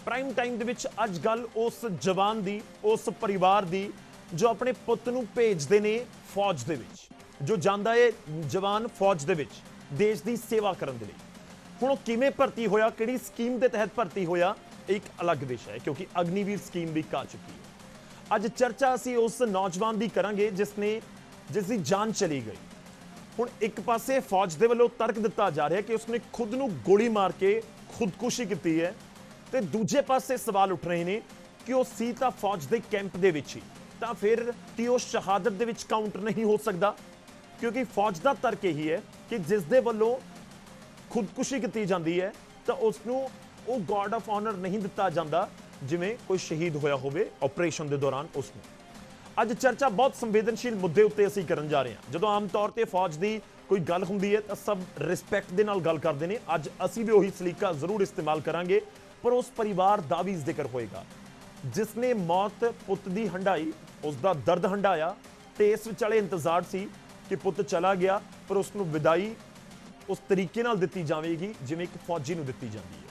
Prime time ਦੇ ਵਿੱਚ ਅੱਜ ਗੱਲ ਉਸ ਜਵਾਨ ਦੀ, ਉਸ ਪਰਿਵਾਰ ਦੀ ਜੋ ਆਪਣੇ ਪੁੱਤ ਨੂੰ ਭੇਜਦੇ ਨੇ ਫੌਜ ਦੇ ਵਿੱਚ, ਜੋ ਜਾਂਦਾ ਹੈ ਜਵਾਨ ਫੌਜ ਦੇ ਵਿੱਚ ਦੇਸ਼ ਦੀ ਸੇਵਾ ਕਰਨ ਦੇ ਲਈ। ਹੁਣ ਉਹ ਕਿਵੇਂ ਭਰਤੀ ਹੋਇਆ, ਕਿਹੜੀ ਸਕੀਮ ਦੇ ਤਹਿਤ ਭਰਤੀ ਹੋਇਆ, ਇੱਕ ਅਲੱਗ ਵਿਸ਼ਾ ਹੈ ਕਿਉਂਕਿ ਅਗਨੀਵੀਰ ਸਕੀਮ ਵੀ ਆ ਚੁੱਕੀ ਹੈ। ਅੱਜ ਚਰਚਾ ਅਸੀਂ ਉਸ ਨੌਜਵਾਨ ਦੀ ਕਰਾਂਗੇ ਜਿਸ ਦੀ ਜਾਨ ਚਲੀ ਗਈ। ਹੁਣ ਇੱਕ ਪਾਸੇ ਫੌਜ ਦੇ ਵੱਲੋਂ ਤਰਕ ਦਿੱਤਾ ਜਾ ਰਿਹਾ ਕਿ ਉਸਨੇ ਖੁਦ ਨੂੰ ਗੋਲੀ ਮਾਰ ਕੇ ਖੁਦਕੁਸ਼ੀ ਕੀਤੀ ਹੈ, ਤੇ ਦੂਜੇ ਪਾਸੇ ਸਵਾਲ ਉੱਠ ਰਹੇ ਨੇ ਕਿ ਉਹ ਸੀ ਤਾਂ ਫੌਜ ਦੇ ਕੈਂਪ ਦੇ ਵਿੱਚ ਹੀ, ਤਾਂ ਫਿਰ ਕੀ ਉਹ ਸ਼ਹਾਦਤ ਦੇ ਵਿੱਚ ਕਾਊਂਟ ਨਹੀਂ ਹੋ ਸਕਦਾ? ਕਿਉਂਕਿ ਫੌਜ ਦਾ ਤਰਕ ਇਹੀ ਹੈ ਕਿ ਜਿਸ ਦੇ ਵੱਲੋਂ ਖੁਦਕੁਸ਼ੀ ਕੀਤੀ ਜਾਂਦੀ ਹੈ ਤਾਂ ਉਸ ਨੂੰ ਉਹ ਗਾਰਡ ਆਫ ਆਨਰ ਨਹੀਂ ਦਿੱਤਾ ਜਾਂਦਾ ਜਿਵੇਂ ਕੋਈ ਸ਼ਹੀਦ ਹੋਇਆ ਹੋਵੇ ਆਪਰੇਸ਼ਨ ਦੇ ਦੌਰਾਨ ਉਸ ਨੂੰ। ਅੱਜ ਚਰਚਾ ਬਹੁਤ ਸੰਵੇਦਨਸ਼ੀਲ ਮੁੱਦੇ ਉੱਤੇ ਅਸੀਂ ਕਰਨ ਜਾ ਰਹੇ ਹਾਂ। ਜਦੋਂ ਆਮ ਤੌਰ ਤੇ ਫੌਜ ਦੀ ਕੋਈ ਗੱਲ ਹੁੰਦੀ ਹੈ ਤਾਂ ਸਭ ਰਿਸਪੈਕਟ ਦੇ ਨਾਲ ਗੱਲ ਕਰਦੇ ਨੇ। ਅੱਜ ਅਸੀਂ ਵੀ ਉਹੀ ਸਲੀਕਾ ਜ਼ਰੂਰ ਇਸਤੇਮਾਲ ਕਰਾਂਗੇ, ਪਰ ਉਸ ਪਰਿਵਾਰ ਦਾ ਵੀ ਜ਼ਿਕਰ ਹੋਏਗਾ ਜਿਸ ਨੇ ਮੌਤ ਪੁੱਤ ਦੀ ਹੰਢਾਈ, ਉਸ ਦਾ ਦਰਦ ਹੰਢਾਇਆ, ਤੇ ਇਸ ਵਿਚਾਲੇ ਇੰਤਜ਼ਾਰ ਸੀ ਕਿ ਪੁੱਤ ਚਲਾ ਗਿਆ ਪਰ ਉਸ ਨੂੰ ਵਿਦਾਈ ਉਸ ਤਰੀਕੇ ਨਾਲ ਦਿੱਤੀ ਜਾਵੇਗੀ ਜਿਵੇਂ ਇੱਕ ਫੌਜੀ ਨੂੰ ਦਿੱਤੀ ਜਾਂਦੀ ਹੈ।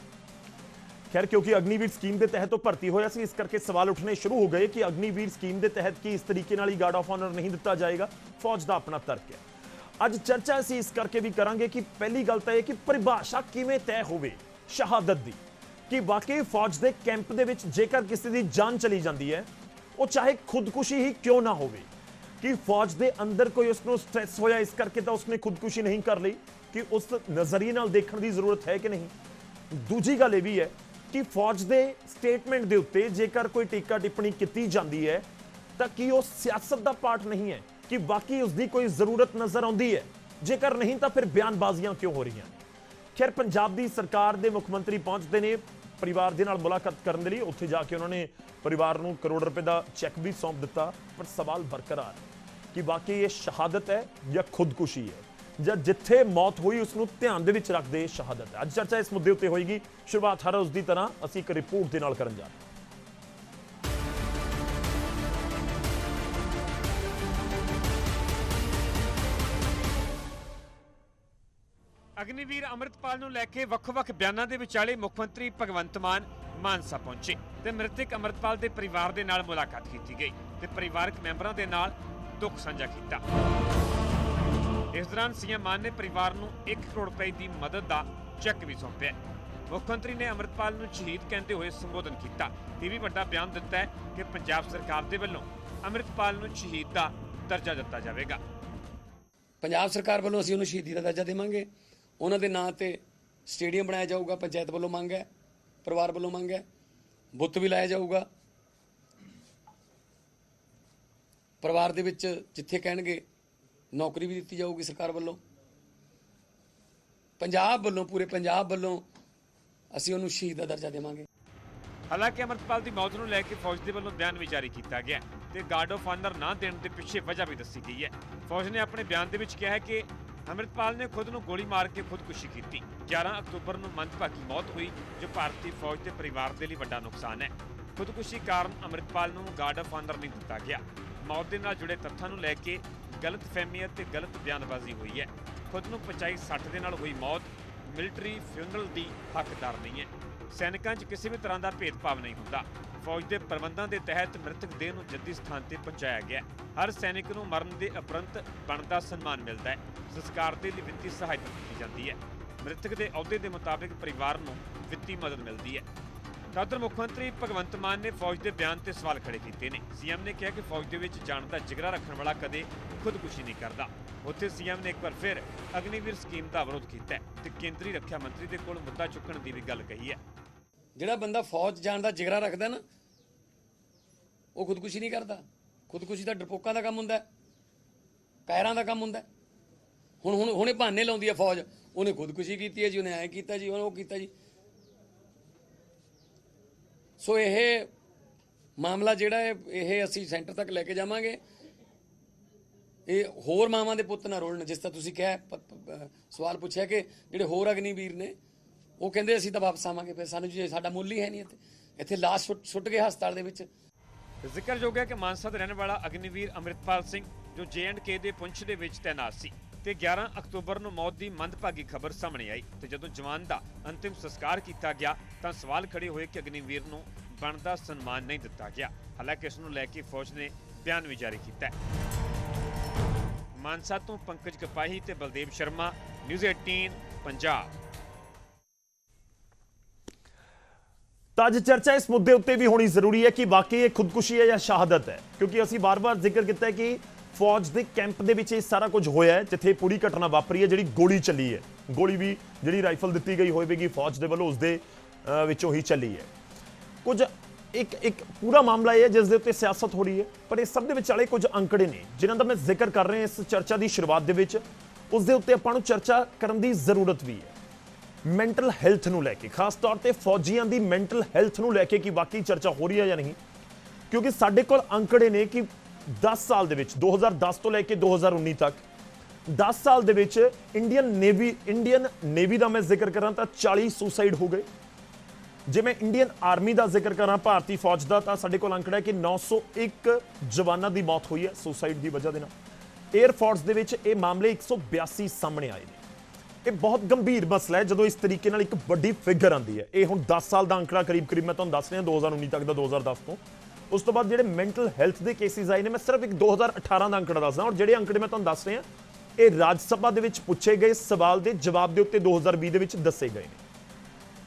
ਖੈਰ, ਕਿਉਂਕਿ ਅਗਨੀਵੀਰ ਸਕੀਮ ਦੇ ਤਹਿਤ ਉਹ ਭਰਤੀ ਹੋਇਆ ਸੀ, ਇਸ ਕਰਕੇ ਸਵਾਲ ਉੱਠਣੇ ਸ਼ੁਰੂ ਹੋ ਗਏ ਕਿ ਅਗਨੀਵੀਰ ਸਕੀਮ ਦੇ ਤਹਿਤ ਕੀ ਇਸ ਤਰੀਕੇ ਨਾਲ ਹੀ ਗਾਰਡ ਆਫ ਆਨਰ ਨਹੀਂ ਦਿੱਤਾ ਜਾਏਗਾ? ਫੌਜ ਦਾ ਆਪਣਾ ਤਰਕ ਹੈ। ਅੱਜ ਚਰਚਾ ਅਸੀਂ ਇਸ ਕਰਕੇ ਵੀ ਕਰਾਂਗੇ ਕਿ ਪਹਿਲੀ ਗੱਲ ਤਾਂ ਇਹ ਕਿ ਪਰਿਭਾਸ਼ਾ ਕਿਵੇਂ ਤੈਅ ਹੋਵੇ ਸ਼ਹਾਦਤ ਦੀ, ਕਿ ਵਾਕਈ ਫੌਜ ਦੇ ਕੈਂਪ ਦੇ ਵਿੱਚ ਜੇਕਰ ਕਿਸੇ ਦੀ ਜਾਨ ਚਲੀ ਜਾਂਦੀ ਹੈ, ਉਹ ਚਾਹੇ ਖੁਦਕੁਸ਼ੀ ਹੀ ਕਿਉਂ ਨਾ ਹੋਵੇ, ਕਿ ਫੌਜ ਦੇ ਅੰਦਰ ਕੋਈ ਉਸ ਨੂੰ ਸਟ੍ਰੈਸ ਹੋਇਆ ਇਸ ਕਰਕੇ ਤਾਂ ਉਸਨੇ ਖੁਦਕੁਸ਼ੀ ਨਹੀਂ ਕਰ ਲਈ, ਕਿ ਉਸ ਨਜ਼ਰੀਏ ਨਾਲ ਦੇਖਣ ਦੀ ਜ਼ਰੂਰਤ ਹੈ ਕਿ ਨਹੀਂ। ਦੂਜੀ ਗੱਲ ਇਹ ਵੀ ਹੈ ਕਿ ਫੌਜ ਦੇ ਸਟੇਟਮੈਂਟ ਦੇ ਉੱਤੇ ਜੇਕਰ ਕੋਈ ਟੀਕਾ ਟਿੱਪਣੀ ਕੀਤੀ ਜਾਂਦੀ ਹੈ ਤਾਂ ਕੀ ਉਹ ਸਿਆਸਤ ਦਾ ਪਾਰਟ ਨਹੀਂ ਹੈ, ਕਿ ਵਾਕਈ ਉਸ ਦੀ ਕੋਈ ਜ਼ਰੂਰਤ ਨਜ਼ਰ ਆਉਂਦੀ ਹੈ? ਜੇਕਰ ਨਹੀਂ ਤਾਂ ਫਿਰ ਬਿਆਨਬਾਜ਼ੀਆਂ ਕਿਉਂ ਹੋ ਰਹੀਆਂ? ਖੈਰ, ਪੰਜਾਬ ਦੀ ਸਰਕਾਰ ਦੇ ਮੁੱਖ ਮੰਤਰੀ ਪਹੁੰਚਦੇ ਨੇ ਪਰਿਵਾਰ ਦੇ ਨਾਲ ਮੁਲਾਕਾਤ ਕਰਨ ਦੇ ਲਈ। ਉੱਥੇ ਜਾ ਕੇ ਉਹਨਾਂ ਨੇ ਪਰਿਵਾਰ ਨੂੰ ਕਰੋੜ ਰੁਪਏ ਦਾ ਚੈੱਕ ਵੀ ਸੌਂਪ ਦਿੱਤਾ, ਪਰ ਸਵਾਲ ਬਰਕਰਾਰ ਕਿ ਵਾਕਈ ਇਹ ਸ਼ਹਾਦਤ ਹੈ ਜਾਂ ਖੁਦਕੁਸ਼ੀ ਹੈ, ਜਾਂ ਜਿੱਥੇ ਮੌਤ ਹੋਈ ਉਸ ਨੂੰ ਧਿਆਨ ਦੇ ਵਿੱਚ ਰੱਖਦੇ ਸ਼ਹਾਦਤ ਹੈ। ਅੱਜ ਚਰਚਾ ਇਸ ਮੁੱਦੇ ਉੱਤੇ ਹੋਏਗੀ। ਸ਼ੁਰੂਆਤ ਹਰ ਰੋਜ਼ ਦੀ ਤਰ੍ਹਾਂ ਅਸੀਂ ਇੱਕ ਰਿਪੋਰਟ ਦੇ ਨਾਲ ਕਰਨ ਜਾ ਰਹੇ ਹਾਂ। ਅਗਨੀਵੀਰ ਅੰਮ੍ਰਿਤਪਾਲ ਨੂੰ ਲੈ ਕੇ ਵੱਖ-ਵੱਖ ਬਿਆਨਾਂ ਦੇ ਵਿਚਾਲੇ ਮੁੱਖ ਮੰਤਰੀ ਭਗਵੰਤ ਮਾਨ ਮਾਨਸਾ ਪਹੁੰਚੇ ਤੇ ਮ੍ਰਿਤਕ ਅੰਮ੍ਰਿਤਪਾਲ ਦੇ ਪਰਿਵਾਰ ਦੇ ਨਾਲ ਮੁਲਾਕਾਤ ਕੀਤੀ ਗਈ ਤੇ ਪਰਿਵਾਰਕ ਮੈਂਬਰਾਂ ਦੇ ਨਾਲ ਦੁੱਖ ਸਾਂਝਾ ਕੀਤਾ। ਇਸ ਦੌਰਾਨ ਸੀਐਮ ਮਾਨ ਨੇ ਪਰਿਵਾਰ ਨੂੰ 1 ਕਰੋੜ ਰੁਪਏ ਦੀ ਮਦਦ ਦਾ ਚੈੱਕ ਵੀ ਸੌਂਪਿਆ। ਮੁੱਖ ਮੰਤਰੀ ਨੇ ਅੰਮ੍ਰਿਤਪਾਲ ਨੂੰ ਸ਼ਹੀਦ ਕਹਿੰਦੇ ਹੋਏ ਸੰਬੋਧਨ ਕੀਤਾ। ਇਹ ਵੀ ਵੱਡਾ ਬਿਆਨ ਦਿੱਤਾ ਹੈ ਕਿ ਪੰਜਾਬ ਸਰਕਾਰ ਦੇ ਵੱਲੋਂ ਅੰਮ੍ਰਿਤਪਾਲ ਨੂੰ ਸ਼ਹੀਦ ਦਾ ਦਰਜਾ ਦਿੱਤਾ ਜਾਵੇਗਾ। ਪੰਜਾਬ ਸਰਕਾਰ ਵੱਲੋਂ ਅਸੀਂ ਉਹਨੂੰ ਸ਼ਹੀਦੀ ਦਾ ਦਰਜਾ ਦੇਵਾਂਗੇ। ਉਹਨਾਂ ਦੇ ਨਾਂ ਤੇ ਸਟੇਡੀਅਮ ਬਣਾਇਆ ਜਾਊਗਾ, ਪੰਚਾਇਤ ਵੱਲੋਂ ਮੰਗ ਹੈ, ਪਰਿਵਾਰ ਵੱਲੋਂ ਮੰਗ ਹੈ, ਬੁੱਤ ਵੀ ਲਾਇਆ ਜਾਊਗਾ। ਪਰਿਵਾਰ ਦੇ ਵਿੱਚ ਜਿੱਥੇ ਕਹਿਣਗੇ ਨੌਕਰੀ ਵੀ ਦਿੱਤੀ ਜਾਊਗੀ ਸਰਕਾਰ ਵੱਲੋਂ। ਪੰਜਾਬ ਵੱਲੋਂ, ਪੂਰੇ ਪੰਜਾਬ ਵੱਲੋਂ ਅਸੀਂ ਉਹਨੂੰ ਸ਼ਹੀਦ ਦਾ ਦਰਜਾ ਦੇਵਾਂਗੇ। ਹਾਲਾਂਕਿ ਅੰਮ੍ਰਿਤਪਾਲ ਦੀ ਮੌਤ ਨੂੰ ਲੈ ਕੇ ਫੌਜ ਦੇ ਵੱਲੋਂ ਬਿਆਨ ਵੀ ਜਾਰੀ ਕੀਤਾ ਗਿਆ ਤੇ ਗਾਰਡ ਆਫ ਆਨਰ ਨਾ ਦੇਣ ਦੇ ਪਿੱਛੇ ਵਜ੍ਹਾ ਵੀ ਦੱਸੀ ਗਈ ਹੈ। ਫੌਜ ਨੇ ਆਪਣੇ ਬਿਆਨ ਦੇ ਵਿੱਚ ਕਿਹਾ ਹੈ ਕਿ ਅੰਮ੍ਰਿਤਪਾਲ ਨੇ ਖੁਦ ਨੂੰ ਗੋਲੀ ਮਾਰ ਕੇ ਖੁਦਕੁਸ਼ੀ ਕੀਤੀ। 11 ਅਕਤੂਬਰ ਨੂੰ ਮੰਦਭਾਗੀ ਮੌਤ ਹੋਈ ਜੋ ਭਾਰਤੀ ਫੌਜ ਦੇ ਪਰਿਵਾਰ ਦੇ ਲਈ ਵੱਡਾ ਨੁਕਸਾਨ ਹੈ। ਖੁਦਕੁਸ਼ੀ ਕਾਰਨ ਅੰਮ੍ਰਿਤਪਾਲ ਨੂੰ ਗਾਰਡ ਆਫ ਆਨਰ ਨਹੀਂ ਦਿੱਤਾ ਗਿਆ। ਮੌਤ ਦੇ ਨਾਲ ਜੁੜੇ ਤੱਥਾਂ ਨੂੰ ਲੈ ਕੇ ਗਲਤਫਹਿਮੀ ਅਤੇ ਗਲਤ ਬਿਆਨਬਾਜ਼ੀ ਹੋਈ ਹੈ। ਖੁਦ ਨੂੰ 55-60 ਦੇ ਨਾਲ ਹੋਈ ਮੌਤ ਮਿਲਟਰੀ ਫਿਊਨਰਲ ਦੀ ਹੱਕਦਾਰ ਨਹੀਂ ਹੈ। ਸੈਨਿਕਾਂ 'ਚ ਕਿਸੇ ਵੀ ਤਰ੍ਹਾਂ ਦਾ ਭੇਦਭਾਵ ਨਹੀਂ ਹੁੰਦਾ। ਫੌਜ ਦੇ ਪ੍ਰਬੰਧਾਂ ਦੇ ਤਹਿਤ ਮ੍ਰਿਤਕ ਦੇਹ ਨੂੰ ਜੱਦੀ ਸਥਾਨ ਤੇ ਪਹੁੰਚਾਇਆ ਗਿਆ। ਹਰ ਸੈਨਿਕ ਨੂੰ ਮਰਨ ਦੇ ਉਪਰੰਤ ਬਣਦਾ ਸਨਮਾਨ ਮਿਲਦਾ ਹੈ। ਸੰਸਕਾਰ ਦੇ ਲਈ ਵਿੱਤੀ ਸਹਾਇਤਾ ਦਿੱਤੀ ਜਾਂਦੀ ਹੈ। ਮ੍ਰਿਤਕ ਦੇ ਅਹੁਦੇ ਦੇ ਮੁਤਾਬਿਕ ਪਰਿਵਾਰ ਨੂੰ ਵਿੱਤੀ ਮਦਦ ਮਿਲਦੀ ਹੈ। ਉਧਰ ਮੁੱਖ ਮੰਤਰੀ ਭਗਵੰਤ ਮਾਨ ਨੇ ਫੌਜ ਦੇ ਬਿਆਨ ਤੇ ਸਵਾਲ ਖੜੇ ਕੀਤੇ ਨੇ। ਸੀਐਮ ਨੇ ਕਿਹਾ ਕਿ ਫੌਜ ਦੇ ਵਿੱਚ ਜਾਣ ਦਾ ਜਿਗਰਾ ਰੱਖਣ ਵਾਲਾ ਕਦੇ ਖੁਦਕੁਸ਼ੀ ਨਹੀਂ ਕਰਦਾ। ਉੱਥੇ ਸੀਐਮ ਨੇ ਇੱਕ ਵਾਰ ਫਿਰ ਅਗਨੀਵੀਰ ਸਕੀਮ ਦਾ ਵਿਰੋਧ ਕੀਤਾ ਤੇ ਕੇਂਦਰੀ ਰੱਖਿਆ ਮੰਤਰੀ ਦੇ ਕੋਲ ਮੁੱਦਾ ਚੁੱਕਣ ਦੀ ਵੀ ਗੱਲ ਕਹੀ ਹੈ। ਜਿਹੜਾ ਬੰਦਾ ਫੌਜ ਜਾਣ ਦਾ ਜਿਗਰਾ ਰੱਖਦਾ ਨਾ, ਉਹ ਖੁਦਕੁਸ਼ੀ ਨਹੀਂ ਕਰਦਾ। ਖੁਦਕੁਸ਼ੀ ਤਾਂ ਡਰਪੋਕਾਂ ਦਾ ਕੰਮ ਹੁੰਦਾ, ਕਾਇਰਾਂ ਦਾ ਕੰਮ ਹੁੰਦਾ। ਹੁਣੇ ਬਹਾਨੇ ਲਾਉਂਦੀ ਹੈ ਫੌਜ, ਉਹਨੇ ਖੁਦਕੁਸ਼ੀ ਕੀਤੀ ਹੈ ਜੀ, ਉਹਨੇ ਐਂ ਕੀਤਾ ਜੀ, ਉਹਨੇ ਉਹ ਕੀਤਾ ਜੀ। ਸੋ ਇਹ ਮਾਮਲਾ ਜਿਹੜਾ ਹੈ ਇਹ ਅਸੀਂ ਸੈਂਟਰ ਤੱਕ ਲੈ ਕੇ ਜਾਵਾਂਗੇ। ਇਹ ਹੋਰ ਮਾਵਾਂ ਦੇ ਪੁੱਤ ਨਾ ਰੋਲਣ। ਜਿਸ ਤਰ੍ਹਾਂ ਤੁਸੀਂ ਕਿਹਾ, ਸਵਾਲ ਪੁੱਛਿਆ ਕਿ ਜਿਹੜੇ ਹੋਰ ਅਗਨੀਵੀਰ ਨੇ ਉਹ ਕਹਿੰਦੇ ਅਸੀਂ ਤਾਂ ਵਾਪਸ ਆਵਾਂਗੇ, ਫਿਰ ਸਾਨੂੰ ਜੀ ਸਾਡਾ ਮੁੱਲ ਹੀ ਹੈ ਨਹੀਂ। ਇੱਥੇ ਲਾਸ਼ ਸੁੱਟ ਗਏ ਹਸਪਤਾਲ ਦੇ ਵਿੱਚ। ਜ਼ਿਕਰਯੋਗ ਹੈ ਕਿ ਮਾਨਸਾ ਦਾ ਰਹਿਣ ਵਾਲਾ ਅਗਨੀਵੀਰ ਅੰਮ੍ਰਿਤਪਾਲ ਸਿੰਘ ਜੋ J&K ਦੇ ਪੁੰਛ ਦੇ ਵਿੱਚ ਤੈਨਾਤ ਸੀ ਤੇ 11 ਅਕਤੂਬਰ ਨੂੰ ਮੌਤ ਦੀ ਮੰਦਭਾਗੀ ਖਬਰ ਸਾਹਮਣੇ ਆਈ ਤੇ ਜਦੋਂ ਜਵਾਨ ਦਾ ਅੰਤਿਮ ਸੰਸਕਾਰ ਕੀਤਾ ਗਿਆ ਤਾਂ ਸਵਾਲ ਖੜੇ ਹੋਏ ਕਿ ਅਗਨੀਵੀਰ ਨੂੰ ਬਣਦਾ ਸਨਮਾਨ ਨਹੀਂ ਦਿੱਤਾ ਗਿਆ। ਹਾਲਾਂਕਿ ਇਸ ਨੂੰ ਲੈ ਕੇ ਫੌਜ ਨੇ ਬਿਆਨ ਵੀ ਜਾਰੀ ਕੀਤਾ ਹੈ। ਮਾਨਸਾ ਤੋਂ ਪੰਕਜ ਕਪਾਹੀ ਤੇ ਬਲਦੇਵ ਸ਼ਰਮਾ, ਨਿਊਜ਼ 18 ਪੰਜਾਬ। ਤਾਂ ਅੱਜ ਚਰਚਾ ਇਸ ਮੁੱਦੇ ਉੱਤੇ ਵੀ ਹੋਣੀ ਜ਼ਰੂਰੀ ਹੈ ਕਿ ਵਾਕਈ ਇਹ ਖੁਦਕੁਸ਼ੀ ਹੈ ਜਾਂ ਸ਼ਹਾਦਤ ਹੈ, ਕਿਉਂਕਿ ਅਸੀਂ ਬਾਰ-ਬਾਰ ਜ਼ਿਕਰ ਕੀਤਾ ਹੈ ਕਿ ਫੌਜ ਦੇ ਕੈਂਪ ਦੇ ਵਿੱਚ ਇਹ ਸਾਰਾ ਕੁਝ ਹੋਇਆ ਹੈ, ਜਿੱਥੇ ਪੂਰੀ ਘਟਨਾ ਵਾਪਰੀ ਹੈ, ਜਿਹੜੀ ਗੋਲੀ ਚੱਲੀ ਹੈ, ਗੋਲੀ ਵੀ ਜਿਹੜੀ ਰਾਈਫਲ ਦਿੱਤੀ ਗਈ ਹੋਵੇਗੀ ਫੌਜ ਦੇ ਵੱਲੋਂ ਉਸਦੇ ਵਿੱਚੋਂ ਹੀ ਚੱਲੀ ਹੈ। ਕੁਝ ਇੱਕ ਪੂਰਾ ਮਾਮਲਾ ਇਹ ਹੈ ਜਿਸ ਦੇ ਉੱਤੇ ਸਿਆਸਤ ਹੋ ਰਹੀ ਹੈ, ਪਰ ਇਸ ਸਭ ਦੇ ਵਿਚਾਲੇ ਕੁਝ ਅੰਕੜੇ ਨੇ ਜਿਨ੍ਹਾਂ ਦਾ ਮੈਂ ਜ਼ਿਕਰ ਕਰ ਰਿਹਾ ਇਸ ਚਰਚਾ ਦੀ ਸ਼ੁਰੂਆਤ ਦੇ ਵਿੱਚ। ਉਸ ਦੇ ਉੱਤੇ ਆਪਾਂ ਨੂੰ ਚਰਚਾ ਕਰਨ ਦੀ ਜ਼ਰੂਰਤ ਵੀ ਹੈ। ਮੈਂਟਲ ਹੈਲਥ ਨੂੰ ਲੈ ਕੇ, ਖਾਸ ਤੌਰ ਤੇ ਫੌਜੀਆਂ ਦੀ ਮੈਂਟਲ ਹੈਲਥ ਨੂੰ ਲੈ ਕੇ ਕਿ ਵਾਕਈ ਚਰਚਾ ਹੋ ਰਹੀ ਹੈ ਜਾਂ ਨਹੀਂ, ਕਿਉਂਕਿ ਸਾਡੇ ਕੋਲ ਅੰਕੜੇ ਨੇ ਕਿ 10 ਸਾਲ ਦੇ ਵਿੱਚ 2010 ਤੋਂ ਲੈ ਕੇ 2019 ਤੱਕ 10 ਸਾਲ ਦੇ ਵਿੱਚ ਇੰਡੀਅਨ ਨੇਵੀ ਦਾ ਮੈਂ ਜ਼ਿਕਰ ਕਰਾਂ ਤਾਂ 40 ਸੁਸਾਈਡ ਹੋ ਗਏ। ਜੇ ਮੈਂ ਇੰਡੀਅਨ ਆਰਮੀ ਦਾ ਜ਼ਿਕਰ ਕਰਾਂ, ਭਾਰਤੀ ਫੌਜ ਦਾ, ਤਾਂ ਸਾਡੇ ਕੋਲ ਅੰਕੜਾ ਹੈ ਕਿ 901 ਜਵਾਨਾਂ ਦੀ ਮੌਤ ਹੋਈ ਹੈ ਸੁਸਾਈਡ ਦੀ ਵਜ੍ਹਾ ਦੇ ਨਾਲ। 에ਅਰ ਫੋਰਸ ਦੇ ਵਿੱਚ ਇਹ ਮਾਮਲੇ 182 ਸਾਹਮਣੇ ਆਏ ਨੇ। ਇਹ ਬਹੁਤ ਗੰਭੀਰ ਮਸਲਾ ਹੈ ਜਦੋਂ ਇਸ ਤਰੀਕੇ ਨਾਲ ਇੱਕ ਵੱਡੀ ਫਿਗਰ ਆਉਂਦੀ ਹੈ। ਇਹ ਹੁਣ 10 ਸਾਲ ਦਾ ਅੰਕੜਾ ਕਰੀਬ ਮੈਂ ਤੁਹਾਨੂੰ ਦੱਸ ਰਿਹਾ 2019 ਤੱਕ ਦਾ, 2010 ਤੋਂ। ਉਸ ਤੋਂ ਬਾਅਦ ਜਿਹੜੇ ਮੈਂਟਲ ਹੈਲਥ ਦੇ ਕੇਸਿਸ ਆਏ ਨੇ, ਮੈਂ ਸਿਰਫ ਇੱਕ 2018 ਦਾ ਅੰਕੜਾ ਦੱਸਦਾ, ਔਰ ਜਿਹੜੇ ਅੰਕੜੇ ਮੈਂ ਤੁਹਾਨੂੰ ਦੱਸ ਰਿਹਾ ਇਹ ਰਾਜ ਸਭਾ ਦੇ ਵਿੱਚ ਪੁੱਛੇ ਗਏ ਸਵਾਲ ਦੇ ਜਵਾਬ ਦੇ ਉੱਤੇ 2020 ਦੇ ਵਿੱਚ ਦੱਸੇ ਗਏ ਨੇ।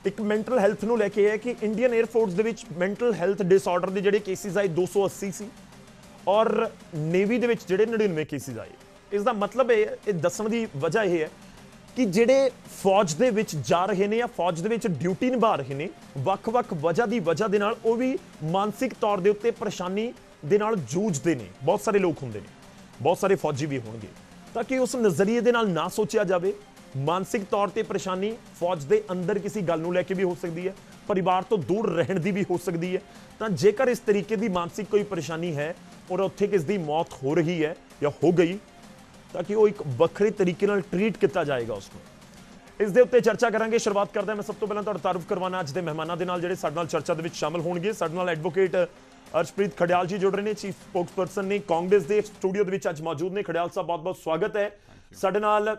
ਇੱਕ ਮੈਂਟਲ ਹੈਲਥ ਨੂੰ ਲੈ ਕੇ ਹੈ ਕਿ ਇੰਡੀਅਨ 에ਅਰ ਫੋਰਸ ਦੇ ਵਿੱਚ ਮੈਂਟਲ ਹੈਲਥ ਡਿਸਆਰਡਰ ਦੇ ਜਿਹੜੇ ਕੇਸਿਸ ਆਏ 280 ਸੀ, ਔਰ ਨੇਵੀ ਦੇ ਵਿੱਚ ਜਿਹੜੇ 99 ਕੇਸਿਸ ਆਏ। ਇਸ ਦਾ ਮਤਲਬ ਇਹ ਦੱਸਣ ਦੀ ਵਜ੍ਹਾ ਇਹ ਹੈ ਕਿ ਜਿਹੜੇ ਫੌਜ ਦੇ ਵਿੱਚ ਜਾ ਰਹੇ ਨੇ ਜਾਂ ਫੌਜ ਦੇ ਵਿੱਚ ਡਿਊਟੀ ਨਿਭਾ ਰਹੇ ਨੇ, ਵੱਖ-ਵੱਖ ਵਜ੍ਹਾ ਦੇ ਨਾਲ ਉਹ ਵੀ ਮਾਨਸਿਕ ਤੌਰ ਦੇ ਉੱਤੇ ਪਰੇਸ਼ਾਨੀ ਦੇ ਨਾਲ ਜੂਝਦੇ ਨੇ। ਬਹੁਤ ਸਾਰੇ ਲੋਕ ਹੁੰਦੇ ਨੇ, ਬਹੁਤ ਸਾਰੇ ਫੌਜੀ ਵੀ ਹੋਣਗੇ, ਤਾਂ ਕਿ ਉਸ ਨਜ਼ਰੀਏ ਦੇ ਨਾਲ ਨਾ ਸੋਚਿਆ ਜਾਵੇ। ਮਾਨਸਿਕ ਤੌਰ ਤੇ ਪਰੇਸ਼ਾਨੀ ਫੌਜ ਦੇ ਅੰਦਰ ਕਿਸੇ ਗੱਲ ਨੂੰ ਲੈ ਕੇ ਵੀ ਹੋ ਸਕਦੀ ਹੈ, ਪਰਿਵਾਰ ਤੋਂ ਦੂਰ ਰਹਿਣ ਦੀ ਵੀ ਹੋ ਸਕਦੀ ਹੈ। ਤਾਂ ਜੇਕਰ ਇਸ ਤਰੀਕੇ ਦੀ ਮਾਨਸਿਕ ਕੋਈ ਪਰੇਸ਼ਾਨੀ ਹੈ ਔਰ ਉੱਥੇ ਕਿਸ ਦੀ ਮੌਤ ਹੋ ਰਹੀ ਹੈ ਜਾਂ ਹੋ ਗਈ, ਤਾਂ ਕਿ ਉਹ ਇੱਕ ਵੱਖਰੇ ਤਰੀਕੇ ਨਾਲ ਟ੍ਰੀਟ ਕੀਤਾ ਜਾਏਗਾ ਉਸ ਨੂੰ। ਇਸ ਦੇ ਉੱਤੇ ਚਰਚਾ ਕਰਾਂਗੇ। ਸ਼ੁਰੂਆਤ ਕਰਦਾ ਮੈਂ ਸਭ ਤੋਂ ਪਹਿਲਾਂ ਤੁਹਾਡਾ ਤਾਰਫ ਕਰਵਾਉਣਾ ਅੱਜ ਦੇ ਮਹਿਮਾਨਾਂ ਦੇ ਨਾਲ ਜਿਹੜੇ ਸਾਡੇ ਨਾਲ ਚਰਚਾ ਦੇ ਵਿੱਚ ਸ਼ਾਮਲ ਹੋਣਗੇ। ਸਾਡੇ ਨਾਲ ਐਡਵੋਕੇਟ ਅਰਸ਼ਪ੍ਰੀਤ ਖੜਿਆਲ ਜੀ ਜੁੜ ਰਹੇ ਨੇ, ਚੀਫ ਸਪੋਕਸਪਰਸਨ ਨੇ, ਕਾਂਗਰਸ ਦੇ ਸਟੂਡੀਓ ਦੇ ਵਿੱਚ ਅੱਜ ਮੌਜੂਦ ਨੇ। ਖੜਿਆਲ ਸਾਹਿਬ ਬਹੁਤ-ਬਹੁਤ ਸਵਾਗਤ ਹੈ। ਸਾਡੇ ਨਾਲ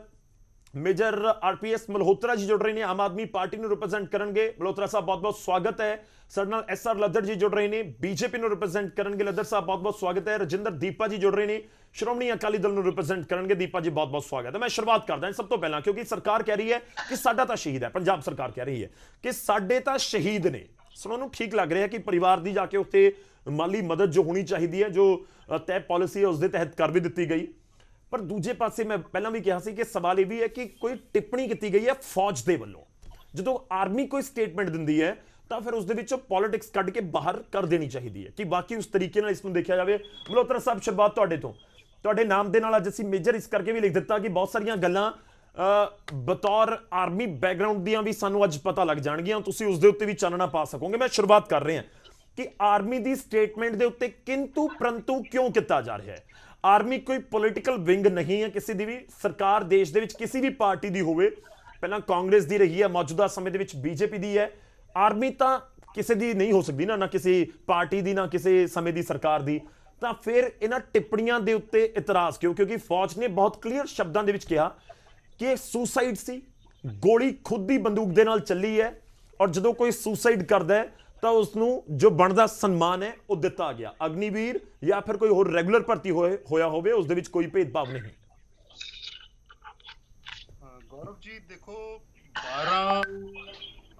ਮੇਜਰ ਆਰਪੀਐਸ ਮਲਹੋਤਰਾ ਜੀ ਜੁੜ ਰਹੇ ਨੇ, ਆਮ ਆਦਮੀ ਪਾਰਟੀ ਨੂੰ ਰਿਪਰੈਜ਼ੈਂਟ ਕਰਨਗੇ। ਮਲਹੋਤਰਾ ਸਾਹਿਬ ਬਹੁਤ-ਬਹੁਤ ਸਵਾਗਤ ਹੈ। ਸਾਡੇ ਨਾਲ ਐਸਆਰ ਲੱਦਰ ਜੀ ਜੁੜ ਰਹੇ ਨੇ, ਬੀਜੇਪੀ ਨੂੰ ਰਿਪਰੈਜ਼ੈਂਟ ਕਰਨਗੇ। ਲੱਦਰ ਸਾਹਿਬ ਬਹੁਤ-ਬਹੁਤ ਸਵਾਗਤ ਹੈ। ਰਜਿੰਦਰ ਦੀਪਾ ਜੀ ਜੁੜ ਰਹੇ ਨੇ, ਸ਼੍ਰੋਮਣੀ ਅਕਾਲੀ ਦਲ ਨੂੰ ਰਿਪਰੈਜ਼ੈਂਟ ਕਰਨਗੇ। ਦੀਪਾ ਜੀ ਬਹੁਤ-ਬਹੁਤ ਸਵਾਗਤ ਹੈ। ਮੈਂ ਸ਼ੁਰੂਆਤ ਕਰਦਾ ਸਭ ਤੋਂ ਪਹਿਲਾਂ, ਕਿਉਂਕਿ ਸਰਕਾਰ ਕਹਿ ਰਹੀ ਹੈ ਕਿ ਸਾਡਾ ਤਾਂ ਸ਼ਹੀਦ ਹੈ, ਪੰਜਾਬ ਸਰਕਾਰ ਕਹਿ ਰਹੀ ਹੈ ਕਿ ਸਾਡੇ ਤਾਂ ਸ਼ਹੀਦ ਨੇ। ਸੁਣਨ ਨੂੰ ਠੀਕ ਲੱਗ ਰਿਹਾ ਕਿ ਪਰਿਵਾਰ ਦੀ ਜਾ ਕੇ ਉੱਤੇ ਮਾਲੀ ਮਦਦ ਜੋ ਹੋਣੀ ਚਾਹੀਦੀ ਹੈ, ਜੋ ਤੈਅ ਪਾਲਿਸੀ ਹੈ, ਉਸ ਦੇ ਤਹਿਤ ਕਰ ਵੀ ਦਿੱਤੀ ਗਈ। ਪਰ ਦੂਜੇ ਪਾਸੇ ਮੈਂ ਪਹਿਲਾਂ ਵੀ ਕਿਹਾ ਸੀ ਕਿ ਸਵਾਲ ਇਹ ਵੀ ਹੈ ਕਿ ਕੋਈ ਟਿੱਪਣੀ ਕੀਤੀ ਗਈ ਹੈ ਫੌਜ ਦੇ ਵੱਲੋਂ। ਜਦੋਂ ਆਰਮੀ ਕੋਈ ਸਟੇਟਮੈਂਟ ਦਿੰਦੀ ਹੈ ਤਾਂ ਫਿਰ ਉਸ ਦੇ ਵਿੱਚੋਂ ਪੋਲਿਟਿਕਸ ਕੱਢ ਕੇ ਬਾਹਰ ਕਰ ਦੇਣੀ ਚਾਹੀਦੀ ਹੈ ਕਿ ਬਾਕੀ ਉਸ ਤਰੀਕੇ ਨਾਲ ਇਸ ਨੂੰ ਦੇਖਿਆ ਜਾਵੇ। ਮਲਹੋਤਰਾ ਸਾਹਿਬ, ਸ਼ੁਰੂਆਤ ਤੁਹਾਡੇ ਤੋਂ। ਤੁਹਾਡੇ ਨਾਮ ਦੇ ਨਾਲ ਅੱਜ ਅਸੀਂ ਮੇਜਰ ਇਸ ਕਰਕੇ ਵੀ ਲਿਖ ਦਿੱਤਾ ਕਿ ਬਹੁਤ ਸਾਰੀਆਂ ਗੱਲਾਂ ਬਤੌਰ ਆਰਮੀ ਬੈਕਗ੍ਰਾਉਂਡ ਦੀਆਂ ਵੀ ਸਾਨੂੰ ਅੱਜ ਪਤਾ ਲੱਗ ਜਾਣਗੀਆਂ, ਤੁਸੀਂ ਉਸ ਦੇ ਉੱਤੇ ਵੀ ਚਾਨਣਾ ਪਾ ਸਕੋਗੇ। ਮੈਂ ਸ਼ੁਰੂਆਤ ਕਰ ਰਿਹਾ ਕਿ ਆਰਮੀ ਦੀ ਸਟੇਟਮੈਂਟ ਦੇ ਉੱਤੇ ਕਿੰਤੂ ਪ੍ਰੰਤੂ ਕਿਉਂ ਕੀਤਾ ਜਾ ਰਿਹਾ ਹੈ। ਆਰਮੀ ਕੋਈ ਪੋਲੀਟੀਕਲ ਵਿੰਗ ਨਹੀਂ ਹੈ ਕਿਸੇ ਦੀ ਵੀ। ਸਰਕਾਰ ਦੇਸ਼ ਦੇ ਵਿੱਚ ਕਿਸੇ ਵੀ ਪਾਰਟੀ ਦੀ ਹੋਵੇ, ਪਹਿਲਾਂ ਕਾਂਗਰਸ ਦੀ ਰਹੀ ਹੈ, ਮੌਜੂਦਾ ਸਮੇਂ ਦੇ ਵਿੱਚ ਬੀਜੇਪੀ ਦੀ ਹੈ। ਆਰਮੀ ਤਾਂ ਕਿਸੇ ਦੀ ਨਹੀਂ ਹੋ ਸਕਦੀ ਨਾ ਕਿਸੇ ਪਾਰਟੀ ਦੀ, ਨਾ ਕਿਸੇ ਸਮੇਂ ਦੀ ਸਰਕਾਰ ਦੀ। ਤਾਂ ਫਿਰ ਇਹਨਾਂ ਟਿੱਪਣੀਆਂ ਦੇ ਉੱਤੇ ਇਤਰਾਜ਼ ਕਿਉਂ? ਕਿਉਂਕਿ ਫੌਜ ਨੇ ਬਹੁਤ ਕਲੀਅਰ ਸ਼ਬਦਾਂ ਦੇ ਵਿੱਚ ਕਿਹਾ ਕਿ ਇਹ ਸੁਸਾਈਡ ਸੀ, ਗੋਲੀ ਖੁਦ ਦੀ ਬੰਦੂਕ ਦੇ ਨਾਲ ਚੱਲੀ ਹੈ, ਔਰ ਜਦੋਂ ਕੋਈ ਸੁਸਾਈਡ ਕਰਦਾ ਹੈ ਤਾਂ ਉਸ ਨੂੰ ਜੋ ਬਣਦਾ ਸਨਮਾਨ ਹੈ ਉਹ ਦਿੱਤਾ ਗਿਆ। ਅਗਨੀਵੀਰ ਜਾਂ ਫਿਰ ਕੋਈ ਹੋਰ ਰੈਗੂਲਰ ਭਰਤੀ ਹੋਇਆ ਹੋਵੇ, ਉਸ ਦੇ ਵਿੱਚ ਕੋਈ ਭੇਦਭਾਵ ਨਹੀਂ। ਗੌਰਵ ਜੀ ਦੇਖੋ, 12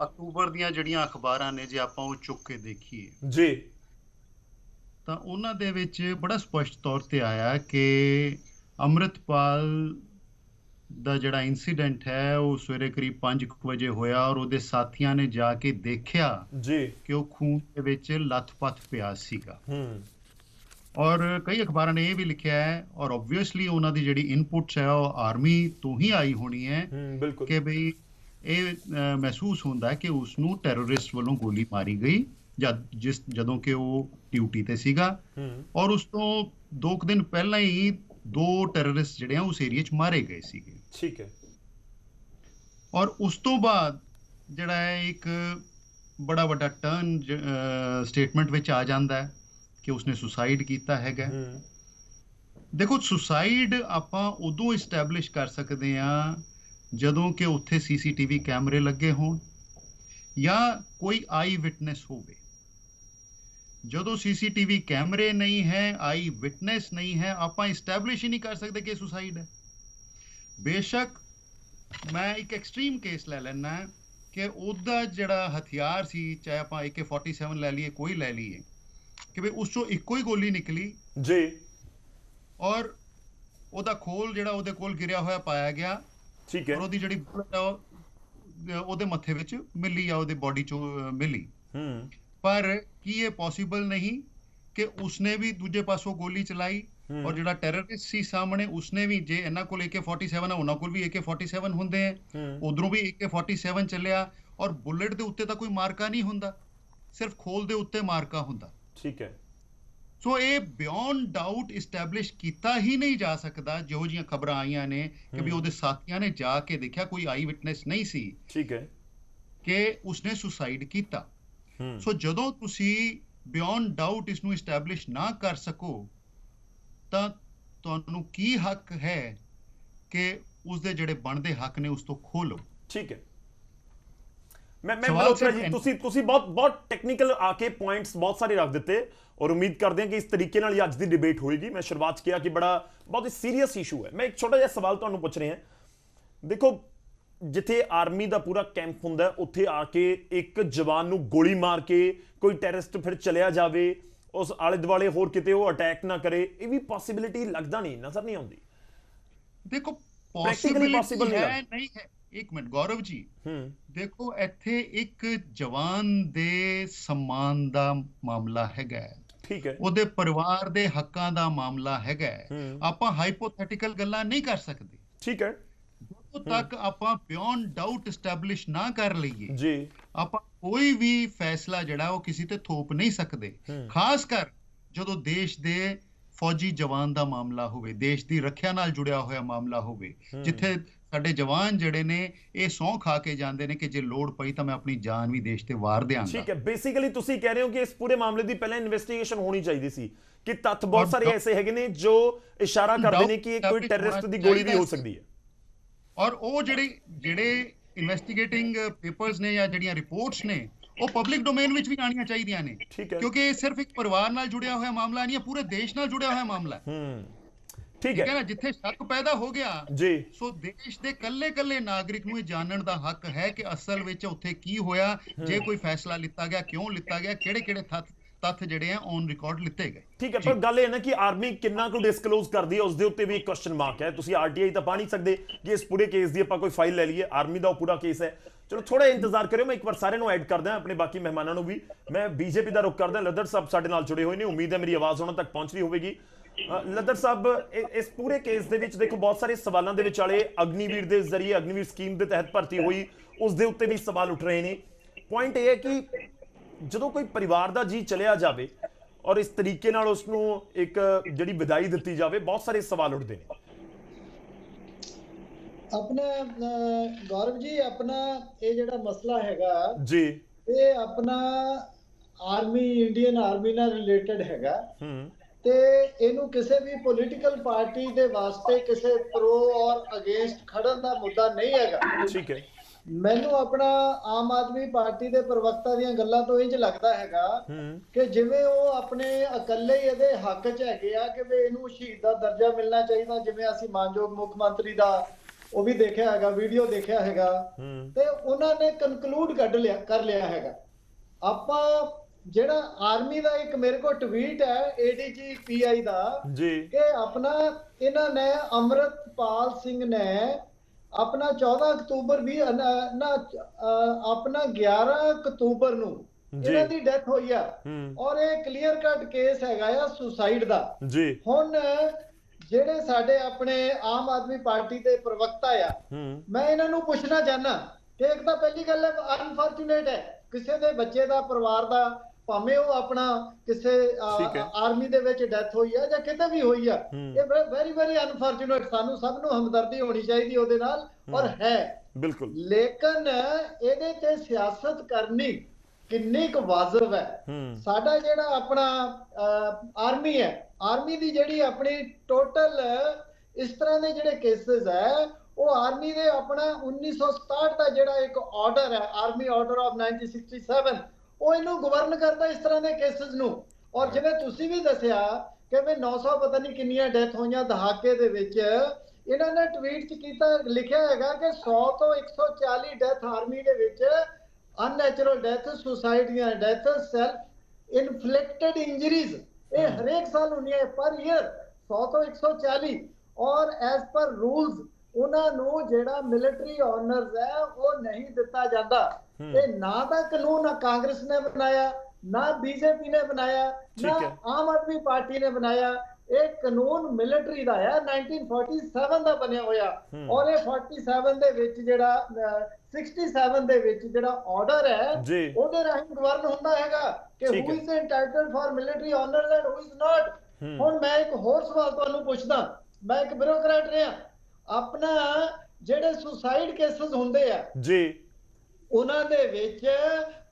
ਅਕਤੂਬਰ ਦੀਆਂ ਜਿਹੜੀਆਂ ਅਖਬਾਰਾਂ ਨੇ, ਜੇ ਆਪਾਂ ਉਹ ਚੁੱਕ ਕੇ ਦੇਖੀਏ ਜੀ, ਤਾਂ ਉਹਨਾਂ ਦੇ ਵਿੱਚ ਬੜਾ ਸਪਸ਼ਟ ਤੌਰ ਤੇ ਆਇਆ ਕਿ ਅੰਮ੍ਰਿਤਪਾਲ ਦਾ ਜਿਹੜਾ ਇਨਸੀਡੈਂਟ ਹੈ ਉਹ ਸਵੇਰੇ ਕਰੀਬ 5 ਵਜੇ ਹੋਇਆ, ਔਰ ਉਹਦੇ ਸਾਥੀਆਂ ਨੇ ਜਾ ਕੇ ਦੇਖਿਆ ਜੀ ਕਿ ਉਹ ਖੂਨ ਦੇ ਵਿੱਚ ਲੱਥ-ਪੱਥ ਪਿਆ ਸੀਗਾ। ਔਰ ਕਈ ਅਖਬਾਰਾਂ ਨੇ ਇਹ ਵੀ ਲਿਖਿਆ ਹੈ, ਔਰ ਓਬਵੀਅਸਲੀ ਉਹਨਾਂ ਦੀ ਜਿਹੜੀ ਇਨਪੁਟਸ ਹੈ ਉਹ ਆਰਮੀ ਤੋਂ ਹੀ ਆਈ ਹੋਣੀ ਹੈ ਕਿ ਬਈ ਇਹ ਮਹਿਸੂਸ ਹੁੰਦਾ ਕਿ ਉਸ ਨੂੰ ਟੈਰਰਿਸਟ ਵੱਲੋਂ ਗੋਲੀ ਮਾਰੀ ਗਈ ਜਦੋਂ ਕਿ ਉਹ ਡਿਊਟੀ ਤੇ ਸੀਗਾ। ਔਰ ਉਸ ਤੋਂ 2 ਦਿਨ ਪਹਿਲਾਂ ਹੀ 2 ਟੈਰਰਿਸਟ ਜਿਹੜੇ ਆ ਉਸ ਏਰੀਆ 'ਚ ਮਾਰੇ ਗਏ ਸੀਗੇ। ਠੀਕ ਹੈ। ਔਰ ਉਸ ਤੋਂ ਬਾਅਦ ਜਿਹੜਾ ਹੈ ਇੱਕ ਬੜਾ ਵੱਡਾ ਟਰਨ ਸਟੇਟਮੈਂਟ ਵਿੱਚ ਆ ਜਾਂਦਾ ਹੈ ਕਿ ਉਸਨੇ ਸੁਸਾਈਡ ਕੀਤਾ ਹੈਗਾ। ਦੇਖੋ ਸੁਸਾਈਡ ਆਪਾਂ ਉਦੋਂ ਇਸਟੈਬਲਿਸ਼ ਕਰ ਸਕਦੇ ਆ ਜਦੋਂ ਕਿ ਉੱਥੇ ਸੀਸੀਟੀਵੀ ਕੈਮਰੇ ਲੱਗੇ ਹੋਣ ਜਾਂ ਕੋਈ ਆਈ ਵਿਟਨੈਸ ਹੋਵੇ। ਜਦੋਂ ਸੀਸੀਟੀਵੀ ਕੈਮਰੇ ਨਹੀਂ ਹੈ, ਆਈ ਵਿਟਨੈਸ ਨਹੀਂ ਹੈ, ਆਪਾਂ ਇਸਟੈਬਲਿਸ਼ ਹੀ ਨਹੀਂ ਕਰ ਸਕਦੇ ਕਿ ਸੁਸਾਈਡ ਹੈ। ਬੇਸ਼ੱਕ ਮੈਂ ਇੱਕ ਐਕਸਟ੍ਰੀਮ ਕੇਸ ਲੈ ਲੈਣਾ ਕਿ ਉਹਦਾ ਜਿਹੜਾ ਹਥਿਆਰ ਸੀ, ਚਾਹੇ ਆਪਾਂ AK-47 ਲੈ ਲਈਏ, ਕੋਈ ਲੈ ਲਈਏ, ਕਿ ਵੀ ਉਸ ਚੋਂ ਇੱਕੋ ਹੀ ਗੋਲੀ ਨਿਕਲੀ ਜੀ ਔਰ ਉਹਦਾ ਖੋਲ ਜਿਹੜਾ ਉਹਦੇ ਕੋਲ ਗਿਰਿਆ ਹੋਇਆ ਪਾਇਆ ਗਿਆ, ਠੀਕ ਹੈ, ਔਰ ਉਹਦੀ ਜਿਹੜੀ ਬੁਲਟ ਆ ਉਹਦੇ ਮੱਥੇ ਵਿੱਚ ਮਿਲੀ ਆ, ਉਹਦੇ ਬੋਡੀ ਚੋਂ ਮਿਲੀ। ਪਰ ਕੀ ਇਹ ਪੋਸੀਬਲ ਨਹੀਂ ਕਿ ਉਸਨੇ ਵੀ ਦੂਜੇ ਪਾਸੋਂ ਗੋਲੀ ਚਲਾਈ ਔਰ ਜਿਹੜਾ ਟੈਰਰਿਸਟ ਸੀ ਸਾਹਮਣੇ ਉਸਨੇ ਵੀ, ਜੇ ਇਹਨਾਂ ਕੋਲ AK-47 ਆ ਉਹਨਾਂ ਕੋਲ ਵੀ AK-47 ਹੁੰਦੇ ਆ, ਉਧਰੋਂ ਵੀ AK-47 ਚੱਲਿਆ ਔਰ ਬੁਲਟ ਦੇ ਉੱਤੇ ਤਾਂ ਕੋਈ ਮਾਰਕਾ ਨਹੀਂ ਹੁੰਦਾ, ਸਿਰਫ ਖੋਲ ਦੇ ਉੱਤੇ ਮਾਰਕਾ ਹੁੰਦਾ। ਠੀਕ ਹੈ। ਸੋ ਇਹ ਬਿਯੋਂਡ ਡਾਊਟ ਇਸਟੈਬਲਿਸ਼ ਕੀਤਾ ਹੀ ਨਹੀਂ ਜਾ ਸਕਦਾ। ਜਿਹੋ ਜਿਹੀਆਂ ਖਬਰਾਂ ਆਈਆਂ ਨੇ ਕਿ ਵੀ ਉਹਦੇ ਸਾਥੀਆਂ ਨੇ ਜਾ ਕੇ ਦੇਖਿਆ, ਕੋਈ ਆਈ ਵਿਟਨੈਸ ਨਹੀਂ ਸੀ, ਠੀਕ ਹੈ, ਕਿ ਉਸਨੇ ਸੁਸਾਈਡ ਕੀਤਾ। ਸੋ ਜਦੋਂ ਤੁਸੀਂ ਬਿਯੋਂਡ ਡਾਊਟ ਇਸ ਨੂੰ ਇਸਟੈਬਲਿਸ਼ ਨਾ ਕਰ ਸਕੋ ਤਾਂ ਤੁਹਾਨੂੰ ਕੀ ਹੱਕ ਹੈ ਕਿ ਉਸਦੇ ਜਿਹੜੇ ਬਣਦੇ ਹੱਕ ਨੇ ਉਸ ਤੋਂ ਖੋਹ ਲਓ। ਠੀਕ ਹੈ। ਮੈਂ ਮਲਹੋਤਰਾ ਜੀ, ਤੁਸੀਂ ਬਹੁਤ ਟੈਕਨੀਕਲ ਆ ਕੇ ਪੁਆਇੰਟਸ ਬਹੁਤ ਸਾਰੇ ਰੱਖ ਦਿੱਤੇ ਔਰ ਉਮੀਦ ਕਰਦੇ ਹਾਂ ਕਿ ਇਸ ਤਰੀਕੇ ਨਾਲ ਹੀ ਅੱਜ ਦੀ ਡਿਬੇਟ ਹੋਏਗੀ। ਮੈਂ ਸ਼ੁਰੂਆਤ ਕਿਹਾ ਕਿ ਬਹੁਤ ਹੀ ਸੀਰੀਅਸ ਇਸ਼ੂ ਹੈ। ਮੈਂ ਇੱਕ ਛੋਟਾ ਜਿਹਾ ਸਵਾਲ ਤੁਹਾਨੂੰ ਪੁੱਛ ਰਿਹਾ। ਦੇਖੋ, ਜਿੱਥੇ ਆਰਮੀ ਦਾ ਪੂਰਾ ਕੈਂਪ ਹੁੰਦਾ ਉੱਥੇ ਆ ਕੇ ਇੱਕ ਜਵਾਨ ਨੂੰ ਗੋਲੀ ਮਾਰ ਕੇ ਕੋਈ ਟੈਰਰਿਸਟ ਫਿਰ ਚਲਿਆ ਜਾਵੇ, ਉਸ ਆਲੇ ਦੁਆਲੇ ਹੋਰ ਕਿਤੇ ਉਹ ਅਟੈਕ ਨਾ ਕਰੇ, ਇਹ ਵੀ ਪੋਸੀਬਿਲਿਟੀ ਲੱਗਦਾ ਨਹੀਂ, ਨਜ਼ਰ ਨਹੀਂ ਆਉਂਦੀ। ਦੇਖੋ ਪੋਸੀਬਲ ਹੈ ਨਹੀਂ ਹੈ। ਇੱਕ ਮਿੰਟ ਗੌਰਵ ਜੀ, ਦੇਖੋ ਇੱਥੇ ਇੱਕ ਜਵਾਨ ਦੇ ਸਨਮਾਨ ਦਾ ਮਾਮਲਾ ਹੈਗਾ, ਠੀਕ ਹੈ, ਉਹਦੇ ਪਰਿਵਾਰ ਦੇ ਹੱਕਾਂ ਦਾ ਮਾਮਲਾ ਹੈਗਾ। ਆਪਾਂ ਹਾਈਪੋਥੈਟੀਕਲ ਗੱਲਾਂ ਨਹੀਂ ਕਰ ਸਕਦੇ। ਠੀਕ ਹੈ। ਜਦੋਂ ਤੱਕ ਆਪਾਂ ਬਿਯੋਂਡ ਡਾਊਟ ਐਸਟੈਬਲਿਸ਼ ਨਾ ਕਰ ਲਈਏ ਜੀ, ਆਪਾਂ ਕੋਈ ਵੀ ਫੈਸਲਾ ਜਿਹੜਾ ਉਹ ਕਿਸੇ ਤੇ ਥੋਪ ਨਹੀਂ ਸਕਦੇ। ਖਾਸ ਕਰ ਜਦੋਂ ਦੇਸ਼ ਦੇ ਫੌਜੀ ਜਵਾਨ ਦਾ ਮਾਮਲਾ ਹੋਵੇ, ਦੇਸ਼ ਦੀ ਰੱਖਿਆ ਨਾਲ ਜੁੜਿਆ ਹੋਇਆ ਮਾਮਲਾ ਹੋਵੇ, ਜਿੱਥੇ ਸਾਡੇ ਜਵਾਨ ਜਿਹੜੇ ਨੇ ਇਹ ਸਹੁੰ ਖਾ ਕੇ ਜਾਂਦੇ ਨੇ ਕਿ ਜੇ ਲੋੜ ਪਈ ਤਾਂ ਮੈਂ ਆਪਣੀ ਜਾਨ ਵੀ ਦੇਸ਼ ਤੇ ਵਾਰ ਦਿਆਂਗਾ। ਠੀਕ ਹੈ। ਬੇਸਿਕਲੀ ਤੁਸੀਂ ਕਹਿ ਰਹੇ ਹੋ ਕਿ ਇਸ ਪੂਰੇ ਮਾਮਲੇ ਦੀ ਪਹਿਲਾਂ ਇਨਵੈਸਟੀਗੇਸ਼ਨ ਹੋਣੀ ਚਾਹੀਦੀ ਸੀ, ਕਿ ਤੱਥ ਬਹੁਤ ਸਾਰੇ ਐਸੇ ਹੈਗੇ ਨੇ ਜੋ ਇਸ਼ਾਰਾ ਕਰਦੇ ਨੇ ਕਿ ਕੋਈ ਟੈਰਰਿਸਟ ਦੀ ਗੋਲੀ ਵੀ ਹੋ ਸਕਦੀ ਹੈ। ਔਰ ਉਹ ਜਿਹੜੇ ਇਨਵੈਸਟੀਗੇਟਿੰਗ ਪੇਪਰਸ ਨੇ ਜਾਂ ਜਿਹੜੀਆਂ ਰਿਪੋਰਟਸ ਨੇ ਉਹ ਪਬਲਿਕ ਡੋਮੇਨ ਵਿੱਚ ਵੀ ਆਉਣੀਆਂ ਚਾਹੀਦੀਆਂ ਨੇ, ਕਿਉਂਕਿ ਇਹ ਸਿਰਫ ਇੱਕ ਪਰਿਵਾਰ ਨਾਲ ਜੁੜਿਆ ਹੋਇਆ ਮਾਮਲਾ ਨਹੀਂ ਹੈ, ਪੂਰੇ ਦੇਸ਼ ਨਾਲ ਜੁੜਿਆ ਹੋਇਆ ਮਾਮਲਾ ਹੈ। ਠੀਕ ਹੈ ਨਾ, ਜਿੱਥੇ ਸ਼ੱਕ ਪੈਦਾ ਹੋ ਗਿਆ ਜੀ, ਸੋ ਦੇਸ਼ ਦੇ ਕੱਲੇ ਨਾਗਰਿਕ ਨੂੰ ਇਹ ਜਾਣਨ ਦਾ ਹੱਕ ਹੈ ਕਿ ਅਸਲ ਵਿੱਚ ਉੱਥੇ ਕੀ ਹੋਇਆ, ਜੇ ਕੋਈ ਫੈਸਲਾ ਲਿੱਤਾ ਗਿਆ, ਕਿਉਂ ਲਿੱਤਾ ਗਿਆ, ਕਿਹੜੇ ਤੱਥ ਜਿਹੜੇ ਆ ਔਨ ਰਿਕਾਰਡ ਲਿੱਤੇ ਗਏ। ਠੀਕ ਹੈ, ਪਰ ਗੱਲ ਇਹ ਨਾ ਕਿ ਆਰਮੀ ਕਿੰਨਾ ਕੁ ਡਿਸਕਲੋਜ਼ ਕਰਦੀ ਹੈ ਉਸ ਦੇ ਉੱਤੇ ਵੀ ਇੱਕ ਕੁਐਸਚਨ ਮਾਰਕ ਹੈ। ਤੁਸੀਂ ਆਰਟੀਆਈ ਤਾਂ ਪਾ ਨਹੀਂ ਸਕਦੇ ਕਿ ਇਸ ਪੂਰੇ ਕੇਸ ਦੀ ਆਪਾਂ ਕੋਈ ਫਾਈਲ ਲੈ ਲਈਏ, ਆਰਮੀ ਦਾ ਉਹ ਪੂਰਾ ਕੇਸ ਹੈ। ਚਲੋ ਥੋੜਾ ਇੰਤਜ਼ਾਰ ਕਰਿਓ, ਮੈਂ ਇੱਕ ਵਾਰ ਸਾਰਿਆਂ ਨੂੰ ਐਡ ਕਰਦਾ, ਆਪਣੇ ਬਾਕੀ ਮਹਿਮਾਨਾਂ ਨੂੰ ਵੀ। ਮੈਂ ਬੀਜੇਪੀ ਦਾ ਰੁਖ ਕਰਦਾ, ਲੱਦੜ ਸਾਹਿਬ ਸਾਡੇ ਨਾਲ ਜੁੜੇ ਹੋਏ ਨੇ, ਉਮੀਦ ਹੈ ਮੇਰੀ ਆਵਾਜ਼ ਉਹਨਾਂ ਤੱਕ ਪਹੁੰਚ ਰਹੀ ਹੋਵੇਗੀ। ਲੱਦੜ ਸਾਹਿਬ, ਇਸ ਪੂਰੇ ਕੇਸ ਦੇ ਵਿੱਚ ਦੇਖੋ ਬਹੁਤ ਸਾਰੇ ਸਵਾਲਾਂ ਦੇ ਵਿਚਾਲੇ ਅਗਨੀਵੀਰ ਦੇ ਜ਼ਰੀਏ, ਅਗਨੀਵੀਰ ਸਕੀਮ ਦੇ ਤਹਿਤ ਭਰਤੀ ਹੋਈ, ਉਸ ਦੇ ਉੱਤੇ ਵੀ ਸਵਾਲ ਉੱਠ ਰਹੇ ਨੇ। ਪੁਆਇੰਟ ਇਹ ਹੈ ਕਿ ਜਦੋਂ ਕੋਈ ਪਰਿਵਾਰ ਦਾ ਜੀ ਚਲਿਆ ਜਾਵੇ ਔਰ ਇਸ ਤਰੀਕੇ ਨਾਲ ਉਸ ਨੂੰ ਇੱਕ ਜਿਹੜੀ ਵਿਦਾਈ ਦਿੱਤੀ ਜਾਵੇ, ਬਹੁਤ ਸਾਰੇ ਸਵਾਲ ਉੱਠਦੇ ਨੇ। ਆਪਣਾ ਗੌਰਵ ਜੀ, ਆਪਣਾ ਇਹ ਜਿਹੜਾ ਮਸਲਾ ਹੈਗਾ ਜੀ, ਇਹ ਆਪਣਾ ਆਰਮੀ, ਇੰਡੀਅਨ ਆਰਮੀ ਨਾਲ ਰਿਲੇਟਡ ਹੈਗਾ, ਤੇ ਇਹਨੂੰ ਕਿਸੇ ਵੀ ਪੋਲੀਟੀਕਲ ਪਾਰਟੀ ਦੇ ਵਾਸਤੇ ਕਿਸੇ ਪ੍ਰੋ ਔਰ ਅਗੇਂਸਟ ਖੜਨ ਦਾ ਮੁੱਦਾ ਨਹੀਂ ਹੈਗਾ। ਠੀਕ ਹੈ। ਮੈਨੂੰ ਆਪਣਾ ਆਮ ਆਦਮੀ ਪਾਰਟੀ ਦੇ ਪ੍ਰਵਕਤਾ ਦੀਆਂ ਗੱਲਾਂ ਤੋਂ ਇੰਜ ਲੱਗਦਾ ਹੈਗਾ ਕਿ ਜਿਵੇਂ ਉਹ ਆਪਣੇ ਇਕੱਲੇ ਹੀ ਇਹਦੇ ਹੱਕ 'ਚ ਹੈਗੇ ਆ ਕਿ ਵੀ ਇਹਨੂੰ ਸ਼ਹੀਦ ਦਾ ਦਰਜਾ ਮਿਲਣਾ ਚਾਹੀਦਾ, ਜਿਵੇਂ ਅਸੀਂ ਮਾਨਯੋਗ ਮੁੱਖ ਮੰਤਰੀ ਦਾ ਉਹ ਵੀ ਦੇਖਿਆ ਹੈਗਾ, ਵੀਡੀਓ ਦੇਖਿਆ ਹੈਗਾ, ਤੇ ਉਹਨਾਂ ਨੇ ਕਨਕਲੂਡ ਕਰ ਲਿਆ ਹੈਗਾ। ਆਪਾਂ ਜਿਹੜਾ ਆਰਮੀ ਦਾ ਇੱਕ ਮੇਰੇ ਕੋਲ ਟਵੀਟ ਹੈ ADG PI ਦਾ ਕਿ ਆਪਣਾ ਇਹਨਾਂ ਨੇ ਅੰਮ੍ਰਿਤਪਾਲ ਸਿੰਘ ਨੇ ਆਪਣਾ 14 ਅਕਤੂਬਰ ਵੀ ਆਪਣਾ 11 ਅਕਤੂਬਰ ਨੂੰ ਇਹਨਾਂ ਦੀ ਡੈਥ ਹੋਈ ਆ, ਔਰ ਇਹ ਕਲੀਅਰ ਕੱਟ ਕੇਸ ਹੈਗਾ ਆ ਸੁਸਾਈਡ ਦਾ। ਹੁਣ ਜਿਹੜੇ ਸਾਡੇ ਆਪਣੇ ਆਮ ਆਦਮੀ ਪਾਰਟੀ ਦੇ ਪ੍ਰਵਕਤਾ ਆ, ਮੈਂ ਇਹਨਾਂ ਨੂੰ ਪੁੱਛਣਾ ਚਾਹਨਾ ਕਿ ਇੱਕ ਤਾਂ ਪਹਿਲੀ ਗੱਲ ਹੈ, ਅਨਫੋਰਚੂਨੇਟ ਹੈ ਕਿਸੇ ਦੇ ਬੱਚੇ ਦਾ, ਪਰਿਵਾਰ ਦਾ, ਭਾਵੇਂ ਉਹ ਆਪਣਾ ਕਿਸੇ ਆਰਮੀ ਦੇ ਵਿੱਚ ਡੈਥ ਹੋਈ ਆ ਜਾਂ ਕਿਤੇ ਵੀ ਹੋਈ ਆ, ਇਹ ਵੈਰੀ ਵੈਰੀ ਅਨਫੋਰਚੂਨੇਟ। ਸਾਨੂੰ ਸਭ ਨੂੰ ਹਮਦਰਦੀ ਹੋਣੀ ਚਾਹੀਦੀ ਉਹਦੇ ਨਾਲ, ਔਰ ਹੈ ਬਿਲਕੁਲ। ਲੇਕਿਨ ਇਹਦੇ ਤੇ ਸਿਆਸਤ ਕਰਨੀ ਕਿੰਨੀ ਕੁ ਵਾਜਬ ਹੈ। ਸਾਡਾ ਜਿਹੜਾ ਆਪਣਾ ਆਰਮੀ ਹੈ, ਆਰਮੀ ਦੀ ਜਿਹੜੀ ਆਪਣੀ ਟੋਟਲ ਇਸ ਤਰ੍ਹਾਂ ਦੇ ਜਿਹੜੇ ਕੇਸਿਸ ਹੈ, ਉਹ ਆਰਮੀ ਦੇ ਆਪਣਾ 1967 ਦਾ ਜਿਹੜਾ ਇੱਕ ਆਰਡਰ ਹੈ, ਆਰਮੀ ਆਰਡਰ ਆਫ 1967, ਉਹ ਇਹਨੂੰ ਗਵਰਨ ਕਰਦਾ ਇਸ ਤਰ੍ਹਾਂ ਦੇ ਕੇਸਿਸ ਨੂੰ। ਔਰ ਜਿਵੇਂ ਤੁਸੀਂ ਵੀ ਦੱਸਿਆ ਕਿ ਵੀ 900 ਪਤਾ ਨਹੀਂ ਕਿੰਨੀਆਂ ਡੈਥ ਹੋਈਆਂ ਦਹਾਕੇ ਦੇ ਵਿੱਚ, ਇਹਨਾਂ ਨੇ ਟਵੀਟ 'ਚ ਕੀਤਾ, ਲਿਖਿਆ ਹੈਗਾ ਕਿ 100 ਤੋਂ 140 ਡੈਥ ਆਰਮੀ ਦੇ ਵਿੱਚ, ਅਨਨੈਚੁਰਲ ਡੈਥ, ਸੁਸਾਈਡ ਦੀਆਂ ਡੈਥ, ਸੈਲਫ ਇਨਫਲਿਕਟਡ ਇੰਜਰੀਜ਼, ਇਹ ਹਰੇਕ ਸਾਲ ਹੁੰਦੀਆਂ ਪਰ ਈਅਰ 100 ਤੋਂ 140। ਔਰ ਐਜ਼ ਪਰ ਰੂਲਸ ਉਹਨਾਂ ਨੂੰ ਜਿਹੜਾ ਮਿਲਟਰੀ ਆਨਰਸ ਹੈ ਉਹ ਨਹੀਂ ਦਿੱਤਾ ਜਾਂਦਾ। ਇਹ ਨਾ ਤਾਂ ਕਾਨੂੰਨ ਨਾ ਕਾਂਗਰਸ ਨੇ ਬਣਾਇਆ, ਨਾ ਬੀਜੇਪੀ ਨੇ ਬਣਾਇਆ, ਨਾ ਆਮ ਆਦਮੀ ਪਾਰਟੀ ਨੇ ਬਣਾਇਆ। ਇਹ ਕਾਨੂੰਨ ਮਿਲਟਰੀ ਦਾ ਹੈ, 1947 ਦਾ ਬਣਿਆ ਹੋਇਆ। ਔਰ ਇਹ 47 ਦੇ ਵਿੱਚ ਜਿਹੜਾ 67 ਦੇ ਵਿੱਚ ਜਿਹੜਾ ਆਰਡਰ ਹੈ ਉਹਦੇ ਰਾਹੀਂ ਗਵਰਨ ਹੁੰਦਾ ਹੈਗਾ ਕਿ who is entitled for military honours and who is not. ਹੁਣ ਮੈਂ ਇੱਕ ਹੋਰ ਸਵਾਲ ਤੁਹਾਨੂੰ ਪੁੱਛਦਾ, ਮੈਂ ਇੱਕ ਬਿਊਰੋਕਰੈਟ ਰਿਹਾ, ਆਪਣਾ ਜਿਹੜੇ ਸੁਸਾਈਡ ਕੇਸਿਸ ਹੁੰਦੇ ਆ ਜੀ, ਉਹਨਾਂ ਦੇ ਵਿੱਚ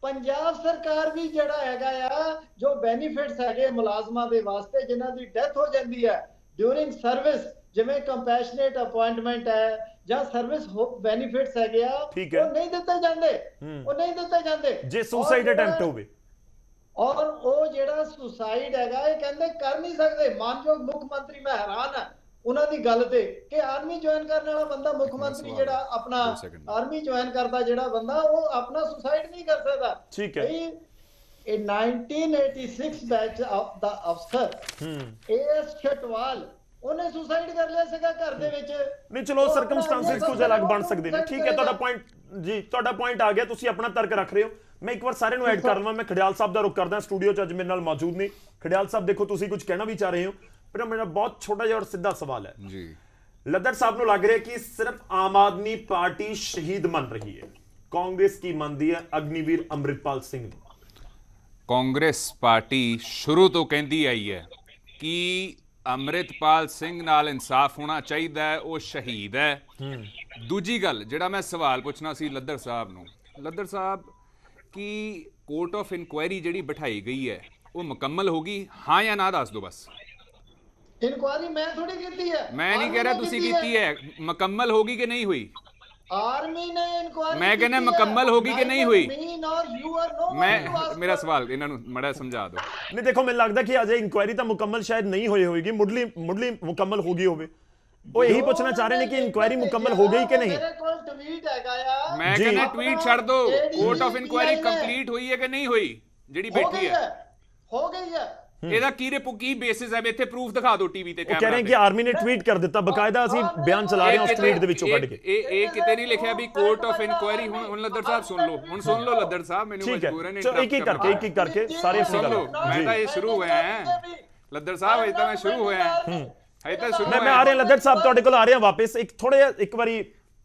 ਪੰਜਾਬ ਸਰਕਾਰ ਵੀ ਜਿਹੜਾ ਹੈਗਾ ਆ, ਜੋ ਬੈਨੀਫਿਟਸ ਹੈਗੇ ਮੁਲਾਜ਼ਮਾਂ ਦੇ ਵਾਸਤੇ ਜਿਨ੍ਹਾਂ ਦੀ ਡੈਥ ਹੋ ਜਾਂਦੀ ਹੈ ਡਿਊਰਿੰਗ ਸਰਵਿਸ, ਜਿਵੇਂ ਕੰਪੈਸ਼ਨੇਟ ਅਪਾਇੰਟਮੈਂਟ ਹੈ ਜਾਂ ਸਰਵਿਸ ਬੈਨੀਫਿਟਸ ਹੈਗੇ ਆ, ਉਹ ਨਹੀਂ ਦਿੱਤੇ ਜਾਂਦੇ, ਉਹ ਨਹੀਂ ਦਿੱਤੇ ਜਾਂਦੇ ਜੇ ਸੁਸਾਈਡ ਅਟੈਂਪਟ ਹੋਵੇ। ਔਰ ਉਹ ਜਿਹੜਾ ਸੁਸਾਈਡ ਹੈਗਾ, ਇਹ ਕਹਿੰਦੇ ਕਰ ਨਹੀਂ ਸਕਦੇ। ਮਾਨਯੋਗ ਮੁੱਖ ਮੰਤਰੀ, ਮੈਂ ਹੈਰਾਨ ਹਾਂ ਉਹਨਾਂ ਦੀ ਗੱਲ ਤੇ ਕਿ ਆਰਮੀ ਜੁਆਇਨ ਕਰਨ ਵਾਲਾ ਬੰਦਾ, ਮੁੱਖ ਮੰਤਰੀ ਜਿਹੜਾ ਆਪਣਾ ਆਰਮੀ ਜੁਆਇਨ ਕਰਦਾ ਜਿਹੜਾ ਬੰਦਾ, ਉਹ ਆਪਣਾ ਸੁਸਾਈਡ ਨਹੀਂ ਕਰ ਸਕਦਾ। ਠੀਕ ਹੈ। ਇਹ 1986 ਬੈਚ ਦਾ ਅਫਸਰ AS ਛਟਵਾਲ, ਉਹਨੇ ਸੁਸਾਈਡ ਕਰ ਲਿਆ ਸੀਗਾ ਘਰ ਦੇ ਵਿੱਚ। ਨਹੀਂ ਚਲੋ ਸਰਕਮਸਟੈਂਸਸ ਕੁਝ ਅਲੱਗ ਬਣ ਸਕਦੇ ਨੇ। ਠੀਕ ਹੈ, ਤੁਹਾਡਾ ਪੁਆਇੰਟ ਜੀ, ਤੁਹਾਡਾ ਪੁਆਇੰਟ ਆ ਗਿਆ, ਤੁਸੀਂ ਆਪਣਾ ਤਰਕ ਰੱਖ ਰਹੇ ਹੋ। ਮੈਂ ਇੱਕ ਵਾਰ ਸਾਰਿਆਂ ਨੂੰ ਐਡ ਕਰ ਲਵਾਂ। ਮੈਂ ਖੜਿਆਲ ਸਾਹਿਬ ਦਾ ਰੁਖ ਕਰਦਾ, ਸਟੂਡੀਓ 'ਚ ਅੱਜ ਮੇਰੇ ਨਾਲ ਮੌਜੂਦ ਨੇ। ਖੜਿਆਲ ਸਾਹਿਬ ਦੇਖੋ, ਤੁਸੀਂ ਕੁਝ ਕਹਿਣਾ ਵੀ ਚਾਹ ਰਹੇ ਹੋ, ਪਰ ਮੇਰਾ ਬਹੁਤ ਛੋਟਾ ਜਿਹਾ ਔਰ ਸਿੱਧਾ ਸਵਾਲ ਹੈ ਜੀ। ਲੱਦੜ ਸਾਹਿਬ ਨੂੰ ਲੱਗ ਰਿਹਾ ਕਿ ਸਿਰਫ ਆਮ ਆਦਮੀ ਪਾਰਟੀ ਸ਼ਹੀਦ ਮੰਨ ਰਹੀ ਹੈ, ਕਾਂਗਰਸ ਕੀ ਮੰਨਦੀ ਹੈ ਅਗਨੀਵੀਰ ਅੰਮ੍ਰਿਤਪਾਲ ਸਿੰਘ ਨੂੰ? ਕਾਂਗਰਸ ਪਾਰਟੀ ਸ਼ੁਰੂ ਤੋਂ ਕਹਿੰਦੀ ਆਈ ਹੈ ਕਿ ਅੰਮ੍ਰਿਤਪਾਲ ਸਿੰਘ ਨਾਲ ਇਨਸਾਫ ਹੋਣਾ ਚਾਹੀਦਾ ਹੈ, ਉਹ ਸ਼ਹੀਦ ਹੈ। ਦੂਜੀ ਗੱਲ, ਜਿਹੜਾ ਮੈਂ ਸਵਾਲ ਪੁੱਛਣਾ ਸੀ ਲੱਦੜ ਸਾਹਿਬ ਨੂੰ, ਲੱਦੜ ਸਾਹਿਬ ਕਿ ਕੋਰਟ ਆਫ ਇਨਕੁਆਇਰੀ ਜਿਹੜੀ ਬਿਠਾਈ ਗਈ ਹੈ ਉਹ ਮੁਕੰਮਲ ਹੋ ਗਈ, ਹਾਂ ਜਾਂ ਨਾ ਦੱਸ ਦਿਓ ਬਸ। ਇਨਕੁਆਇਰੀ ਮੈਂ ਥੋੜੀ ਕੀਤੀ ਹੈ, ਮੈਂ ਨਹੀਂ ਕਹਿ ਰਿਹਾ ਤੁਸੀਂ ਕੀਤੀ ਹੈ, ਮੁਕੰਮਲ ਹੋਗੀ ਕਿ ਨਹੀਂ ਹੋਈ? ਆਰਮੀ ਨੇ ਇਨਕੁਆਇਰੀ, ਮੈਂ ਕਹਿੰਦਾ ਮੁਕੰਮਲ ਹੋਗੀ ਕਿ ਨਹੀਂ ਹੋਈ? ਮੈਂ ਮੇਰਾ ਸਵਾਲ ਇਹਨਾਂ ਨੂੰ ਮੜਾ ਸਮਝਾ ਦਿਓ। ਨਹੀਂ ਦੇਖੋ, ਮੈਨੂੰ ਲੱਗਦਾ ਕਿ ਅਜੇ ਇਨਕੁਆਇਰੀ ਤਾਂ ਮੁਕੰਮਲ ਸ਼ਾਇਦ ਨਹੀਂ ਹੋਈ ਹੋਵੇਗੀ, ਮੁੱਢਲੀ ਮੁਕੰਮਲ ਹੋ ਗਈ ਹੋਵੇ। ਉਹ ਇਹੀ ਪੁੱਛਣਾ ਚਾਹ ਰਹੇ ਨੇ ਕਿ ਇਨਕੁਆਇਰੀ ਮੁਕੰਮਲ ਹੋ ਗਈ ਕਿ ਨਹੀਂ। ਮੇਰੇ ਕੋਲ ਟਵੀਟ ਹੈਗਾ ਆ, ਮੈਂ ਕਹਿੰਦਾ ਟਵੀਟ ਛੱਡ ਦਿਓ, ਕੋਰਟ ਆਫ ਇਨਕੁਆਇਰੀ ਕੰਪਲੀਟ ਹੋਈ ਹੈ ਕਿ ਨਹੀਂ ਹੋਈ ਜਿਹੜੀ ਬੈਠੀ ਹੈ? ਹੋ ਗਈ ਹੈ। ਇਹਦਾ ਕੀ ਬੇਸਿਸ ਹੈ? ਇੱਥੇ ਪ੍ਰੂਫ ਦਿਖਾ ਦਿਓ ਟੀਵੀ ਤੇ, ਕੈਮਰਾ ਤੇ। ਕਹਿ ਰਹੇ ਕਿ ਆਰਮੀ ਨੇ ਟਵੀਟ ਕਰ ਦਿੱਤਾ, ਬਕਾਇਦਾ ਅਸੀਂ ਬਿਆਨ ਚਲਾ ਰਹੇ ਹਾਂ ਉਸ ਟਵੀਟ ਦੇ ਵਿੱਚੋਂ ਕੱਢ ਕੇ। ਇਹ ਕਿਤੇ ਨਹੀਂ ਲਿਖਿਆ ਵੀ ਕੋਰਟ ਆਫ ਇਨਕੁਆਇਰੀ। ਹੁਣ ਲੱਦੜ ਸਾਹਿਬ ਸੁਣ ਲਓ, ਹੁਣ ਸੁਣ ਲਓ ਲੱਦੜ ਸਾਹਿਬ, ਮੈਨੂੰ ਮਜਬੂਰਨ ਹੈ। ਚਲੋ ਇੱਕ ਇੱਕ ਕਰਕੇ ਸਾਰੇ ਸੁਣ ਲਓ। ਮੈਂ ਤਾਂ ਇਹ ਸ਼ੁਰੂ ਹੋਇਆ ਹੈ ਲੱਦੜ ਸਾਹਿਬ, ਇਹ ਤਾਂ ਮੈਂ ਸ਼ੁਰੂ ਹੋਇਆ ਹੈ, ਤਾਂ ਸ਼ੁਰੂ ਮੈਂ ਆ ਰਿਹਾ ਲੱਦੜ ਸਾਹਿਬ, ਤੁਹਾਡੇ ਕੋਲ ਆ ਰਿਹਾ ਵਾਪਸ। ਇੱਕ ਵਾਰੀ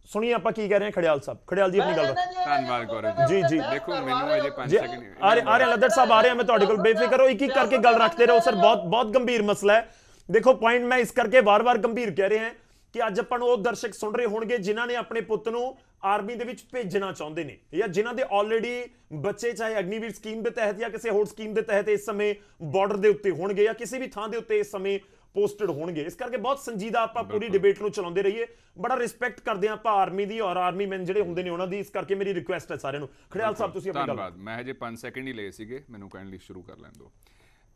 ਸੁਣੀਏ ਆਪਾਂ ਕੀ ਕਹਿ ਰਹੇ ਹਾਂ ਖੜਿਆਲ ਸਾਹਿਬ। ਖੜਿਆਲ ਜੀ ਆਪਣੀ ਗੱਲ ਰੱਖੋ। ਧੰਨਵਾਦ ਗੌਰਵ ਜੀ। ਜੀ ਦੇਖੋ ਮੈਨੂੰ ਅਜੇ 5 ਸੈਕਿੰਡ ਆ ਰਹੇ ਲੱਦੜ ਸਾਹਿਬ ਆ ਰਹੇ ਮੈਂ ਤੁਹਾਡੇ ਕੋਲ, ਬੇਫਿਕਰ ਹੋ, ਇੱਕ ਕਰਕੇ ਗੱਲ ਰੱਖਦੇ ਰਹੋ ਸਰ। ਬਹੁਤ ਗੰਭੀਰ ਮਸਲਾ ਹੈ। ਦੇਖੋ ਪੁਆਇੰਟ ਮੈਂ ਇਸ ਕਰਕੇ ਵਾਰ-ਵਾਰ ਗੰਭੀਰ ਕਹਿ ਰਹੇ ਹਾਂ ਕਿ ਅੱਜ ਆਪਾਂ ਨੂੰ ਉਹ ਦਰਸ਼ਕ ਸੁਣ ਰਹੇ ਹੋਣਗੇ ਜਿਨ੍ਹਾਂ ਨੇ ਆਪਣੇ ਪੁੱਤ ਨੂੰ ਆਰਮੀ ਦੇ ਵਿੱਚ ਭੇਜਣਾ ਚਾਹੁੰਦੇ ਨੇ, ਜਾਂ ਜਿਨ੍ਹਾਂ ਦੇ ਆਲਰੇਡੀ ਬੱਚੇ ਚਾਹੇ ਅਗਨੀਵੀਰ ਸਕੀਮ ਦੇ ਤਹਿਤ ਜਾਂ ਕਿਸੇ ਹੋਰ ਸਕੀਮ ਦੇ ਤਹਿਤ ਇਸ ਸਮੇਂ ਬਾਰਡਰ ਦੇ ਉੱਤੇ ਹੋਣਗੇ ਜਾਂ ਕਿਸੇ ਵੀ ਥਾਂ ਦੇ ਉੱਤੇ ਇਸ ਸਮੇਂ ਪੋਸਟਡ ਹੋਣਗੇ। ਇਸ ਕਰਕੇ ਬਹੁਤ ਸੰਜੀਦਾ ਆਪਾਂ ਪੂਰੀ ਡਿਬੇਟ ਨੂੰ ਚਲਾਉਂਦੇ ਰਹੀਏ। ਬੜਾ ਰਿਸਪੈਕਟ ਕਰਦੇ ਆਪਾਂ ਆਰਮੀ ਦੀ ਔਰ ਆਰਮੀ ਮੈਨ ਜਿਹੜੇ ਹੁੰਦੇ ਨੇ ਉਹਨਾਂ ਦੀ। ਇਸ ਕਰਕੇ ਮੇਰੀ ਰਿਕੁਐਸਟ ਹੈ ਸਾਰਿਆਂ ਨੂੰ। ਖੜਿਆਲ ਸਾਹਿਬ ਤੁਸੀਂ ਆਪਣੀ ਗੱਲ। ਧੰਨਵਾਦ। ਮੈਂ ਹਜੇ 5 ਸੈਕਿੰਡ ਹੀ ਲਏ ਸੀਗੇ, ਮੈਨੂੰ ਕਾਈਂਡਲੀ ਸ਼ੁਰੂ ਕਰ ਲੈਣ ਦਿਓ।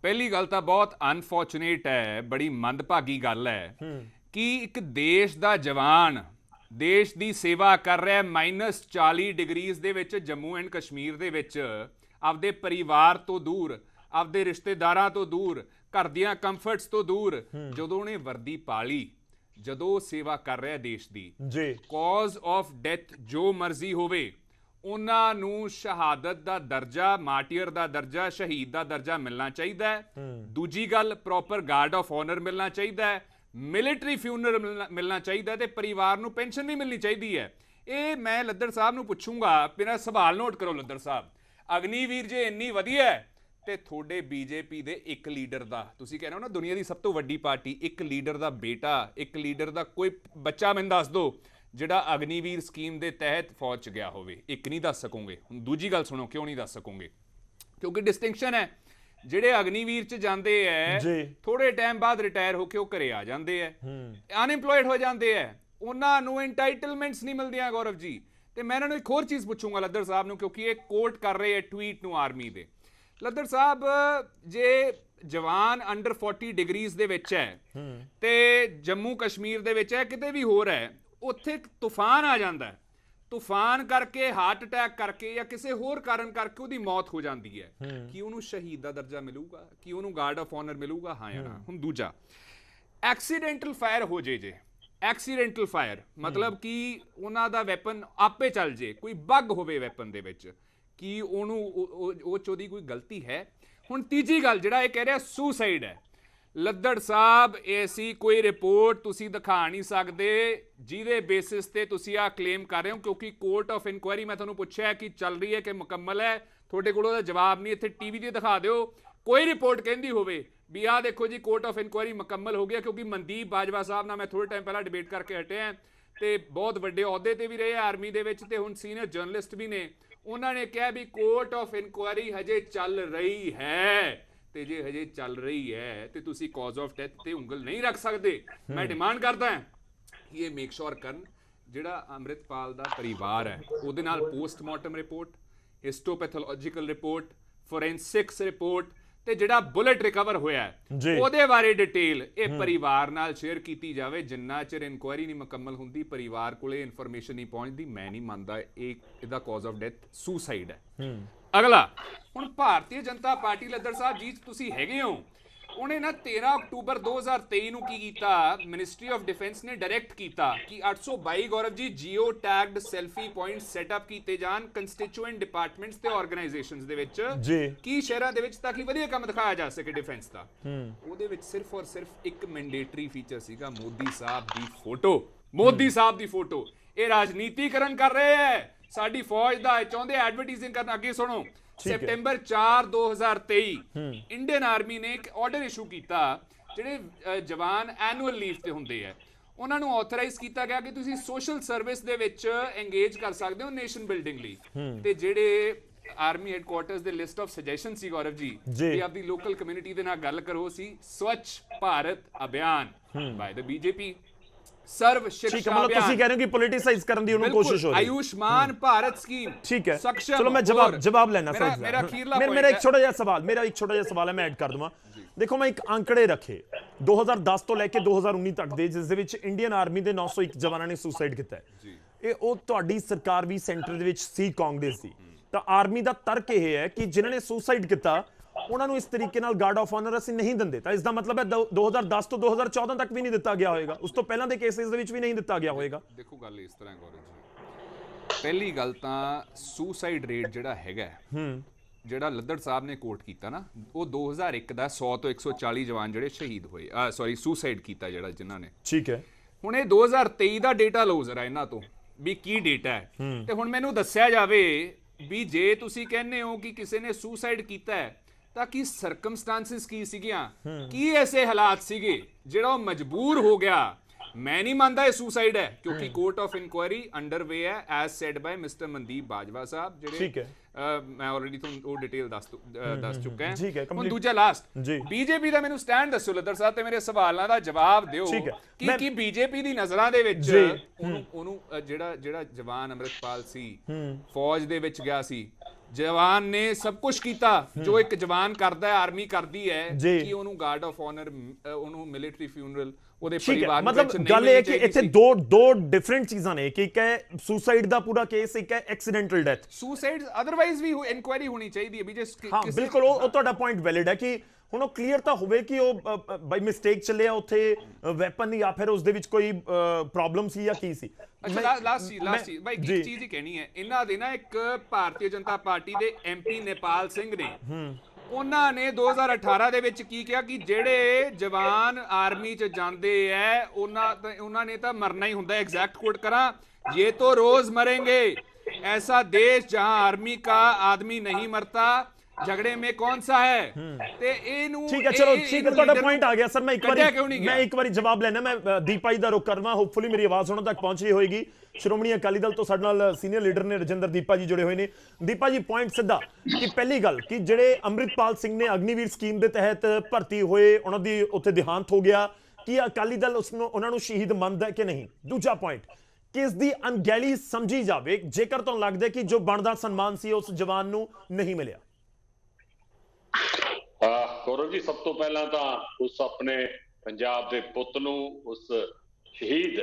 ਪਹਿਲੀ ਗੱਲ ਤਾਂ ਬਹੁਤ ਅਨਫੋਰਚੂਨੇਟ ਹੈ, ਬੜੀ ਮੰਦਭਾਗੀ ਗੱਲ ਹੈ ਕਿ ਇੱਕ ਦੇਸ਼ ਦਾ ਜਵਾਨ ਦੇਸ਼ ਦੀ ਸੇਵਾ ਕਰ ਰਿਹਾ -40 ਡਿਗਰੀਜ਼ ਦੇ ਵਿੱਚ ਜੰਮੂ ਐਂਡ ਕਸ਼ਮੀਰ ਦੇ ਵਿੱਚ, ਆਪਦੇ ਪਰਿਵਾਰ ਤੋਂ ਦੂਰ, ਆਪਦੇ ਰਿਸ਼ਤੇਦਾਰਾਂ ਤੋਂ ਦੂਰ, ਘਰ ਦੀਆਂ ਕੰਫਰਟਸ ਤੋਂ ਦੂਰ, ਜਦੋਂ ਉਹਨੇ ਵਰਦੀ ਪਾ ਲਈ, ਜਦੋਂ ਸੇਵਾ ਕਰ ਰਿਹਾ ਦੇਸ਼ ਦੀ, ਕਾਜ਼ ਆਫ ਡੈਥ ਜੋ ਮਰਜ਼ੀ ਹੋਵੇ, ਉਹਨਾਂ ਨੂੰ ਸ਼ਹਾਦਤ ਦਾ ਦਰਜਾ, ਮਾਰਟੀਅਰ ਦਾ ਦਰਜਾ, ਸ਼ਹੀਦ ਦਾ ਦਰਜਾ ਮਿਲਣਾ ਚਾਹੀਦਾ ਹੈ। ਦੂਜੀ ਗੱਲ, ਪ੍ਰੋਪਰ ਗਾਰਡ ਆਫ ਆਨਰ ਮਿਲਣਾ ਚਾਹੀਦਾ ਹੈ, ਮਿਲਟਰੀ ਫਿਊਨਰਲ ਮਿਲਣਾ ਚਾਹੀਦਾ ਤੇ ਪਰਿਵਾਰ ਨੂੰ ਪੈਨਸ਼ਨ ਵੀ ਮਿਲਣੀ ਚਾਹੀਦੀ ਹੈ। ਇਹ ਮੈਂ ਲੱਦੜ ਸਾਹਿਬ ਨੂੰ ਪੁੱਛੂੰਗਾ। ਮੇਰਾ ਸਵਾਲ ਨੋਟ ਕਰੋ ਲੱਦੜ ਸਾਹਿਬ, ਅਗਨੀਵੀਰ ਜੇ ਇੰਨੀ ਵਧੀਆ ਹੈ ਤੇ ਤੁਹਾਡੇ ਬੀਜੇਪੀ ਦੇ ਇੱਕ ਲੀਡਰ ਦਾ, ਤੁਸੀਂ ਕਹਿੰਦੇ ਹੋ ਨਾ ਦੁਨੀਆ ਦੀ ਸਭ ਤੋਂ ਵੱਡੀ ਪਾਰਟੀ, ਇੱਕ ਲੀਡਰ ਦਾ ਬੇਟਾ, ਇੱਕ ਲੀਡਰ ਦਾ ਕੋਈ ਬੱਚਾ ਮੈਨੂੰ ਦੱਸ ਦਿਓ ਜਿਹੜਾ ਅਗਨੀਵੀਰ ਸਕੀਮ ਦੇ ਤਹਿਤ ਫੌਜ 'ਚ ਗਿਆ ਹੋਵੇ। ਇੱਕ ਨਹੀਂ ਦੱਸ ਸਕੋਗੇ। ਹੁਣ ਦੂਜੀ ਗੱਲ ਸੁਣੋ, ਕਿਉਂ ਨਹੀਂ ਦੱਸ ਸਕੋਗੇ? ਕਿਉਂਕਿ ਡਿਸਟਿੰਕਸ਼ਨ ਹੈ, ਜਿਹੜੇ ਅਗਨੀਵੀਰ ਚ ਜਾਂਦੇ ਐ ਥੋੜੇ ਟਾਈਮ ਬਾਅਦ ਰਿਟਾਇਰ ਹੋ ਕੇ ਉਹ ਘਰੇ ਆ ਜਾਂਦੇ ਐ, ਅਨਇੰਪਲੋਇਡ ਹੋ ਜਾਂਦੇ ਐ, ਉਹਨਾਂ ਨੂੰ ਐਂਟਾਈਟਲਮੈਂਟਸ ਨਹੀਂ ਮਿਲਦੀਆਂ ਗੌਰਵ ਜੀ। ਤੇ ਮੈਂ ਇਹਨਾਂ ਨੂੰ ਇੱਕ ਹੋਰ ਚੀਜ਼ ਪੁੱਛੂੰਗਾ ਲੱਦੜ ਸਾਹਿਬ ਨੂੰ, ਕਿਉਂਕਿ ਇਹ ਕੋਟ ਕਰ ਰਹੇ ਐ ਟਵੀਟ ਨੂੰ ਆਰਮੀ ਦੇ। ਲੱਦੜ ਸਾਹਿਬ, ਜੇ ਜਵਾਨ ਅੰਡਰ 40 ਡਿਗਰੀਜ਼ ਦੇ ਵਿੱਚ ਹੈ ਤੇ ਜੰਮੂ ਕਸ਼ਮੀਰ ਦੇ ਵਿੱਚ ਹੈ, ਕਿਤੇ ਵੀ ਹੋਰ ਹੈ, ਉੱਥੇ ਇੱਕ ਤੂਫਾਨ ਆ ਜਾਂਦਾ, ਤੂਫਾਨ ਕਰਕੇ, ਹਾਰਟ ਅਟੈਕ ਕਰਕੇ ਜਾਂ ਕਿਸੇ ਹੋਰ ਕਾਰਨ ਕਰਕੇ ਉਹਦੀ ਮੌਤ ਹੋ ਜਾਂਦੀ ਹੈ, ਕੀ ਉਹਨੂੰ ਸ਼ਹੀਦ ਦਾ ਦਰਜਾ ਮਿਲੂਗਾ? ਕੀ ਉਹਨੂੰ ਗਾਰਡ ਆਫ ਆਨਰ ਮਿਲੂਗਾ? ਹਾਂ ਜਾਂ ਨਾ? ਹੁਣ ਦੂਜਾ, ਐਕਸੀਡੈਂਟਲ ਫਾਇਰ ਹੋ ਜੇ ਐਕਸੀਡੈਂਟਲ ਫਾਇਰ ਮਤਲਬ ਕਿ ਉਹਨਾਂ ਦਾ ਵੈਪਨ ਆਪੇ ਚੱਲ ਜੇ, ਕੋਈ ਬੱਗ ਹੋਵੇ ਵੈਪਨ ਦੇ ਵਿੱਚ, ਕੀ ਉਹਨੂੰ ਉਹ 'ਚ ਉਹਦੀ ਕੋਈ ਗਲਤੀ ਹੈ? ਹੁਣ ਤੀਜੀ ਗੱਲ, ਜਿਹੜਾ ਇਹ ਕਹਿ ਰਿਹਾ ਸੁਸਾਈਡ ਹੈ, ਲੱਦੜ ਸਾਹਿਬ, ਐਸੀ ਕੋਈ ਰਿਪੋਰਟ ਤੁਸੀਂ ਦਿਖਾ ਨਹੀਂ ਸਕਦੇ ਜਿਹਦੇ ਬੇਸਿਸ ਤੇ ਤੁਸੀਂ ਆਹ ਕਲੇਮ ਕਰ ਰਹੇ ਹੋ, ਕਿਉਂਕਿ ਕੋਰਟ ਆਫ ਇਨਕੁਆਇਰੀ ਮੈਂ ਤੁਹਾਨੂੰ ਪੁੱਛਿਆ ਕਿ ਚੱਲ ਰਹੀ ਹੈ ਕਿ ਮੁਕੰਮਲ ਹੈ, ਤੁਹਾਡੇ ਕੋਲ ਉਹਦਾ ਜਵਾਬ ਨਹੀਂ। ਇੱਥੇ ਟੀਵੀ ਤੇ ਦਿਖਾ ਦਿਓ ਕੋਈ ਰਿਪੋਰਟ ਕਹਿੰਦੀ ਹੋਵੇ ਵੀ ਆਹ ਦੇਖੋ ਜੀ ਕੋਰਟ ਆਫ ਇਨਕੁਆਇਰੀ ਮੁਕੰਮਲ ਹੋ ਗਿਆ। ਕਿਉਂਕਿ ਮਨਦੀਪ ਬਾਜਵਾ ਸਾਹਿਬ ਨਾਲ ਮੈਂ ਥੋੜੇ ਟਾਈਮ ਪਹਿਲਾਂ ਡਿਬੇਟ ਕਰਕੇ ਹਟਿਆ ਤੇ ਬਹੁਤ ਵੱਡੇ ਅਹੁਦੇ ਤੇ ਵੀ ਰਹੇ ਆਰਮੀ ਦੇ ਵਿੱਚ ਤੇ ਹੁਣ ਸੀਨੀਅਰ ਜਰਨਲਿਸਟ ਵੀ ਨੇ, ਉਹਨਾਂ ਨੇ ਕਿਹਾ ਵੀ ਕੋਰਟ ਆਫ ਇਨਕੁਆਇਰੀ ਹਜੇ ਚੱਲ ਰਹੀ ਹੈ, ਤੇ ਜੇ ਹਜੇ ਚੱਲ ਰਹੀ ਹੈ ਤੇ ਤੁਸੀਂ ਕਾਜ਼ ਆਫ ਡੈਥ ਤੇ ਉਂਗਲ ਨਹੀਂ ਰੱਖ ਸਕਦੇ। ਮੈਂ ਡਿਮਾਂਡ ਕਰਦਾ ਹਾਂ ਕਿ ਇਹ ਮੇਕ ਸ਼ੋਰ ਕਰਨ ਜਿਹੜਾ ਅੰਮ੍ਰਿਤਪਾਲ ਦਾ ਪਰਿਵਾਰ ਹੈ ਉਹਦੇ ਨਾਲ postmortem report, histopathological report, forensics report ਤੇ ਜਿਹੜਾ ਬੁਲਟ ਰਿਕਵਰ ਹੋਇਆ ਉਹਦੇ ਬਾਰੇ ਡਿਟੇਲ ਇਹ ਪਰਿਵਾਰ ਨਾਲ ਸ਼ੇਅਰ ਕੀਤੀ ਜਾਵੇ। ਜਿੰਨਾ ਚਿਰ ਇਨਕੁਆਇਰੀ ਨਹੀਂ ਮੁਕੰਮਲ ਹੁੰਦੀ ਪਰਿਵਾਰ ਕੋਲੇ ਇਨਫੋਰਮੇਸ਼ਨ ਨਹੀਂ ਪਹੁੰਚਦੀ, ਮੈਂ ਨਹੀਂ ਮੰਨਦਾ ਇਹਦਾ ਕਾਜ਼ ਆਫ ਡੈਥ ਸੁਸਾਈਡ ਹੈ। ਅਗਲਾ, ਹੁਣ ਭਾਰਤੀ ਜਨਤਾ ਪਾਰਟੀ ਲੱਦੜ ਸਾਹਿਬ ਜੀ ਤੁਸੀਂ ਹੈਗੇ ਹੋ, ਉਹਨੇ ਨਾ 13 ਅਕਤੂਬਰ 2023 ਨੂੰ ਕੀ ਕੀਤਾ, ਮਿਨਿਸਟਰੀ ਆਫ ਡਿਫੈਂਸ ਨੇ ਡਾਇਰੈਕਟ ਕੀਤਾ ਕਿ 822 Gaurav ji JIO ਟੈਗਡ selfie point setup ਕੀਤੇ ਜਾਣ ਕੰਸਟੀਚੂਐਂਟ ਡਿਪਾਰਟਮੈਂਟਸ ਤੇ ਆਰਗੇਨਾਈਜੇਸ਼ਨਸ ਦੇ ਵਿੱਚ ਕੀ ਸ਼ਹਿਰਾਂ ਦੇ ਵਿੱਚ, ਤਾਂ ਕਿ ਵਧੀਆ ਕੰਮ ਦਿਖਾਇਆ ਜਾ ਸਕੇ ਡਿਫੈਂਸ ਦਾ। ਉਹਦੇ ਵਿੱਚ ਸਿਰਫ ਔਰ ਸਿਰਫ ਇੱਕ ਮੈਂਡੇਟਰੀ ਫੀਚਰ ਸੀਗਾ, ਮੋਦੀ ਸਾਹਿਬ ਦੀ ਫੋਟੋ। ਮੋਦੀ ਸਾਹਿਬ ਦੀ ਫੋਟੋ। ਇਹ ਰਾਜਨੀਤੀਕਰਨ ਕਰ ਰਹੇ ਹੈ ਸਾਡੀ ਫੌਜ ਦਾ, ਚਾਹੁੰਦੇ ਐਡਵਰਟਾਈਜ਼ਿੰਗ ਕਰਨ। ਅੱਗੇ ਸੁਣੋ, ਸੈਪਟੈਂਬਰ 4 2023 ਇੰਡੀਅਨ ਆਰਮੀ ਨੇ ਇੱਕ ਆਰਡਰ ਇਸ਼ੂ ਕੀਤਾ, ਜਿਹੜੇ ਜਵਾਨ ਐਨੂਅਲ ਲੀਵ ਤੇ ਹੁੰਦੇ ਆ ਉਹਨਾਂ ਨੂੰ ਆਥੋਰਾਈਜ਼ ਕੀਤਾ ਗਿਆ ਕਿ ਤੁਸੀਂ ਸੋਸ਼ਲ ਸਰਵਿਸ ਦੇ ਵਿੱਚ ਇੰਗੇਜ ਕਰ ਸਕਦੇ ਹੋ ਨੇਸ਼ਨ ਬਿਲਡਿੰਗ ਲਈ। ਤੇ ਜਿਹੜੇ ਆਰਮੀ ਹੈਡਕੁਆਰਟਰਸ ਦੇ ਲਿਸਟ ਆਫ ਸੁਜੈਸ਼ਨ ਸੀ ਗੌਰਵ ਜੀ, ਕਿ ਆਪਦੀ ਲੋਕਲ ਕਮਿਊਨਿਟੀ ਦੇ ਨਾਲ ਗੱਲ ਕਰੋ, ਸੀ ਸਵੱਛ ਭਾਰਤ ਅਭਿਆਨ ਬਾय ਦ ਬੀਜੇਪੀ, सर्व शिक्षा मतलब ਤੁਸੀਂ ਕਹਿ ਰਹੇ ਹੋ ਕਿ ਪੋਲਿਟਿਸਾਈਜ਼ ਕਰਨ ਦੀ ਉਹਨੂੰ ਕੋਸ਼ਿਸ਼ ਹੋ ਰਹੀ ਹੈ। ਆਯੁਸ਼ਮਾਨ ਭਾਰਤ ਸਕੀਮ, ਠੀਕ ਹੈ, ਚਲੋ ਮੈਂ ਜਵਾਬ ਲੈਣਾ ਸਰ। ਮੇਰਾ ਇੱਕ ਛੋਟਾ ਜਿਹਾ ਸਵਾਲ ਹੈ, ਮੈਂ ਐਡ ਕਰ ਦਵਾਂ। ਦੇਖੋ, ਮੈਂ ਇੱਕ ਅੰਕੜੇ ਰੱਖੇ 2010 ਤੋਂ ਲੈ ਕੇ 2019 ਤੱਕ ਦੇ, ਜਿਸ ਦੇ ਵਿੱਚ ਇੰਡੀਅਨ ਆਰਮੀ ਦੇ 901 ਜਵਾਨਾਂ ਨੇ ਸੁਸਾਈਡ ਕੀਤਾ ਹੈ। ਇਹ ਉਹ ਤੁਹਾਡੀ ਸਰਕਾਰ ਵੀ ਸੈਂਟਰ ਦੇ ਵਿੱਚ ਸੀ, ਕਾਂਗਰਸ ਦੀ। ਤਾਂ ਆਰਮੀ ਦਾ ਤਰਕ ਇਹ ਹੈ ਕਿ ਜਿਨ੍ਹਾਂ ਨੇ ਸੁਸਾਈਡ ਕੀਤਾ ਉਹਨਾਂ ਨੂੰ ਇਸ ਤਰੀਕੇ ਨਾਲ ਗਾਰਡ ਆਫ ਆਨਰ ਅਸੀਂ ਨਹੀਂ ਦਿੰਦੇ। ਤਾਂ ਇਸ ਦਾ ਮਤਲਬ ਹੈ 2010 ਤੋਂ 2014 ਤੱਕ ਵੀ ਨਹੀਂ ਦਿੱਤਾ ਗਿਆ ਹੋਏਗਾ, ਉਸ ਤੋਂ ਪਹਿਲਾਂ ਦੇ ਕੇਸਿਸ ਦੇ ਵਿੱਚ ਵੀ ਨਹੀਂ ਦਿੱਤਾ ਗਿਆ ਹੋਏਗਾ। ਦੇਖੋ, ਗੱਲ ਇਸ ਤਰ੍ਹਾਂ ਗੌਰਵ ਜੀ, ਪਹਿਲੀ ਗੱਲ ਤਾਂ ਸੁਸਾਈਡ ਰੇਟ ਜਿਹੜਾ ਹੈਗਾ, ਜਿਹੜਾ ਲੱਦੜ ਸਾਹਿਬ ਨੇ ਕੋਟ ਕੀਤਾ ਨਾ, ਉਹ 2001 ਦਾ 100 ਤੋਂ 140 ਜਵਾਨ ਜਿਹੜੇ ਸ਼ਹੀਦ ਹੋਏ, ਸੁਸਾਈਡ ਕੀਤਾ ਜਿਹੜਾ ਜਿਨ੍ਹਾਂ ਨੇ, ਠੀਕ ਹੈ। ਹੁਣ ਇਹ 2023 ਦਾ ਡੇਟਾ ਲਓ ਜ਼ਰਾ ਇਹਨਾਂ ਤੋਂ ਵੀ ਕੀ ਡੇਟਾ ਹੈ, ਤੇ ਹੁਣ ਮੈਨੂੰ ਦੱਸਿਆ ਜਾਵੇ ਵੀ ਜੇ ਤੁਸੀਂ ਕਹਿੰਦੇ ਹੋ ਕਿ ਕਿਸੇ ਨੇ ਸੁਸਾਈਡ ਕੀਤਾ ਹੈ ਤਾਂ ਕੀ ਸਰਕਮਸਟੈਂਸਿਸ ਕੀ ਸੀਗੀਆਂ, ਕੀ ਐਸੇ ਹਾਲਾਤ ਸੀਗੇ ਜਿਹੜਾ ਉਹ ਮਜਬੂਰ ਹੋ ਗਿਆ। ਮੈਂ ਨਹੀਂ ਮੰਨਦਾ ਇਹ ਸੁਸਾਈਡ ਹੈ, ਕਿਉਂਕਿ ਕੋਰਟ ਆਫ ਇਨਕੁਆਇਰੀ ਅੰਡਰਵੇ ਹੈ as said by mister Mandeep Bajwa sahib, ਜਿਹੜੇ ਮੈਂ ਆਲਰੇਡੀ ਤੁਹਾਨੂੰ ਉਹ ਡਿਟੇਲ ਦੱਸ ਚੁੱਕਾ ਹਾਂ। ਹੁਣ ਦੂਜਾ ਲਾਸਟ, ਬੀਜੇਪੀ ਦਾ ਮੈਨੂੰ ਸਟੈਂਡ ਦੱਸੋ ਲੱਦੜ ਸਾਹਿਬ, ਤੇ ਮੇਰੇ ਸਵਾਲਾਂ ਦਾ ਜਵਾਬ ਦਿਓ ਕਿ ਬੀਜੇਪੀ ਦੀ ਨਜ਼ਰਾਂ ਦੇ ਵਿੱਚ ਉਹਨੂੰ ਜਿਹੜਾ ਜਵਾਨ ਅੰਮ੍ਰਿਤਪਾਲ ਸੀ, ਫੌਜ ਦੇ ਵਿੱਚ ਗਿਆ ਸੀ, ਜਵਾਨ ਨੇ ਸਭ ਕੁਝ ਕੀਤਾ ਜੋ ਇੱਕ ਜਵਾਨ ਕਰਦਾ ਹੈ, ਆਰਮੀ ਕਰਦੀ ਹੈ, ਕਿ ਉਹਨੂੰ ਗਾਰਡ ਆਫ ਆਨਰ, ਉਹਨੂੰ ਮਿਲਟਰੀ ਫਿਊਨਰਲ ਉਹਦੇ ਪਰਿਵਾਰ ਨੂੰ ਮਤਲਬ ਗੱਲ ਇਹ ਹੈ ਕਿ ਇੱਥੇ ਦੋ ਡਿਫਰੈਂਟ ਚੀਜ਼ਾਂ ਨੇ, ਕਿ ਇੱਕ ਹੈ ਸੁਸਾਈਡ ਦਾ ਪੂਰਾ ਕੇਸ, ਇੱਕ ਹੈ ਐਕਸੀਡੈਂਟਲ ਡੈਥ। ਸੁਸਾਈਡ ਅਦਰਵਾਈਜ਼ ਵੀ ਇਨਕੁਆਇਰੀ ਹੋਣੀ ਚਾਹੀਦੀ ਹੈ ਵੀ ਜੇ, ਹਾਂ ਬਿਲਕੁਲ, ਉਹ ਤੁਹਾਡਾ ਪੁਆਇੰਟ ਵੈਲਿਡ ਹੈ ਕਿ ਹੁਣ ਉਹ ਕਲੀਅਰ ਤਾਂ ਹੋਵੇ ਕਿ ਉਹ ਬਾਈ ਮਿਸਟੇਕ ਚੱਲਿਆ ਉੱਥੇ ਵੈਪਨ ਜਾਂ ਫਿਰ ਉਸ ਦੇ ਵਿੱਚ ਕੋਈ ਪ੍ਰੋਬਲਮ ਸੀ ਜਾਂ ਕੀ ਸੀ। ਅੱਛਾ, ਲਾਸਟ ਬਾਈ ਇੱਕ ਚੀਜ਼ ਹੀ ਕਹਿਣੀ ਹੈ, ਇਹਨਾਂ ਦੇ ਨਾ ਇੱਕ ਭਾਰਤੀ ਜਨਤਾ ਪਾਰਟੀ ਦੇ MP ਨੇਪਾਲ ਸਿੰਘ ਨੇ, ਉਹਨਾਂ ਨੇ 2018 ਦੇ ਵਿੱਚ ਕੀ ਕਿਹਾ ਕਿ ਜਿਹੜੇ ਜਵਾਨ ਆਰਮੀ 'ਚ ਜਾਂਦੇ ਐ ਉਹਨਾਂ ਨੇ ਤਾਂ ਮਰਨਾ ਹੀ ਹੁੰਦਾ। ਐਗਜ਼ੈਕਟ ਕੋਟ ਕਰਾਂ, ये तो रोज मरेंगे, ऐसा देश जहां आर्मी का आदमी नहीं मरता, झगड़े में कौन सा है ते ਇਹਨੂੰ ਠੀਕ ਹੈ ਚਲੋ ਠੀਕ ਹੈ ਤੁਹਾਡਾ ਪੁਆਇੰਟ ਆ ਗਿਆ ਸਰ ਮੈਂ ਇੱਕ ਵਾਰੀ ਜਵਾਬ ਲੈਣਾ ਮੈਂ ਦੀਪਾ ਜੀ ਦਾ ਰੁਖ ਕਰਨਾ ਹੋਪਫੁਲੀ ਮੇਰੀ ਆਵਾਜ਼ ਉਹਨਾਂ ਤੱਕ ਪਹੁੰਚ ਰਹੀ ਹੋਏਗੀ ਸ਼੍ਰੋਮਣੀ ਅਕਾਲੀ ਦਲ ਤੋਂ ਸਾਡੇ ਨਾਲ ਸੀਨੀਅਰ ਲੀਡਰ ਨੇ ਰਜਿੰਦਰ ਦੀਪਾ ਜੀ ਜੁੜੇ ਹੋਏ ਨੇ ਦੀਪਾ ਜੀ ਪੁਆਇੰਟ ਸਿੱਧਾ ਕਿ ਪਹਿਲੀ ਗੱਲ ਕਿ ਜਿਹੜੇ ਅੰਮ੍ਰਿਤਪਾਲ ਸਿੰਘ ਨੇ ਅਗਨੀਵੀਰ ਸਕੀਮ ਦੇ ਤਹਿਤ ਭਰਤੀ ਹੋਏ ਉਹਨਾਂ ਦੀ ਉੱਥੇ ਦੇਹਾਂਤ ਹੋ ਗਿਆ ਕਿ ਅਕਾਲੀ ਦਲ ਉਹਨਾਂ ਨੂੰ ਸ਼ਹੀਦ ਮੰਨਦਾ ਹੈ ਕਿ ਨਹੀਂ ਦੂਜਾ ਪੁਆਇੰਟ ਕਿਸ ਦੀ ਅਣਗਹਿਲੀ ਸਮਝੀ ਜਾਵੇ ਜੇਕਰ ਤੁਹਾਨੂੰ ਲੱਗਦਾ ਕਿ ਜੋ ਬਣਦਾ ਸਨਮਾਨ ਸੀ ਉਸ ਜਵਾਨ ਨੂੰ ਨਹੀਂ ਮਿਲਿਆ ਗੌਰਵ ਜੀ ਸਭ ਤੋਂ ਪਹਿਲਾਂ ਤਾਂ ਉਸ ਆਪਣੇ ਪੰਜਾਬ ਦੇ ਪੁੱਤ ਨੂੰ ਉਸ ਸ਼ਹੀਦ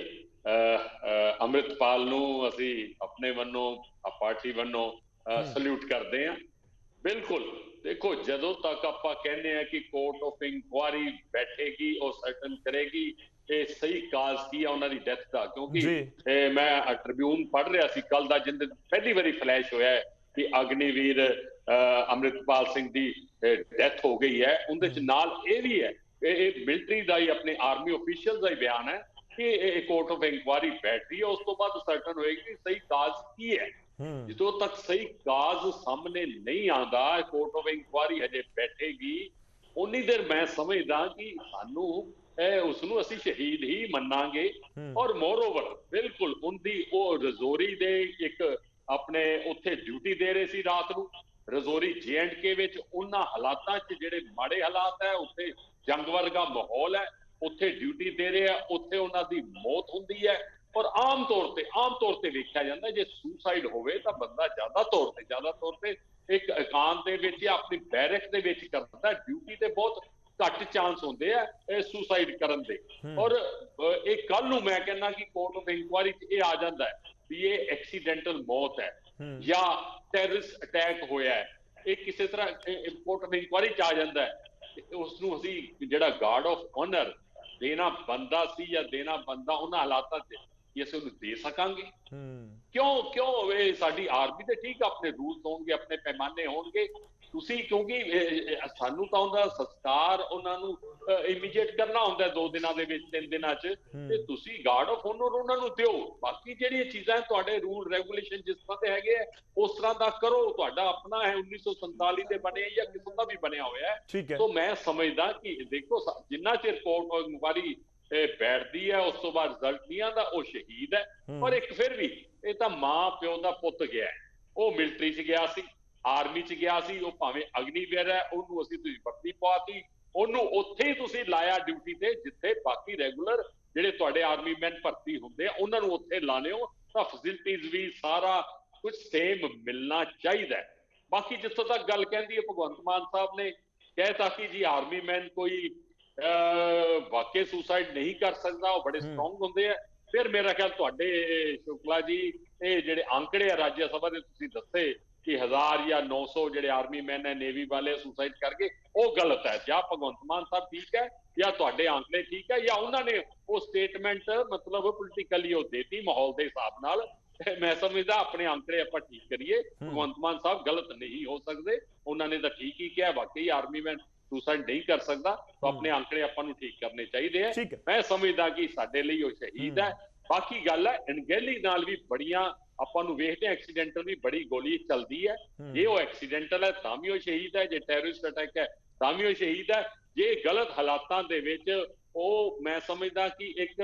ਅੰਮ੍ਰਿਤਪਾਲ ਨੂੰ ਅਸੀਂ ਆਪਣੇ ਵੱਲੋਂ ਪਾਰਟੀ ਵੱਲੋਂ ਸਲੂਟ ਕਰਦੇ ਹਾਂ ਬਿਲਕੁਲ ਦੇਖੋ ਜਦੋਂ ਤੱਕ ਆਪਾਂ ਕਹਿੰਦੇ ਆ ਕਿ ਕੋਰਟ ਆਫ ਇਨਕੁਆਇਰੀ ਬੈਠੇਗੀ ਉਹ ਸਰਟਨ ਕਰੇਗੀ ਇਹ ਸਹੀ ਕਾਜ਼ ਕੀ ਆ ਉਹਨਾਂ ਦੀ ਡੈਥ ਦਾ ਕਿਉਂਕਿ ਮੈਂ ਟ੍ਰਿਬਿਊਨ ਪੜ੍ਹ ਰਿਹਾ ਸੀ ਕੱਲ ਦਾ ਜਿੰਦੇ ਪਹਿਲੀ ਵਾਰੀ ਫਲੈਸ਼ ਹੋਇਆ ਹੈ ਕਿ ਅਗਨੀਵੀਰ ਅੰਮ੍ਰਿਤਪਾਲ ਸਿੰਘ ਦੀ ਡੈਥ ਹੋ ਗਈ ਹੈ ਉਹਦੇ ਚ ਨਾਲ ਇਹ ਵੀ ਹੈ ਇਹ ਮਿਲਟਰੀ ਦਾ ਹੀ ਆਪਣੇ ਆਰਮੀ ਅਫੀਸ਼ੀਅਲ ਦਾ ਹੀ ਬਿਆਨ ਹੈ ਕਿ ਇਹ ਕੋਰਟ ਆਫ ਇਨਕੁਆਇਰੀ ਬੈਠ ਰਹੀ ਹੈ ਉਸ ਤੋਂ ਬਾਅਦ ਸਰਟਨ ਹੋਏਗੀ ਕਿ ਸਹੀ ਕਾਜ਼ ਕੀ ਹੈ ਜਦੋਂ ਤੱਕ ਸਹੀ ਕਾਜ਼ ਸਾਹਮਣੇ ਨਹੀਂ ਆਉਂਦਾ ਕੋਰਟ ਆਫ ਇਨਕੁਆਇਰੀ ਹਜੇ ਬੈਠੇਗੀ ਉਨੀ ਦੇਰ ਮੈਂ ਸਮਝਦਾ ਕਿ ਸਾਨੂੰ ਉਸ ਨੂੰ ਅਸੀਂ ਸ਼ਹੀਦ ਹੀ ਮੰਨਾਂਗੇ ਔਰ ਮੋਰਓਵਰ ਬਿਲਕੁਲ ਉਹਦੀ ਉਹ ਰਜੌਰੀ ਦੇ ਇੱਕ ਆਪਣੇ ਉੱਥੇ ਡਿਊਟੀ ਦੇ ਰਹੇ ਸੀ ਰਾਤ ਨੂੰ ਰਜੌਰੀ JNK ਵਿੱਚ ਉਹਨਾਂ ਹਾਲਾਤਾਂ 'ਚ ਜਿਹੜੇ ਮਾੜੇ ਹਾਲਾਤ ਹੈ ਉੱਥੇ ਜੰਗ ਵਰਗਾ ਮਾਹੌਲ ਹੈ ਉੱਥੇ ਡਿਊਟੀ ਦੇ ਰਹੇ ਆ ਉੱਥੇ ਉਹਨਾਂ ਦੀ ਮੌਤ ਹੁੰਦੀ ਹੈ ਔਰ ਆਮ ਤੌਰ ਤੇ ਵੇਖਿਆ ਜਾਂਦਾ ਜੇ ਸੁਸਾਈਡ ਹੋਵੇ ਤਾਂ ਬੰਦਾ ਜ਼ਿਆਦਾ ਤੌਰ ਤੇ ਇੱਕ ਇਕਾਂਤ ਦੇ ਵਿੱਚ ਜਾਂ ਆਪਣੀ ਬੈਰਕ ਦੇ ਵਿੱਚ ਕਰਦਾ ਡਿਊਟੀ ਤੇ ਬਹੁਤ ਘੱਟ ਚਾਂਸ ਹੁੰਦੇ ਆ ਇਹ ਸੁਸਾਈਡ ਕਰਨ ਦੇ ਔਰ ਇਹ ਕੱਲ ਨੂੰ ਮੈਂ ਕਹਿੰਦਾ ਕਿ ਕੋਰਟ ਆਫ ਇਨਕੁਆਇਰੀ 'ਚ ਇਹ ਆ ਜਾਂਦਾ ਹੈ ਵੀ ਇਹ ਐਕਸੀਡੈਂਟਲ ਮੌਤ ਹੈ ਜਾਂ ਟੈਰਰਿਸਟ ਅਟੈਕ ਹੋਇਆ ਹੈ ਇਹ ਕਿਸੇ ਤਰ੍ਹਾਂ ਕੋਰਟ ਆਫ ਇਨਕੁਆਇਰੀ 'ਚ ਆ ਜਾਂਦਾ ਹੈ ਉਸ ਨੂੰ ਅਸੀਂ ਜਿਹੜਾ ਗਾਰਡ ਆਫ ਆਨਰ ਦੇਣਾ ਬੰਦਾ ਸੀ ਜਾਂ ਦੇਣਾ ਬੰਦਾ ਉਹਨਾਂ ਹਾਲਾਤਾਂ 'ਚ ਅਸੀਂ ਉਹਨੂੰ ਦੇ ਸਕਾਂਗੇ ਕਿਉਂ ਇਹ ਸਾਡੀ ਆਰਮੀ ਤੇ ਠੀਕ ਆਪਣੇ ਰੂਲਸ ਹੋਣਗੇ ਆਪਣੇ ਪੈਮਾਨੇ ਹੋਣਗੇ ਤੁਸੀਂ ਕਿਉਂਕਿ ਸਾਨੂੰ ਤਾਂ ਉਹਦਾ ਸੰਸਕਾਰ ਉਹਨਾਂ ਨੂੰ ਇਮੀਡੀਏਟ ਕਰਨਾ ਹੁੰਦਾ 2 ਦਿਨਾਂ ਦੇ ਵਿੱਚ 3 ਦਿਨਾਂ 'ਚ ਤੇ ਤੁਸੀਂ ਗਾਰਡ ਆਫ ਆਨਰ ਉਹਨਾਂ ਨੂੰ ਦਿਓ ਬਾਕੀ ਜਿਹੜੀਆਂ ਚੀਜ਼ਾਂ ਤੁਹਾਡੇ ਰੂਲ ਰੈਗੂਲੇਸ਼ਨ ਜਿਸ ਤਰ੍ਹਾਂ ਦੇ ਹੈਗੇ ਉਸ ਤਰ੍ਹਾਂ ਦਾ ਕਰੋ ਤੁਹਾਡਾ ਆਪਣਾ ਹੈ 1947 ਦੇ ਬਣੇ ਜਾਂ ਕਿਸੇ ਦਾ ਵੀ ਬਣਿਆ ਹੋਇਆ ਹੈ ਤਾਂ ਮੈਂ ਸਮਝਦਾ ਕਿ ਦੇਖੋ ਜਿੰਨਾ ਚਿਰ ਕੋਰਟ ਆਫ ਇਨਕੁਆਇਰੀ ਬੈਠਦੀ ਹੈ ਉਸ ਤੋਂ ਬਾਅਦ ਰਿਜ਼ਲਟ ਨਹੀਂ ਆਉਂਦਾ ਉਹ ਸ਼ਹੀਦ ਹੈ ਪਰ ਇੱਕ ਫਿਰ ਵੀ ਇਹ ਤਾਂ ਮਾਂ ਪਿਓ ਦਾ ਪੁੱਤ ਗਿਆ ਉਹ ਮਿਲਟਰੀ 'ਚ ਗਿਆ ਸੀ ਆਰਮੀ 'ਚ ਗਿਆ ਸੀ ਉਹ ਭਾਵੇਂ ਅਗਨੀਵੀਰ ਹੈ ਉਹਨੂੰ ਅਸੀਂ ਤੁਸੀਂ ਵਰਦੀ ਪਾਤੀ ਉਹਨੂੰ ਉੱਥੇ ਹੀ ਤੁਸੀਂ ਲਾਇਆ ਡਿਊਟੀ ਤੇ ਜਿੱਥੇ ਬਾਕੀ ਰੈਗੂਲਰ ਜਿਹੜੇ ਤੁਹਾਡੇ ਆਰਮੀ ਮੈਨ ਭਰਤੀ ਹੁੰਦੇ ਆ ਉਹਨਾਂ ਨੂੰ ਉੱਥੇ ਲਾਣੇ ਹੋ ਤਾਂ ਫੈਸਿਲਿਟੀਜ਼ ਵੀ ਸਾਰਾ ਕੁਝ ਸੇਮ ਮਿਲਣਾ ਚਾਹੀਦਾ ਬਾਕੀ ਜਿੱਥੋਂ ਤੱਕ ਗੱਲ ਕਹਿੰਦੀ ਹੈ ਭਗਵੰਤ ਮਾਨ ਸਾਹਿਬ ਨੇ ਕਹਿਤਾ ਕਿ ਜੀ ਆਰਮੀ ਮੈਨ ਕੋਈ ਵਾਕਈ ਸੁਸਾਈਡ ਨਹੀਂ ਕਰ ਸਕਦਾ ਉਹ ਬੜੇ ਸਟਰੋਂਗ ਹੁੰਦੇ ਆ ਫਿਰ ਮੇਰਾ ਖਿਆਲ ਤੁਹਾਡੇ ਸ਼ੁਕਲਾ ਜੀ ਇਹ ਜਿਹੜੇ ਅੰਕੜੇ ਆ ਰਾਜ ਸਭਾ ਦੇ ਤੁਸੀਂ ਦੱਸੇ ਕਿ 1000 ਜਾਂ 900 ਜਿਹੜੇ ਆਰਮੀ ਮੈਨ ਹੈ ਨੇਵੀ ਵਾਲੇ ਸੁਸਾਈਡ ਕਰਕੇ ਉਹ ਗਲਤ ਹੈ ਜਾਂ ਭਗਵੰਤ ਮਾਨ ਸਾਹਿਬ ਠੀਕ ਹੈ ਜਾਂ ਤੁਹਾਡੇ ਅੰਕੜੇ ਠੀਕ ਹੈ ਜਾਂ ਉਹਨਾਂ ਨੇ ਉਹ ਸਟੇਟਮੈਂਟ ਮਤਲਬ ਪੋਲੀਟੀਕਲੀ ਉਹ ਦੇਤੀ ਮਾਹੌਲ ਦੇ ਹਿਸਾਬ ਨਾਲ ਮੈਂ ਸਮਝਦਾ ਆਪਣੇ ਅੰਕੜੇ ਆਪਾਂ ਠੀਕ ਕਰੀਏ ਭਗਵੰਤ ਮਾਨ ਸਾਹਿਬ ਗਲਤ ਨਹੀਂ ਹੋ ਸਕਦੇ ਉਹਨਾਂ ਨੇ ਤਾਂ ਠੀਕ ਹੀ ਕਿਹਾ ਵਾਕਈ ਆਰਮੀ ਮੈਨ ਸੁਸਾਈਡ ਨਹੀਂ ਕਰ ਸਕਦਾ ਤਾਂ ਆਪਣੇ ਅੰਕੜੇ ਆਪਾਂ ਨੂੰ ਠੀਕ ਕਰਨੇ ਚਾਹੀਦੇ ਆ ਮੈਂ ਸਮਝਦਾ ਕਿ ਸਾਡੇ ਲਈ ਉਹ ਸ਼ਹੀਦ ਹੈ ਬਾਕੀ ਗੱਲ ਹੈ ਅਣਗਹਿਲੀ ਨਾਲ ਵੀ ਬੜੀਆਂ ਆਪਾਂ ਨੂੰ ਵੇਖਦੇ ਐਕਸੀਡੈਂਟਲ ਵੀ ਬੜੀ ਗੋਲੀ ਚੱਲਦੀ ਹੈ ਜੇ ਉਹ ਐਕਸੀਡੈਂਟਲ ਹੈ ਤਾਂ ਵੀ ਉਹ ਸ਼ਹੀਦ ਹੈ ਜੇ ਟੈਰਰਿਸਟ ਅਟੈਕ ਹੈ ਤਾਂ ਵੀ ਉਹ ਸ਼ਹੀਦ ਹੈ ਜੇ ਗਲਤ ਹਾਲਾਤਾਂ ਦੇ ਵਿੱਚ ਉਹ ਮੈਂ ਸਮਝਦਾ ਕਿ ਇੱਕ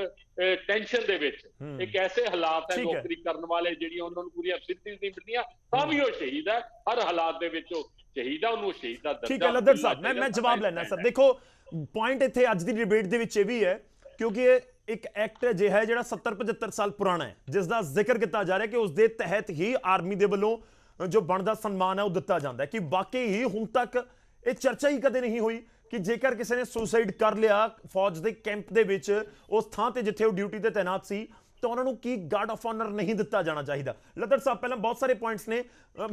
ਟੈਨਸ਼ਨ ਦੇ ਵਿੱਚ ਇੱਕ ਐਸੇ ਹਾਲਾਤ ਹੈ ਨੌਕਰੀ ਕਰਨ ਵਾਲੇ ਜਿਹੜੀਆਂ ਉਹਨਾਂ ਨੂੰ ਪੂਰੀਆਂ ਫੈਸਿਲਿਟੀਆਂ ਨਹੀਂ ਮਿਲਦੀਆਂ ਤਾਂ ਵੀ ਉਹ ਸ਼ਹੀਦ ਹੈ ਹਰ ਹਾਲਾਤ ਦੇ ਵਿੱਚ ਉਹ ਸ਼ਹੀਦ ਹੈ ਉਹਨੂੰ ਸ਼ਹੀਦ ਦਾ ਦਰਜਾ ਠੀਕ ਹੈ ਲੱਦਰ ਸਾਹਿਬ ਮੈਂ ਜਵਾਬ ਲੈਣਾ ਸਰ ਦੇਖੋ ਪੁਆਇੰਟ ਇੱਥੇ ਅੱਜ ਦੀ ਡਿਬੇਟ ਦੇ ਵਿੱਚ ਇਹ ਵੀ ਹੈ ਕਿਉਂਕਿ ਇੱਕ ਐਕਟ ਅਜਿਹਾ ਹੈ ਜਿਹੜਾ 70-75 ਸਾਲ ਪੁਰਾਣਾ ਹੈ ਜਿਸ ਦਾ ਜ਼ਿਕਰ ਕੀਤਾ ਜਾ ਰਿਹਾ ਕਿ ਉਸ ਦੇ ਤਹਿਤ ਹੀ ਆਰਮੀ ਦੇ ਵੱਲੋਂ ਜੋ ਬਣਦਾ ਸਨਮਾਨ ਹੈ ਉਹ ਦਿੱਤਾ ਜਾਂਦਾ ਹੈ ਕਿ ਵਾਕਈ ਹੀ ਹੁਣ ਤੱਕ ਇਹ ਚਰਚਾ ਹੀ ਕਦੇ ਨਹੀਂ ਹੋਈ ਕਿ ਜੇਕਰ ਕਿਸੇ ਨੇ ਸੁਸਾਈਡ ਕਰ ਲਿਆ ਫੌਜ ਦੇ ਕੈਂਪ ਦੇ ਵਿੱਚ ਉਸ ਥਾਂ ਤੇ ਜਿੱਥੇ ਉਹ ਡਿਊਟੀ ਤੇ ਤੈਨਾਤ ਸੀ ਤਾਂ ਉਹਨਾਂ ਨੂੰ ਕੀ ਗਾਰਡ ਆਫ ਆਨਰ ਨਹੀਂ ਦਿੱਤਾ ਜਾਣਾ ਚਾਹੀਦਾ ਲੱਦਰ ਸਾਹਿਬ ਪਹਿਲਾਂ ਬਹੁਤ ਸਾਰੇ ਪੁਆਇੰਟਸ ਨੇ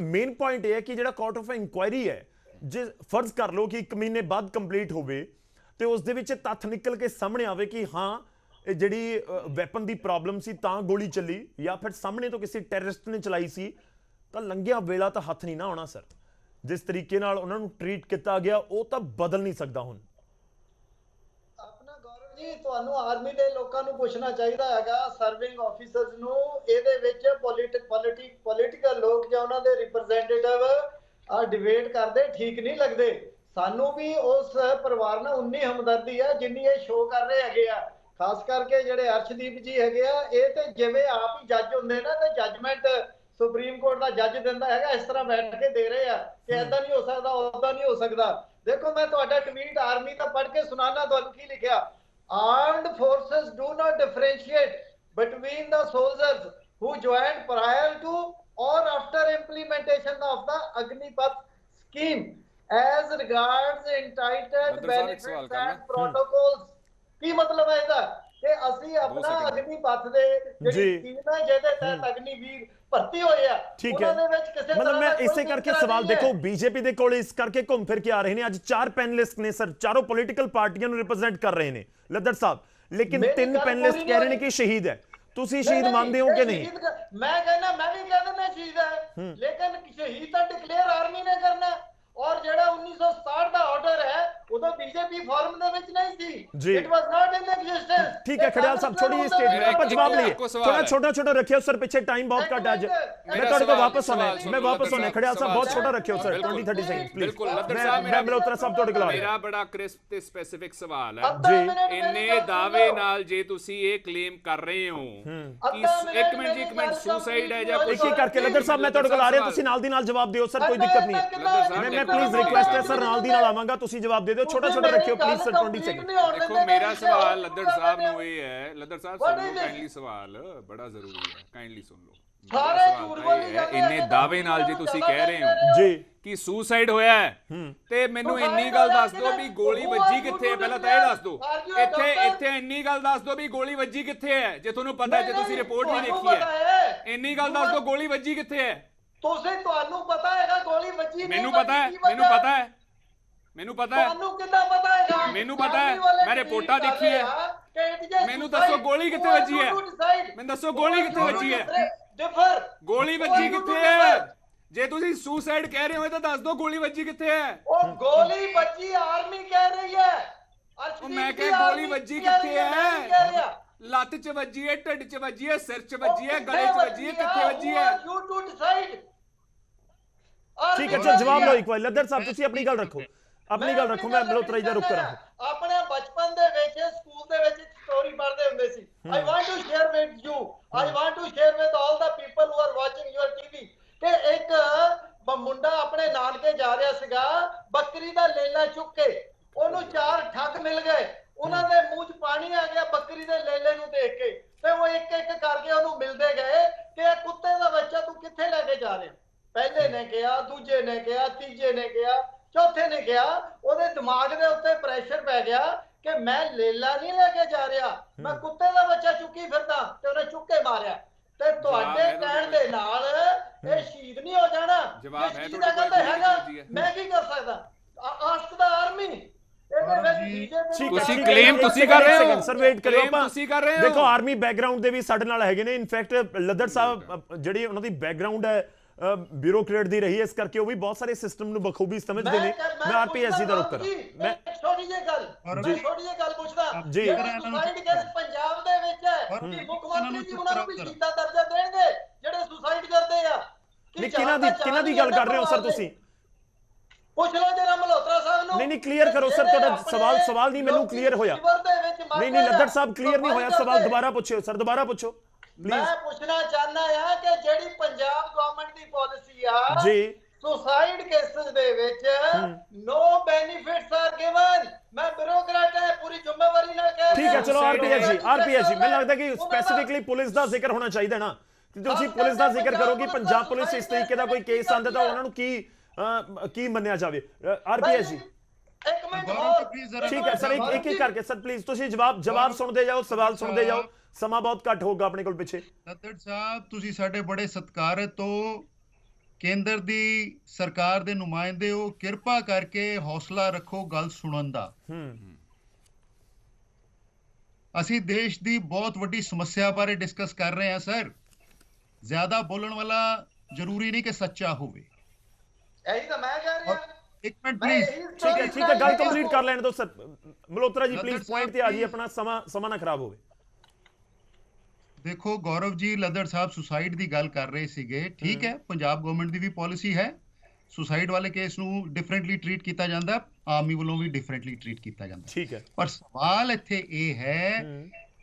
ਮੇਨ ਪੁਆਇੰਟ ਇਹ ਹੈ ਕਿ ਜਿਹੜਾ ਕੋਰਟ ਆਫ ਇਨਕੁਆਇਰੀ ਹੈ ਜੇ ਫਰਜ਼ ਕਰ ਲਓ ਕਿ 1 ਮਹੀਨੇ ਬਾਅਦ ਕੰਪਲੀਟ ਹੋਵੇ ਤੇ ਉਸ ਦੇ ਵਿੱਚ ਤੱਥ ਨਿਕਲ ਕੇ ਸਾਹਮਣੇ ਆਵੇ ਕਿ ਹਾਂ ਇਹ ਜਿਹੜੀ ਵੈਪਨ ਦੀ ਪ੍ਰੋਬਲਮ ਸੀ ਤਾਂ ਗੋਲੀ ਚੱਲੀ ਜਾਂ ਫਿਰ ਸਾਹਮਣੇ ਤੋਂ ਕਿਸੇ ਟੈਰਰਿਸਟ ਨੇ ਚਲਾਈ ਸੀ ਤਾਂ ਲੰਘਿਆ ਵੇਲਾ ਤਾਂ ਹੱਥ ਨਹੀਂ ਨਾ ਆਉਣਾ ਸਰ ਜਿਸ ਤਰੀਕੇ ਨਾਲ ਉਹਨਾਂ ਨੂੰ ਟ੍ਰੀਟ ਕੀਤਾ ਗਿਆ ਉਹ ਤਾਂ ਬਦਲ ਨਹੀਂ ਸਕਦਾ ਹੁਣ ਆਪਣਾ ਗੌਰਵ ਜੀ ਤੁਹਾਨੂੰ ਆਰਮੀ ਦੇ ਲੋਕਾਂ ਨੂੰ ਪੁੱਛਣਾ ਚਾਹੀਦਾ ਹੈਗਾ ਸਰਵਿੰਗ ਆਫੀਸਰਸ ਨੂੰ ਇਹਦੇ ਵਿੱਚ ਪੋਲੀਟੀਕਲ ਲੋਕ ਜਾਂ ਉਹਨਾਂ ਦੇ ਰਿਪਰੈਜ਼ੈਂਟੇਟਿਵ ਡਿਬੇਟ ਕਰਦੇ ਠੀਕ ਨਹੀਂ ਲੱਗਦੇ। ਸਾਨੂੰ ਵੀ ਉਸ ਪਰਿਵਾਰ ਨਾਲ ਉਨੀ ਹਮਦਰਦੀ ਆ ਜਿੰਨੀ ਇਹ ਸ਼ੋਅ ਕਰ ਰਹੇ ਹੈਗੇ ਆ। ਖਾਸ ਕਰਕੇ ਜਿਹੜੇ ਅਰਸ਼ਦੀਪ ਜੀ ਹੈਗੇ ਆ, ਇਹ ਤੇ ਜਿਵੇਂ ਆਪ ਹੀ ਜੱਜ ਹੁੰਦੇ ਨਾ ਤੇ ਜੱਜਮੈਂਟ ਸੁਪਰੀਮ ਕੋਰਟ ਦਾ ਜੱਜ ਦਿੰਦਾ ਹੈਗਾ, ਇਸ ਤਰ੍ਹਾਂ ਬੈਠ ਕੇ ਦੇ ਰਹੇ ਆ ਕਿ ਏਦਾਂ ਨਹੀਂ ਹੋ ਸਕਦਾ, ਉਦਾਂ ਨਹੀਂ ਹੋ ਸਕਦਾ। ਦੇਖੋ ਮੈਂ ਤੁਹਾਡਾ ਟਵੀਟ ਆਰਮੀ ਦਾ ਪੜ੍ਹ ਕੇ ਸੁਣਾਣਾ ਤੁਹਾਨੂੰ ਕੀ ਲਿਖਿਆ। Armed forces do not differentiate between the soldiers who joined prior to or after implementation of the Agnipath scheme as regards entitled benefits and protocols। ਕੀ ਮਤਲਬ ਹੈ ਇਹਦਾ ਕਿ ਅਸੀਂ ਆਪਣਾ ਅਗਨੀਪਥ ਦੇ ਜਿਹੜੀ ਸਕੀਮ ਹੈ ਜਿਹਦੇ ਤਹਿਤ ਅਗਨੀਵੀਰ ਭਰਤੀ ਹੋਏ ਆ ਉਹਨਾਂ ਦੇ ਵਿੱਚ ਕਿਸੇ ਤਰ੍ਹਾਂ ਮਤਲਬ ਮੈਂ ਇਸੇ ਕਰਕੇ ਸਵਾਲ ਦੇਖੋ ਬੀਜੇਪੀ ਦੇ ਕੋਲ ਇਸ ਕਰਕੇ ਘੁੰਮ ਫਿਰ ਕੇ ਆ ਰਹੇ ਨੇ। ਅੱਜ 4 ਪੈਨਲਿਸਟ ਨੇ ਸਰ, ਚਾਰੋਂ ਪੋਲੀਟੀਕਲ ਪਾਰਟੀਆਂ ਨੂੰ ਰਿਪਰੈਜ਼ੈਂਟ ਕਰ ਰਹੇ ਨੇ ਲੱਦੜ ਸਾਹਿਬ, ਲੇਕਿਨ 3 ਪੈਨਲਿਸਟ ਕਹਿ ਰਹੇ ਨੇ ਕਿ ਸ਼ਹੀਦ ਹੈ। ਤੁਸੀਂ ਸ਼ਹੀਦ ਮੰਨਦੇ ਹੋ ਕਿ ਨਹੀਂ? ਮੈਂ ਕਹਿੰਦਾ, ਮੈਂ ਵੀ ਕਹਿ ਦਿੰਦਾ ਸ਼ਹੀਦ ਹੈ, ਲੇਕਿਨ ਸ਼ਹੀਦ ਤਾਂ ਡਿਕਲੇਅਰ ਆਰਮੀ ਨੇ ਕਰਨਾ। ਔਰ ਜਿਹੜਾ 1967 ਦਾ ਆਰਡਰ ਹੈ ਉਦੋਂ ਬੀਜੇਪੀ ਫਾਰਮ ਦੇ ਵਿੱਚ ਨਹੀਂ ਸੀ। It was not in existence. ਠੀਕ ਹੈ ਖੜਿਆਲ ਸਾਹਿਬ, ਛੋਟੀ ਜਿਹੀ ਸਟੇਟਮੈਂਟ ਆਪਾਂ ਜਵਾਬ ਲਈਏ। ਥੋੜਾ ਛੋਟਾ ਰੱਖਿਓ ਸਰ, ਪਿੱਛੇ ਟਾਈਮ ਬਹੁਤ ਘੱਟ ਅੱਜ। ਮੈਂ ਤੁਹਾਡੇ ਕੋਲ ਵਾਪਸ ਆਉਣਾ, ਮੈਂ ਵਾਪਸ ਆਉਣਾ। ਖੜਿਆਲ ਸਾਹਿਬ ਬਹੁਤ ਛੋਟਾ ਰੱਖਿਓ ਸਰ, 20-30 ਸੈਕਿੰਡ ਪਲੀਜ਼। ਬਿਲਕੁਲ ਲੱਦੜ ਸਾਹਿਬ, ਮੈਂ ਮਲਹੋਤਰਾ ਸਾਹਿਬ ਤੁਹਾਡੇ ਕੋਲ ਆ ਮੇਰਾ ਬੜਾ ਕ੍ਰਿਸਪ ਤੇ ਸਪੈਸੀਫਿਕ ਸਵਾਲ ਹੈ ਜੀ। ਇੰਨੇ ਦਾਅਵੇ ਨਾਲ ਜੇ ਤੁਸੀਂ ਇਹ ਕਲੇਮ ਕਰ ਰਹੇ ਹੋ ਕਿ ਇੱਕ ਮਿੰਟ ਸੁਸਾਈਡ ਹੈ ਜਾਂ ਇੱਕ ਹੀ ਕਰਕੇ ਲੱਦੜ ਸਾਹਿਬ ਮੈਂ ਤੁਹਾਡੇ ਕੋਲ ਆ ਰਿਹਾ, ਤੁਸੀਂ ਨਾਲ ਦੀ ਨਾਲ ਜਵਾਬ ਦਿਓ ਸਰ, ਕੋਈ ਦਿੱਕਤ ਨਹੀਂ ਹੈ। ਮੈਂ ਪਲੀਜ਼ ਰਿਕੁਐਸਟ ਹੈ ਸਰ, ਨਾਲ ਦੀ ਨਾਲ ਆਵਾਂਗਾ, ਤੁਸੀਂ ਜਵਾਬ ਦੇ ਦਿਓ। ਛੋਟਾ ਰੱਖਿਓ ਪਲੀਜ਼ ਸਰ, 20 ਸੈਕਿੰਡ। ਦੇਖੋ ਮੇਰਾ ਸਵਾਲ ਲੱਦੜ ਸਾਹਿਬ ਨੂੰ ਇਹ ਹੈ, ਲੱਦੜ ਸਾਹਿਬ ਸੁਣੋ ਕਾਈਂਡਲੀ, ਸਵਾਲ ਬੜਾ ਜ਼ਰੂਰੀ ਹੈ, ਕਾਈਂਡਲੀ ਸੁਣ ਲਓ। ਇੰਨੇ ਦਾਅਵੇ ਨਾਲ ਜੇ ਤੁਸੀਂ ਕਹਿ ਰਹੇ ਹੋ ਜੀ ਕਿ ਸੁਸਾਈਡ ਹੋਇਆ ਹੈ ਤੇ ਮੈਨੂੰ ਇੰਨੀ ਗੱਲ ਦੱਸ ਦਿਓ ਵੀ ਗੋਲੀ ਵੱਜੀ ਕਿੱਥੇ ਹੈ। ਪਹਿਲਾਂ ਤਾਂ ਇਹ ਦੱਸ ਦਿਓ, ਇੱਥੇ ਇੰਨੀ ਗੱਲ ਦੱਸ ਦਿਓ ਵੀ ਗੋਲੀ ਵੱਜੀ ਕਿੱਥੇ ਹੈ, ਜੇ ਤੁਹਾਨੂੰ ਪਤਾ ਹੈ, ਜੇ ਤੁਸੀਂ ਰਿਪੋਰਟ ਵੀ ਦੇਖੀ ਹੈ। ਇੰਨੀ ਗੱਲ ਦੱਸ ਦਿਓ ਗੋਲੀ ਵੱਜੀ ਕਿੱਥੇ ਹੈ। ਤੁਹਾਨੂੰ ਪਤਾ ਹੈਗਾ ਗੋਲੀ ਵੱਜੀ? ਮੈਨੂੰ ਪਤਾ ਹੈ, ਮੈਨੂੰ ਪਤਾ ਹੈ। ਤੁਹਾਨੂੰ ਕਿੱਦਾਂ ਪਤਾ ਹੈਗਾ? ਮੈਨੂੰ ਪਤਾ ਹੈ, ਮੈਂ ਰਿਪੋਰਟਾਂ ਦੇਖੀ ਹੈ। ਮੈਨੂੰ ਦੱਸੋ ਗੋਲੀ ਕਿੱਥੇ ਵੱਜੀ ਹੈ, ਮੈਨੂੰ ਦੱਸੋ ਗੋਲੀ ਕਿੱਥੇ ਵੱਜੀ ਹੈ, ਗੋਲੀ ਵੱਜੀ ਕਿੱਥੇ ਹੈ। ਜੇ ਤੁਸੀਂ ਸੁਸਾਈਡ ਕਹਿ ਰਹੇ ਹੋ ਤਾਂ ਦੱਸ ਦਿਓ ਗੋਲੀ ਵੱਜੀ ਕਿੱਥੇ ਹੈ। ਉਹ ਗੋਲੀ ਵੱਜੀ ਆਰਮੀ ਕਹਿ ਰਹੀ ਹੈ। ਉਹ ਮੈਂ ਕਿਹਾ ਗੋਲੀ ਵੱਜੀ ਕਿੱਥੇ ਹੈ? ਲੱਤ 'ਚ ਵੱਜੀ ਹੈ, ਢਿੱਡ 'ਚ ਵੱਜੀ ਹੈ, ਸਿਰ 'ਚ ਵੱਜੀ ਹੈ, ਗਲੇ 'ਚ ਵੱਜੀ ਹੈ, ਕਿੱਥੇ ਵੱਜੀ ਹੈ? You to decide. ਠੀਕ ਹੈ, ਚਲ ਜਵਾਬ ਲਓ ਇੱਕ ਵਾਰ। ਲੱਦੜ ਸਾਹਿਬ ਤੁਸੀਂ ਆਪਣੀ ਗੱਲ ਰੱਖੋ, ਆਪਣੀ ਗੱਲ ਰੱਖੋ, ਮੈਂ ਮਲਹੋਤਰਾ ਜੀ ਦਾ ਰੁਕ ਕਰਾਂ। ਆਪਣੇ ਬਚਪਨ ਦੇ ਵਿੱਚ ਸਕੂਲ ਦੇ ਵਿੱਚ ਸਟੋਰੀ ਪੜ੍ਹਦੇ ਹੁੰਦੇ ਸੀ। I want to share with you, I want to share with all the people who are watching your TV ਕਿ ਇੱਕ ਮੁੰਡਾ ਆਪਣੇ ਨਾਨਕੇ ਜਾ ਰਿਹਾ ਸੀਗਾ, ਬੱਕਰੀ ਦਾ ਲੇਲਾ ਚੁੱਕ ਕੇ ਉਹਨੂੰ 4 ਠੱਗ ਮਿਲ ਗਏ। ਉਹਨਾਂ ਦੇ ਮੂੰਹ 'ਚ ਪਾਣੀ ਆ ਗਿਆ ਬੱਕਰੀ ਦੇ ਲੇਲੇ ਨੂੰ ਦੇਖ ਕੇ, ਤੇ ਉਹ ਇੱਕ ਕਰਕੇ ਉਹਨੂੰ ਮਿਲਦੇ ਗਏ ਕਿ ਇਹ ਕੁੱਤੇ ਦਾ ਬੱਚਾ ਤੂੰ ਕਿੱਥੇ ਲੈ ਕੇ ਜਾ ਰਿਹਾ। ਪਹਿਲੇ ਨੇ ਕਿਹਾ, ਦੂਜੇ ਨੇ ਕਿਹਾ, ਤੀਜੇ ਨੇ ਕਿਹਾ, ਚੌਥੇ ਨੇ ਕਿਹਾ। ਉਹਦੇ ਦਿਮਾਗ ਦੇ ਉੱਤੇ ਪ੍ਰੈਸ਼ਰ ਪੈ ਗਿਆ ਕਿ ਮੈਂ ਲੇਲਾ ਨਹੀਂ ਲੈ ਕੇ ਜਾ ਰਿਹਾ, ਮੈਂ ਕੁੱਤੇ ਦਾ ਬੱਚਾ ਚੁੱਕੀ ਫਿਰਦਾ, ਤੇ ਉਹਨੇ ਚੁੱਕ ਕੇ ਮਾਰਿਆ। ਤੇ ਤੁਹਾਡੇ ਕਹਿਣ ਦੇ ਨਾਲ ਇਹ ਸ਼ਹੀਦ ਨਹੀਂ ਹੋ ਜਾਣਾ। ਜਵਾਬ ਹੈ ਤੁਹਾਡੇ ਕੋਲ ਹੈਗਾ, ਮੈਂ ਕੀ ਕਰ ਸਕਦਾ? ਆਸਕ ਦਾ ਆਰਮੀ। ਤੁਸੀਂ ਕਲੇਮ ਤੁਸੀਂ ਕਰ ਰਹੇ ਹੋ ਸਰ, ਵੇਟ ਕਰਿਓ ਆਪਾਂ। ਤੁਸੀਂ ਕਰ ਰਹੇ ਹੋ। ਦੇਖੋ ਆਰਮੀ ਬੈਕਗ੍ਰਾਉਂਡ ਦੇ ਵੀ ਸਾਡੇ ਨਾਲ ਹੈਗੇ ਨੇ। ਇਨਫੈਕਟ ਲੱਦੜ ਸਾਹਿਬ ਜਿਹੜੀ ਉਹਨਾਂ ਦੀ ਬੈਕਗ੍ਰਾਉਂਡ ਹੈ ਬਿਊਰੋਕ੍ਰੇਟ ਦੀ ਰਹੀ ਹੈ, ਇਸ ਕਰਕੇ ਉਹ ਵੀ ਬਹੁਤ ਸਾਰੇ ਸਿਸਟਮ ਨੂੰ ਬਖੂਬੀ ਸਮਝਦੇ ਨੇ। ਮੈਂ ਆਰਪੀਐਸਸੀ ਦਾ ਰੁਕ ਕਰਾਂ। ਮੈਂ ਛੋਟੀ ਜਿਹੀ ਗੱਲ ਪੁੱਛਦਾ ਜੀ। ਸੁਸਾਈਡ ਕੇਸ ਪੰਜਾਬ ਦੇ ਵਿੱਚ ਹੈ ਕਿ ਮੁੱਖ ਮੰਤਰੀ ਜੀ ਉਹਨਾਂ ਨੂੰ ਵੀ ਸ਼ਹੀਦਾਂ ਦਰਜਾ ਦੇਣਗੇ ਜਿਹੜੇ ਸੁਸਾਈਡ ਕਰਦੇ ਆ? ਕਿਹਨਾਂ ਦੀ ਗੱਲ ਕਰ ਰਹੇ ਹੋ ਸਰ ਤੁਸੀਂ? ਪੁੱਛ ਲਓ ਜਰਾ ਮਲਹੋਤਰਾ ਸਾਹਿਬ ਨੂੰ। ਨਹੀਂ ਕਲੀਅਰ ਕਰੋ ਸਰ, ਤੁਹਾਡਾ ਸਵਾਲ ਨਹੀਂ ਮੈਨੂੰ ਕਲੀਅਰ ਹੋਇਆ। ਨਹੀਂ ਲੱਦੜ ਸਾਹਿਬ ਕਲੀਅਰ ਨਹੀਂ ਹੋਇਆ ਸਵਾਲ, ਦੁਬਾਰਾ ਪੁੱਛਿਓ ਸਰ, ਦੁਬਾਰਾ ਪੁੱਛੋ ਪਲੀਜ਼। ਮੈਂ ਪੁੱਛਣਾ ਚਾਹੁੰਦਾ ਆ ਕਿ ਜਿਹੜੀ ਪੰਜਾਬ ਗਵਰਨਮੈਂਟ ਦੀ ਪਾਲਿਸੀ ਆ ਜੀ, ਸੁਸਾਈਡ ਕੇਸਸ ਦੇ ਵਿੱਚ ਨੋ ਬੈਨੀਫਿਟਸ ਆਰ ਗਿਵਨ। ਮੈਂ ਬਿਊਰੋਕਰੇਟ ਹੈ, ਪੂਰੀ ਜ਼ਿੰਮੇਵਾਰੀ ਨਾਲ ਕਹਿ ਰਿਹਾ। ਠੀਕ ਹੈ ਚਲੋ ਆਰਪੀਐਸ ਜੀ ਮੈਨੂੰ ਲੱਗਦਾ ਕਿ ਸਪੈਸੀਫਿਕਲੀ ਪੁਲਿਸ ਦਾ ਜ਼ਿਕਰ ਹੋਣਾ ਚਾਹੀਦਾ ਨਾ। ਤੁਸੀਂ ਪੁਲਿਸ ਦਾ ਜ਼ਿਕਰ ਕਰੋ ਕਿ ਪੰਜਾਬ ਪੁਲਿਸ ਇਸ ਤਰੀਕੇ ਦਾ ਕੋਈ ਕੇਸ ਆਂਦਾ ਤਾਂ ਉਹਨਾਂ ਨੂੰ ਕੀ ਮੰਨਿਆ ਜਾਵੇ। ਆਰਪੀਐਸ ਜੀ ਇੱਕ ਮਿੰਟ ਠੀਕ ਹੈ ਸਰ, ਇੱਕ ਇੱਕ ਕਰਕੇ ਸਰ ਪਲੀਜ਼ ਤੁਸੀਂ ਜਵਾਬ ਸੁਣਦੇ ਜਾਓ, ਸਵਾਲ ਸੁਣਦੇ ਜਾਓ, ਸਮਾਂ ਬਹੁਤ ਘੱਟ ਹੋਊਗਾ ਆਪਣੇ ਕੋਲ ਪਿੱਛੇ। ਲੱਦੜ ਸਾਹਿਬ ਤੁਸੀਂ ਸਾਡੇ ਬੜੇ ਸਤਿਕਾਰਤ ਤੋਂ ਕੇਂਦਰ ਦੀ ਸਰਕਾਰ ਦੇ ਨੁਮਾਇੰਦੇ ਹੋ, ਕਿਰਪਾ ਕਰਕੇ ਹੌਸਲਾ ਰੱਖੋ ਗੱਲ ਸੁਣਨ ਦਾ। ਅਸੀਂ ਦੇਸ਼ ਦੀ ਬਹੁਤ ਵੱਡੀ ਸਮੱਸਿਆ ਬਾਰੇ ਡਿਸਕਸ ਕਰ ਰਹੇ ਹਾਂ ਸਰ। ਜ਼ਿਆਦਾ ਬੋਲਣ ਵਾਲਾ ਜ਼ਰੂਰੀ ਨਹੀਂ ਕਿ ਸੱਚਾ ਹੋਵੇ। ਇਹੀ ਤਾਂ ਮੈਂ ਕਹਿ ਰਿਹਾ। ਇੱਕ ਮਿੰਟ ਪਲੀਜ਼। ਠੀਕ ਹੈ ਗੱਲ ਕੰਪਲੀਟ ਕਰ ਲੈਣ ਦਿਓ ਸਰ। ਮਲਹੋਤਰਾ ਜੀ ਪਲੀਜ਼ ਪੁਆਇੰਟ ਤੇ ਆ ਜੀ, ਆਪਣਾ ਸਮਾਂ ਨਾ ਖਰਾਬ ਹੋਵੇ। ਦੇਖੋ ਗੌਰਵ ਜੀ, ਲੱਦੜ ਸਾਹਿਬ ਸੁਸਾਈਡ ਦੀ ਗੱਲ ਕਰ ਰਹੇ ਸੀਗੇ, ਠੀਕ ਹੈ, ਪੰਜਾਬ ਗਵਰਨਮੈਂਟ ਦੀ ਵੀ ਪਾਲਿਸੀ ਹੈ, ਸੁਸਾਈਡ ਵਾਲੇ ਕੇਸ ਨੂੰ ਡਿਫਰੈਂਟਲੀ ਟਰੀਟ ਕੀਤਾ ਜਾਂਦਾ, ਆਰਮੀ ਵੱਲੋਂ ਵੀ ਡਿਫਰੈਂਟਲੀ ਟਰੀਟ ਕੀਤਾ ਜਾਂਦਾ। ਠੀਕ ਹੈ। ਪਰ ਸਵਾਲ ਇੱਥੇ ਇਹ ਹੈ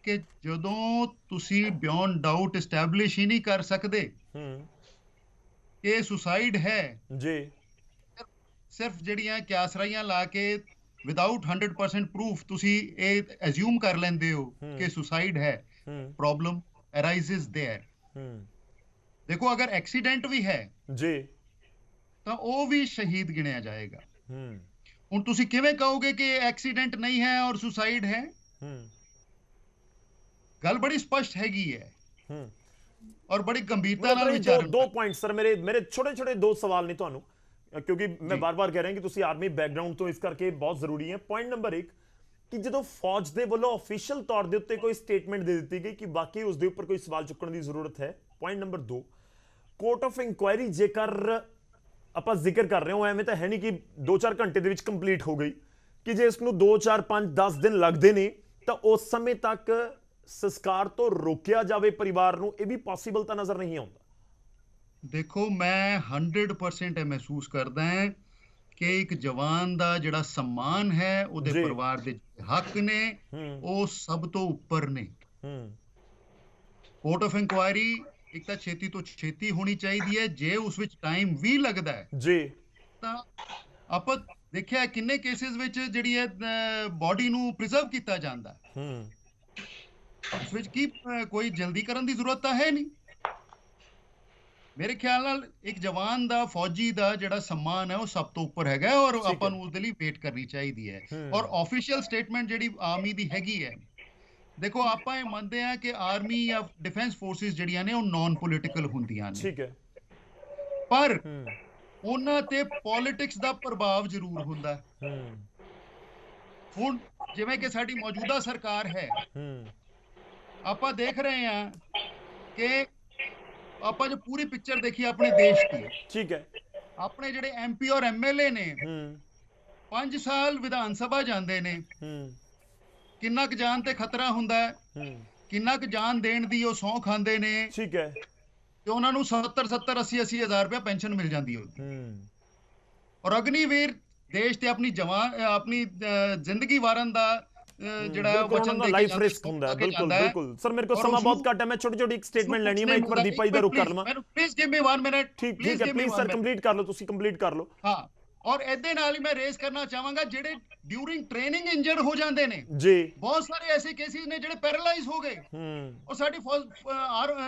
ਕਿ ਜਦੋਂ ਤੁਸੀਂ ਬਿਯੋਂਡ ਡਾਊਟ ਐਸਟੈਬਲਿਸ਼ ਹੀ ਨਹੀਂ ਕਰ ਸਕਦੇ ਕਿ ਸੁਸਾਈਡ ਹੈ ਜੀ, ਸਿਰਫ ਜਿਹੜੀਆਂ ਕਿਆਸਰਾਈਆਂ ਲਾ ਕੇ ਵਿਦਆਊਟ 100% ਪ੍ਰੂਫ ਤੁਸੀਂ ਇਹ ਐਜ਼ਿਊਮ ਕਰ ਲੈਂਦੇ ਹੋ ਕਿ ਸੁਸਾਈਡ ਹੈ, ਪ੍ਰੋਬਲਮ ਅਰਾਈਜ਼ਸ देयर। ਦੇਖੋ ਅਗਰ ਐਕਸੀਡੈਂਟ ਵੀ ਹੈ ਜੀ ਤਾਂ ਉਹ ਵੀ ਸ਼ਹੀਦ ਗਿਣਿਆ ਜਾਏਗਾ। ਹੁਣ ਤੁਸੀਂ ਕਿਵੇਂ ਕਹੋਗੇ ਕਿ ਐਕਸੀਡੈਂਟ ਨਹੀਂ ਹੈ ਔਰ ਸੁਸਾਈਡ ਹੈ? ਗੱਲ ਬੜੀ ਸਪਸ਼ਟ ਹੈਗੀ ਹੈ ਔਰ ਬੜੀ ਗੰਭੀਰਤਾ ਨਾਲ ਵਿਚਾਰੋ। ਦੋ ਪੁਆਇੰਟ ਸਰ, ਮੇਰੇ ਛੋਟੇ ਛੋਟੇ ਦੋ ਸਵਾਲ ਨੇ ਤੁਹਾਨੂੰ, ਕਿਉਂਕਿ ਮੈਂ ਬਾਰ-ਬਾਰ ਕਹਿ ਰਿਹਾ ਕਿ ਤੁਸੀਂ ਆਰਮੀ ਬੈਕਗ੍ਰਾਉਂਡ ਤੋਂ, ਇਸ ਕਰਕੇ ਬਹੁਤ ਜ਼ਰੂਰੀ ਹੈ। ਪੁਆਇੰਟ ਨੰਬਰ 1 ਕਿ ਜਦੋਂ ਫੌਜ ਦੇ ਵੱਲੋਂ ਅਫੀਸ਼ੀਅਲ ਤੌਰ ਦੇ ਉੱਤੇ ਕੋਈ ਸਟੇਟਮੈਂਟ ਦੇ ਦਿੱਤੀ ਗਈ ਕਿ ਬਾਕੀ ਉਸ ਦੇ ਉੱਪਰ ਕੋਈ ਸਵਾਲ ਚੁੱਕਣ ਦੀ ਜ਼ਰੂਰਤ ਹੈ। Point number 2, court of inquiry ਜੇਕਰ ਆਪਾਂ ਜ਼ਿਕਰ ਕਰ ਰਹੇ ਹਾਂ, ਐਵੇਂ ਤਾਂ ਹੈ ਨਹੀਂ ਕਿ 2-4 ਘੰਟੇ ਦੇ ਵਿੱਚ ਕੰਪਲੀਟ ਹੋ ਗਈ, ਕਿ ਜੇ ਇਸ ਨੂੰ 2-4-5-10 ਦਿਨ ਲੱਗਦੇ ਨੇ ਤਾਂ ਉਸ ਸਮੇਂ ਤੱਕ ਸੰਸਕਾਰ ਤੋਂ ਰੋਕਿਆ ਜਾਵੇ ਪਰਿਵਾਰ ਨੂੰ, ਇਹ ਵੀ ਪੋਸੀਬਲ ਤਾਂ ਨਜ਼ਰ ਨਹੀਂ ਆਉਂਦਾ। ਦੇਖੋ ਮੈਂ 100% ਇਹ ਮਹਿਸੂਸ ਕਰਦਾ ਹਾਂ ਕਿ ਇੱਕ ਜਵਾਨ ਦਾ ਜਿਹੜਾ सम्मान ਹੈ, ਉਹਦੇ ਪਰਿਵਾਰ ਦੇ ਹੱਕ ਨੇ, ਉਹ ਸਭ ਤੋਂ ਉੱਪਰ ਨੇ। ਕੋਰਟ ਆਫ ਇਨਕੁਆਇਰੀ ਇੱਕ ਤਾਂ ਛੇਤੀ ਤੋਂ ਛੇਤੀ ਹੋਣੀ ਚਾਹੀਦੀ ਹੈ। ਜੇ ਉਸ ਵਿੱਚ ਟਾਈਮ ਵੀ ਲੱਗਦਾ ਹੈ ਜੀ ਤਾਂ ਆਪਾਂ ਦੇਖਿਆ ਕਿੰਨੇ ਕੇਸਿਸ ਵਿੱਚ ਜਿਹੜੀ ਹੈ ਬੋਡੀ ਨੂੰ ਪ੍ਰੀਜ਼ਰਵ ਕੀਤਾ ਜਾਂਦਾ, ਉਸ ਵਿੱਚ ਕੀ ਕੋਈ ਜਲਦੀ ਕਰਨ ਦੀ ਜ਼ਰੂਰਤ ਤਾਂ ਹੈ ਨਹੀਂ। ਮੇਰੇ ਖਿਆਲ ਨਾਲ ਇੱਕ ਜਵਾਨ ਦਾ, ਫੌਜੀ ਦਾ ਜਿਹੜਾ सम्मान ਹੈ ਉਹ ਸਭ ਤੋਂ ਉੱਪਰ ਹੈਗਾ ਔਰ ਆਪਾਂ ਨੂੰ ਉਹਦੇ ਲਈ ਵੇਟ ਕਰਨੀ ਚਾਹੀਦੀ ਹੈ। ਔਰ ਆਫੀਸ਼ੀਅਲ ਸਟੇਟਮੈਂਟ ਜਿਹੜੀ ਆਰਮੀ ਦੀ ਹੈਗੀ ਹੈ, ਦੇਖੋ ਆਪਾਂ ਇਹ ਮੰਨਦੇ ਹਾਂ ਕਿ ਆਰਮੀ ਜਾਂ ਡਿਫੈਂਸ ਫੋਰਸਿਸ ਜਿਹੜੀਆਂ ਨੇ ਉਹ ਨਾਨ ਪੋਲੀਟੀਕਲ ਹੁੰਦੀਆਂ ਨੇ, ਠੀਕ ਹੈ, ਪਰ ਉਹਨਾਂ ਤੇ ਪੋਲਿਟਿਕਸ ਦਾ ਪ੍ਰਭਾਵ ਜ਼ਰੂਰ ਹੁੰਦਾ ਹੈ। ਹੁਣ ਜਿਵੇਂ ਕਿ ਸਾਡੀ ਮੌਜੂਦਾ ਸਰਕਾਰ ਹੈ, ਆਪਾਂ ਦੇਖ ਰਹੇ ਹਾਂ ਕਿ ਆਪਾਂ ਜੋ ਪੂਰੀ ਪਿਕਚਰ ਦੇਖੀ ਆਪਣੇ ਦੇਸ਼ ਦੀ, ਠੀਕ ਹੈ, ਆਪਣੇ ਜਿਹੜੇ ਐਮਪੀ ਔਰ ਐਮਐਲਏ ਨੇ 5 ਸਾਲ ਵਿਧਾਨ ਸਭਾ ਜਾਂਦੇ ਨੇ, ਕਿੰਨਾ ਕੁ ਜਾਨ ਤੇ ਖਤਰਾ ਹੁੰਦਾ ਹੈ, ਕਿੰਨਾ ਕੁ ਜਾਨ ਦੇਣ ਦੀ ਉਹ ਸਹੁੰ ਖਾਂਦੇ ਨੇ, ਠੀਕ ਹੈ, ਤੇ ਉਹਨਾਂ ਨੂੰ 70-70 80-80 ਹਜ਼ਾਰ ਰੁਪਏ ਪੈਨਸ਼ਨ ਮਿਲ ਜਾਂਦੀ ਹੈ। ਔਰ ਅਗਨੀਵੀਰ ਦੇਸ਼ ਤੇ ਆਪਣੀ ਜ਼ਿੰਦਗੀ ਵਾਰਨ ਦਾ ਜਿਹੜਾ ਵਚਨ ਦੇ ਲਾਈਫ ਰਿਸਕ ਹੁੰਦਾ ਹੈ। ਬਿਲਕੁਲ ਬਿਲਕੁਲ ਸਰ, ਮੇਰੇ ਕੋਲ ਸਮਾਂ ਬਹੁਤ ਘੱਟ ਹੈ, ਮੈਂ ਛੋਟੀ ਇੱਕ ਸਟੇਟਮੈਂਟ ਲੈਣੀ ਹੈ, ਮੈਂ ਇੱਕ ਵਾਰ ਦੀਪਾ ਜੀ ਦਾ ਰੁਕ ਕਰ ਲਵਾਂ। Please give me 1 minute. ਠੀਕ ਹੈ ਪਲੀਜ਼ ਸਰ, ਕੰਪਲੀਟ ਕਰ ਲਓ, ਤੁਸੀਂ ਕੰਪਲੀਟ ਕਰ ਲਓ। ਹਾਂ, ਔਰ ਇਹਦੇ ਨਾਲ ਹੀ ਮੈਂ ਰੇਜ਼ ਕਰਨਾ ਚਾਹਾਂਗਾ ਜਿਹੜੇ ਡਿਊਰਿੰਗ ਟ੍ਰੇਨਿੰਗ ਇੰਜਰਡ ਹੋ ਜਾਂਦੇ ਨੇ ਜੀ, ਬਹੁਤ ਸਾਰੇ ਐਸੇ ਕੇਸਿਸ ਨੇ ਜਿਹੜੇ ਪੈਰਾਲਾਈਜ਼ ਹੋ ਗਏ। ਔਰ ਸਾਡੀ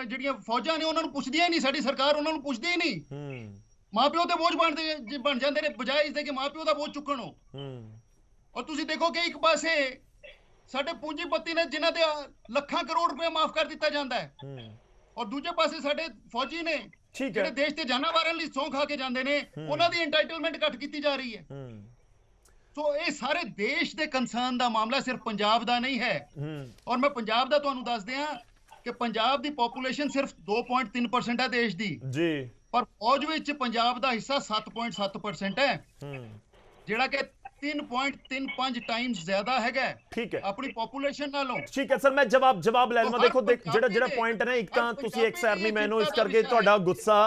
ਜਿਹੜੀਆਂ ਫੌਜਾਂ ਨੇ ਉਹਨਾਂ ਨੂੰ ਪੁੱਛਦੀਆਂ ਹੀ ਨਹੀਂ, ਸਾਡੀ ਸਰਕਾਰ ਉਹਨਾਂ ਨੂੰ ਪੁੱਛਦੀ ਹੀ ਨਹੀਂ। ਮਾਪਿਓ ਤੇ ਬੋਝ ਬਣ ਜਾਂਦੇ ਨੇ, ਬਜਾਏ ਇਸਦੇ ਕਿ ਮਾਪਿਓ ਦਾ ਬੋਝ ਚੁੱਕਣ ਹੋ। ਔਰ ਤੁਸੀਂ ਦੇਖੋ ਕਿ ਇੱਕ ਪਾਸੇ ਸਾਡੇ ਪੂੰਜੀਪਤੀ ਨੇ ਜਿਨ੍ਹਾਂ ਦੇ ਲੱਖਾਂ ਕਰੋੜ ਰੁਪਏ ਮਾਫ ਕਰ ਦਿੱਤਾ ਜਾਂਦਾ ਹੈ, ਔਰ ਦੂਜੇ ਪਾਸੇ ਸਾਡੇ ਫੌਜੀ ਨੇ ਜਿਹੜੇ ਦੇਸ਼ ਤੇ ਜਾਨਾਂ ਵਾਰਨ ਲਈ ਸਹੁੰ ਖਾ ਕੇ ਜਾਂਦੇ ਨੇ, ਉਹਨਾਂ ਦੀ ਐਂਟਾਈਟਲਮੈਂਟ ਘੱਟ ਕੀਤੀ ਜਾ ਰਹੀ ਹੈ। ਸੋ ਇਹ ਸਾਰੇ ਦੇਸ਼ ਦੇ ਕੰਸਰਨ ਦਾ ਮਾਮਲਾ, ਸਿਰਫ ਪੰਜਾਬ ਦਾ ਨਹੀਂ ਹੈ। ਔਰ ਮੈਂ ਪੰਜਾਬ ਦਾ ਤੁਹਾਨੂੰ ਦੱਸ ਦਿਆਂ ਕਿ ਪੰਜਾਬ ਦੀ ਪੋਪੂਲੇਸ਼ਨ ਸਿਰਫ 2.3% ਹੈ ਦੇਸ਼ ਦੀ ਜੀ, ਪਰ ਫੌਜ ਵਿੱਚ ਪੰਜਾਬ ਦਾ ਹਿੱਸਾ 7.7% ਹੈ, ਜਿਹੜਾ ਕਿ 3.35 ਟਾਈਮਸ ਜ਼ਿਆਦਾ ਹੈਗਾ, ਠੀਕ ਹੈ, ਆਪਣੀ ਪੋਪੂਲੇਸ਼ਨ ਨਾਲੋਂ। ਠੀਕ ਹੈ ਸਰ, ਮੈਂ ਜਵਾਬ ਲੈ ਲਵਾਂ। ਦੇਖੋ ਜਿਹੜਾ ਪੁਆਇੰਟ ਹੈ ਨਾ, ਇੱਕ ਤਾਂ ਤੁਸੀਂ ਐਕਸ ਆਰਮੀ ਮੈਨ ਹੋ, ਇਸ ਕਰਕੇ ਤੁਹਾਡਾ ਗੁੱਸਾ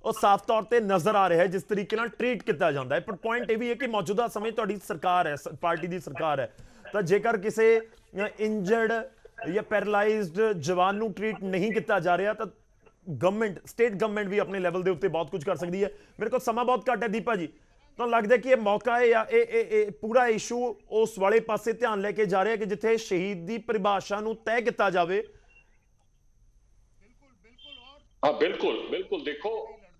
ਉਹ ਸਾਫ਼ ਤੌਰ ਤੇ ਨਜ਼ਰ ਆ ਰਿਹਾ ਹੈ ਜਿਸ ਤਰੀਕੇ ਨਾਲ ਟ੍ਰੀਟ ਕੀਤਾ ਜਾਂਦਾ ਹੈ, ਪਰ ਪੁਆਇੰਟ ਇਹ ਵੀ ਹੈ ਕਿ ਮੌਜੂਦਾ ਸਮੇਂ ਤੁਹਾਡੀ ਸਰਕਾਰ ਹੈ, ਪਾਰਟੀ ਦੀ ਸਰਕਾਰ ਹੈ, ਤਾਂ ਜੇਕਰ ਕਿਸੇ ਇੰਜਰਡ ਜਾਂ ਪੈਰਾਲਾਈਜ਼ਡ ਜਵਾਨ ਨੂੰ ਟ੍ਰੀਟ ਨਹੀਂ ਕੀਤਾ ਜਾ ਰਿਹਾ ਤਾਂ ਗਵਰਨਮੈਂਟ, ਸਟੇਟ ਗਵਰਨਮੈਂਟ ਵੀ ਆਪਣੇ ਲੈਵਲ ਦੇ ਉੱਤੇ ਬਹੁਤ ਕੁਝ ਕਰ ਸਕਦੀ ਹੈ। ਮੇਰੇ ਕੋਲ ਸਮਾਂ ਬਹੁਤ ਘੱਟ ਹੈ ਦੀਪਾ ਜੀ, ਤੁਹਾਨੂੰ ਲੱਗਦਾ ਕਿ ਇਹ ਮੌਕਾ ਹੈ ਜਾਂ ਇਹ ਪੂਰਾ ਇਸ਼ੂ ਉਸ ਵਾਲੇ ਪਾਸੇ ਧਿਆਨ ਲੈ ਕੇ ਜਾ ਰਿਹਾ ਕਿ ਜਿੱਥੇ ਸ਼ਹੀਦ ਦੀ ਪਰਿਭਾਸ਼ਾ ਨੂੰ ਤੈਅ ਕੀਤਾ ਜਾਵੇ? ਹਾਂ ਬਿਲਕੁਲ ਦੇਖੋ,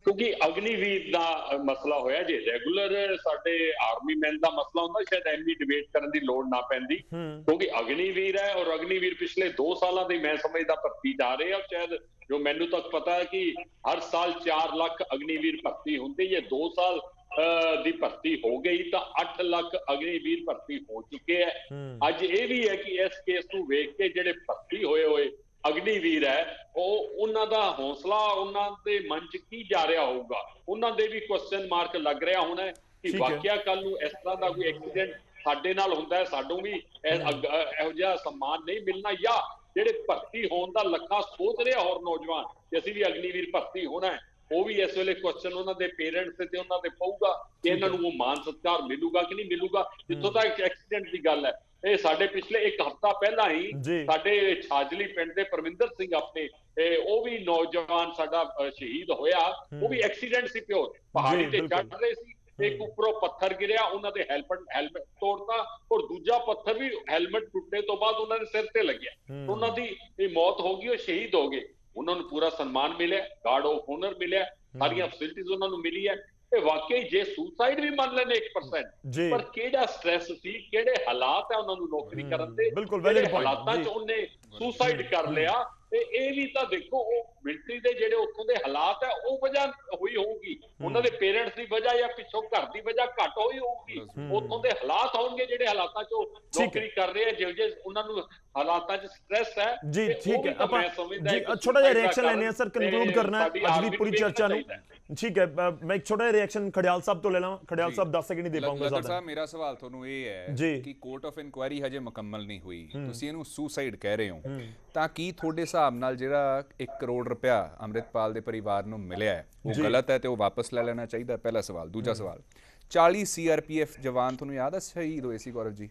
ਕਿਉਂਕਿ ਅਗਨੀਵੀਰ ਦਾ ਮਸਲਾ ਹੋਇਆ, ਜੇ ਰੈਗੂਲਰ ਸਾਡੇ ਆਰਮੀ ਮੈਨ ਦਾ ਮਸਲਾ ਹੁੰਦਾ ਸ਼ਾਇਦ ਐਨੀ ਡਿਬੇਟ ਕਰਨ ਦੀ ਲੋੜ ਨਾ ਪੈਂਦੀ, ਕਿਉਂਕਿ ਅਗਨੀਵੀਰ ਹੈ ਔਰ ਅਗਨੀਵੀਰ ਪਿਛਲੇ 2 ਸਾਲਾਂ ਦੇ ਮੈਂ ਸਮਝਦਾ ਭਰਤੀ ਜਾ ਰਹੇ ਆ। ਸ਼ਾਇਦ ਜੋ ਮੈਨੂੰ ਤੱਕ ਪਤਾ ਹੈ ਕਿ ਹਰ ਸਾਲ 4 ਲੱਖ ਅਗਨੀਵੀਰ ਭਰਤੀ ਹੁੰਦੇ, ਜੇ 2 ਸਾਲ ਦੀ ਭਰਤੀ ਹੋ ਗਈ ਤਾਂ 8 ਲੱਖ ਅਗਨੀਵੀਰ ਭਰਤੀ ਹੋ ਚੁੱਕੇ ਹੈ। ਅੱਜ ਇਹ ਵੀ ਹੈ ਕਿ ਇਸ ਕੇਸ ਨੂੰ ਵੇਖ ਕੇ ਜਿਹੜੇ ਭਰਤੀ ਹੋਏ ਅਗਨੀਵੀਰ ਹੈ, ਉਹਨਾਂ ਦਾ ਹੌਸਲਾ, ਉਹਨਾਂ ਦੇ ਮਨ 'ਚ ਕੀ ਜਾ ਰਿਹਾ ਹੋਊਗਾ, ਉਹਨਾਂ ਦੇ ਵੀ ਕੁਐਸਚਨ ਮਾਰਕ ਲੱਗ ਰਿਹਾ ਹੋਣਾ ਕਿ ਵਾਕਿਆ ਕੱਲ ਨੂੰ ਇਸ ਤਰ੍ਹਾਂ ਦਾ ਕੋਈ ਐਕਸੀਡੈਂਟ ਸਾਡੇ ਨਾਲ ਹੁੰਦਾ ਹੈ, ਸਾਨੂੰ ਵੀ ਇਹੋ ਜਿਹਾ सम्मान ਨਹੀਂ ਮਿਲਣਾ, ਜਾਂ ਜਿਹੜੇ ਭਰਤੀ ਹੋਣ ਦਾ ਲੱਖਾਂ ਸੋਚ ਰਿਹਾ ਹੋਰ ਨੌਜਵਾਨ ਕਿ ਅਸੀਂ ਵੀ ਅਗਨੀਵੀਰ ਭਰਤੀ ਹੋਣਾ ਹੈ, ਉਹ ਵੀ ਇਸ ਵੇਲੇ ਕੁਐਸਚਨ ਉਹਨਾਂ ਦੇ ਪੇਰੈਂਟਸ ਤੇ ਉਹਨਾਂ ਤੇ ਪਊਗਾ ਕਿ ਇਹਨਾਂ ਨੂੰ ਉਹ ਮਾਨ ਸਤਿਕਾਰ ਮਿਲੂਗਾ ਕਿ ਨਹੀਂ ਮਿਲੂਗਾ। ਜਿੱਥੋਂ ਤੱਕ ਐਕਸੀਡੈਂਟ ਦੀ ਗੱਲ ਹੈ, ਇਹ ਸਾਡੇ ਪਿਛਲੇ ਇੱਕ ਹਫ਼ਤਾ ਪਹਿਲਾਂ ਹੀ ਸਾਡੇ ਛਾਜਲੀ ਪਿੰਡ ਦੇ ਪਰਮਿੰਦਰ ਸਿੰਘ ਆਪਣੇ ਉਹ ਵੀ ਨੌਜਵਾਨ ਸਾਡਾ ਸ਼ਹੀਦ ਹੋਇਆ, ਉਹ ਵੀ ਐਕਸੀਡੈਂਟ ਸੀ ਪਿਓਰ, ਪਹਾੜੀ ਤੇ ਚੜ੍ਹ ਰਹੇ ਸੀ, ਇੱਕ ਉੱਪਰੋਂ ਪੱਥਰ ਗਿਰਿਆ, ਉਹਨਾਂ ਦੇ ਹੈਲਮਟ ਤੋੜਤਾ, ਔਰ ਦੂਜਾ ਪੱਥਰ ਵੀ ਹੈਲਮਟ ਟੁੱਟੇ ਤੋਂ ਬਾਅਦ ਉਹਨਾਂ ਦੇ ਸਿਰ ਤੇ ਲੱਗਿਆ, ਉਹਨਾਂ ਦੀ ਇਹ ਮੌਤ ਹੋ ਗਈ, ਉਹ ਸ਼ਹੀਦ ਹੋ ਗਏ। ਉਹਨਾਂ ਨੂੰ ਪੂਰਾ ਸਨਮਾਨ ਮਿਲਿਆ, ਗਾਰਡ ਆਫ ਆਨਰ ਮਿਲਿਆ, ਸਾਰੀਆਂ ਫੈਸਿਲਿਟੀਆਂ ਉਹਨਾਂ ਨੂੰ ਮਿਲੀ ਹੈ। ਇਹ ਵਾਕਈ ਜੇ ਸੁਸਾਈਡ ਵੀ ਮੰਨ ਲੈਣੇ 1%, ਪਰ ਕਿਹੜਾ ਸਟ੍ਰੈਸ ਸੀ, ਕਿਹੜੇ ਹਾਲਾਤ ਹੈ ਉਹਨਾਂ ਨੂੰ ਨੌਕਰੀ ਕਰਨ ਦੇ, ਕਿਹੜੇ ਹਾਲਾਤਾਂ 'ਚ ਉਹਨੇ ਸੁਸਾਈਡ ਕਰ ਲਿਆ। ਤੇ ਇਹ ਵੀ ਤਾਂ ਦੇਖੋ, ਉਹ ਮਿਲਟਰੀ ਦੇ ਜਿਹੜੇ ਉੱਥੋਂ ਦੇ ਹਾਲਾਤ ਹੈ ਉਹ ਵਜ੍ਹਾ ਹੋਈ ਹੋਊਗੀ, ਉਹਨਾਂ ਦੇ ਪੇਰੈਂਟਸ ਦੀ ਵਜ੍ਹਾ ਜਾਂ ਪਿੱਛੋਂ ਘਰ ਦੀ ਵਜ੍ਹਾ ਘੱਟ ਹੋਈ ਹੋਊਗੀ, ਉੱਥੋਂ ਦੇ ਹਾਲਾਤ ਹੋਣਗੇ ਜਿਹੜੇ ਹਾਲਾਤਾਂ 'ਚ ਉਹ ਨੌਕਰੀ ਕਰ ਰਹੇ ਆ, ਜੇ ਉਹਨਾਂ ਨੂੰ ਹਾਲਾਤਾਂ 'ਚ ਸਟ੍ਰੈਸ ਹੈ। ਜੀ ਠੀਕ ਹੈ, ਆਪਾਂ ਜੀ ਛੋਟਾ ਜਿਹਾ ਰਿਐਕਸ਼ਨ ਲੈਣੇ ਆ ਸਰ, ਕੰਕਲੂਡ ਕਰਨਾ ਅੱਜ ਦੀ ਪੂਰੀ ਚਰਚਾ ਨੂੰ। ਠੀਕ ਹੈ, ਮੈਂ ਇੱਕ ਛੋਟਾ ਜਿਹਾ ਰਿਐਕਸ਼ਨ ਖੜਿਆਲ ਸਾਹਿਬ ਤੋਂ ਲੈ ਲਵਾਂ। ਖੜਿਆਲ ਸਾਹਿਬ 10 ਸੈਕਿੰਡ ਹੀ ਦੇ ਪਾਉਂਗਾ ਲੱਦਰ ਸਾਹਿਬ, ਮੇਰਾ ਸਵਾਲ ਤੁਹਾਨੂੰ ਇਹ ਹੈ ਕਿ ਕੋਰਟ ਆਫ ਇਨਕੁਆਇਰੀ ਹਜੇ ਮੁਕੰਮਲ ਨਹੀਂ ਹੋਈ, ਤੁਸੀਂ ਇਹਨੂੰ ਸੁਸਾਈਡ ਕਹਿ ਰਹੇ ਹੋ, ਤਾਂ ਕੀ ਤੁਹਾਡੇ ਹਿਸਾਬ ਨਾਲ ਜਿਹੜਾ 1 ਕਰੋੜ ਰੁਪਇਆ ਅੰਮ੍ਰਿਤਪਾਲ ਦੇ ਪਰਿਵਾਰ ਨੂੰ ਮਿਲਿਆ ਹੈ ਉਹ ਗਲਤ ਹੈ ਤੇ ਉਹ ਵਾਪਸ ਲੈ ਲੈਣਾ ਚਾਹੀਦਾ? ਪਹਿਲਾ ਸਵਾਲ। ਦੂਜਾ ਸਵਾਲ, 40 CRPF ਜਵਾਨ ਤੁਹਾਨੂੰ ਯਾਦ ਹੈ ਸ਼ਹੀਦ ਹੋਏ ਸੀ ਗੌਰਵ ਜੀ,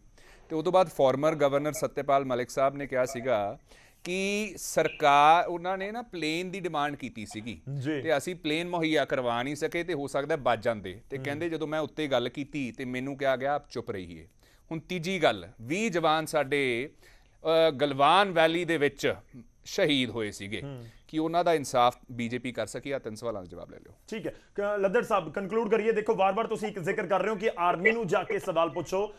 ਤੇ ਉਸ ਤੋਂ ਬਾਅਦ ਫਾਰਮਰ ਗਵਰਨਰ ਸਤਿਆਪਾਲ ਮਲਿਕ ਸਾਹਿਬ ਨੇ ਕਿਹਾ ਸੀਗਾ ਕਿ ਸਰਕਾਰ, ਉਹਨਾਂ ਨੇ ਨਾ ਪਲੇਨ ਦੀ ਡਿਮਾਂਡ ਕੀਤੀ ਸੀਗੀ ਤੇ ਅਸੀਂ ਪਲੇਨ ਮੁਹੱਈਆ ਕਰਵਾ ਨਹੀਂ ਸਕੇ ਤੇ ਹੋ ਸਕਦਾ ਬਚ ਜਾਂਦੇ, ਤੇ ਕਹਿੰਦੇ ਜਦੋਂ ਮੈਂ ਉੱਤੇ ਗੱਲ ਕੀਤੀ ਤੇ ਮੈਨੂੰ ਕਿਹਾ ਗਿਆ ਆਪ ਚੁੱਪ ਰਹੀਏ। ਹੁਣ ਤੀਜੀ ਗੱਲ, 20 ਜਵਾਨ ਸਾਡੇ ਗਲਵਾਨ ਵੈਲੀ ਦੇ ਵਿੱਚ ਸ਼ਹੀਦ ਹੋਏ ਸੀਗੇ, ਕਿ ਉਹਨਾਂ ਦਾ ਇਨਸਾਫ ਬੀਜੇਪੀ ਕਰ ਸਕੀ? ਆ 3 ਸਵਾਲਾਂ ਦਾ ਜਵਾਬ ਲੈ ਲਿਓ। ਠੀਕ ਹੈ ਲੱਦਰ ਸਾਹਿਬ, ਕੰਕਲੂਡ ਕਰੀਏ। ਦੇਖੋ ਵਾਰ-ਵਾਰ ਤੁਸੀਂ ਇੱਕ ਜ਼ਿਕਰ ਕਰ ਰਹੇ ਹੋ ਕਿ ਆਰਮੀ ਨੂੰ ਜਾ ਕੇ ਸਵਾਲ ਪੁੱਛੋ,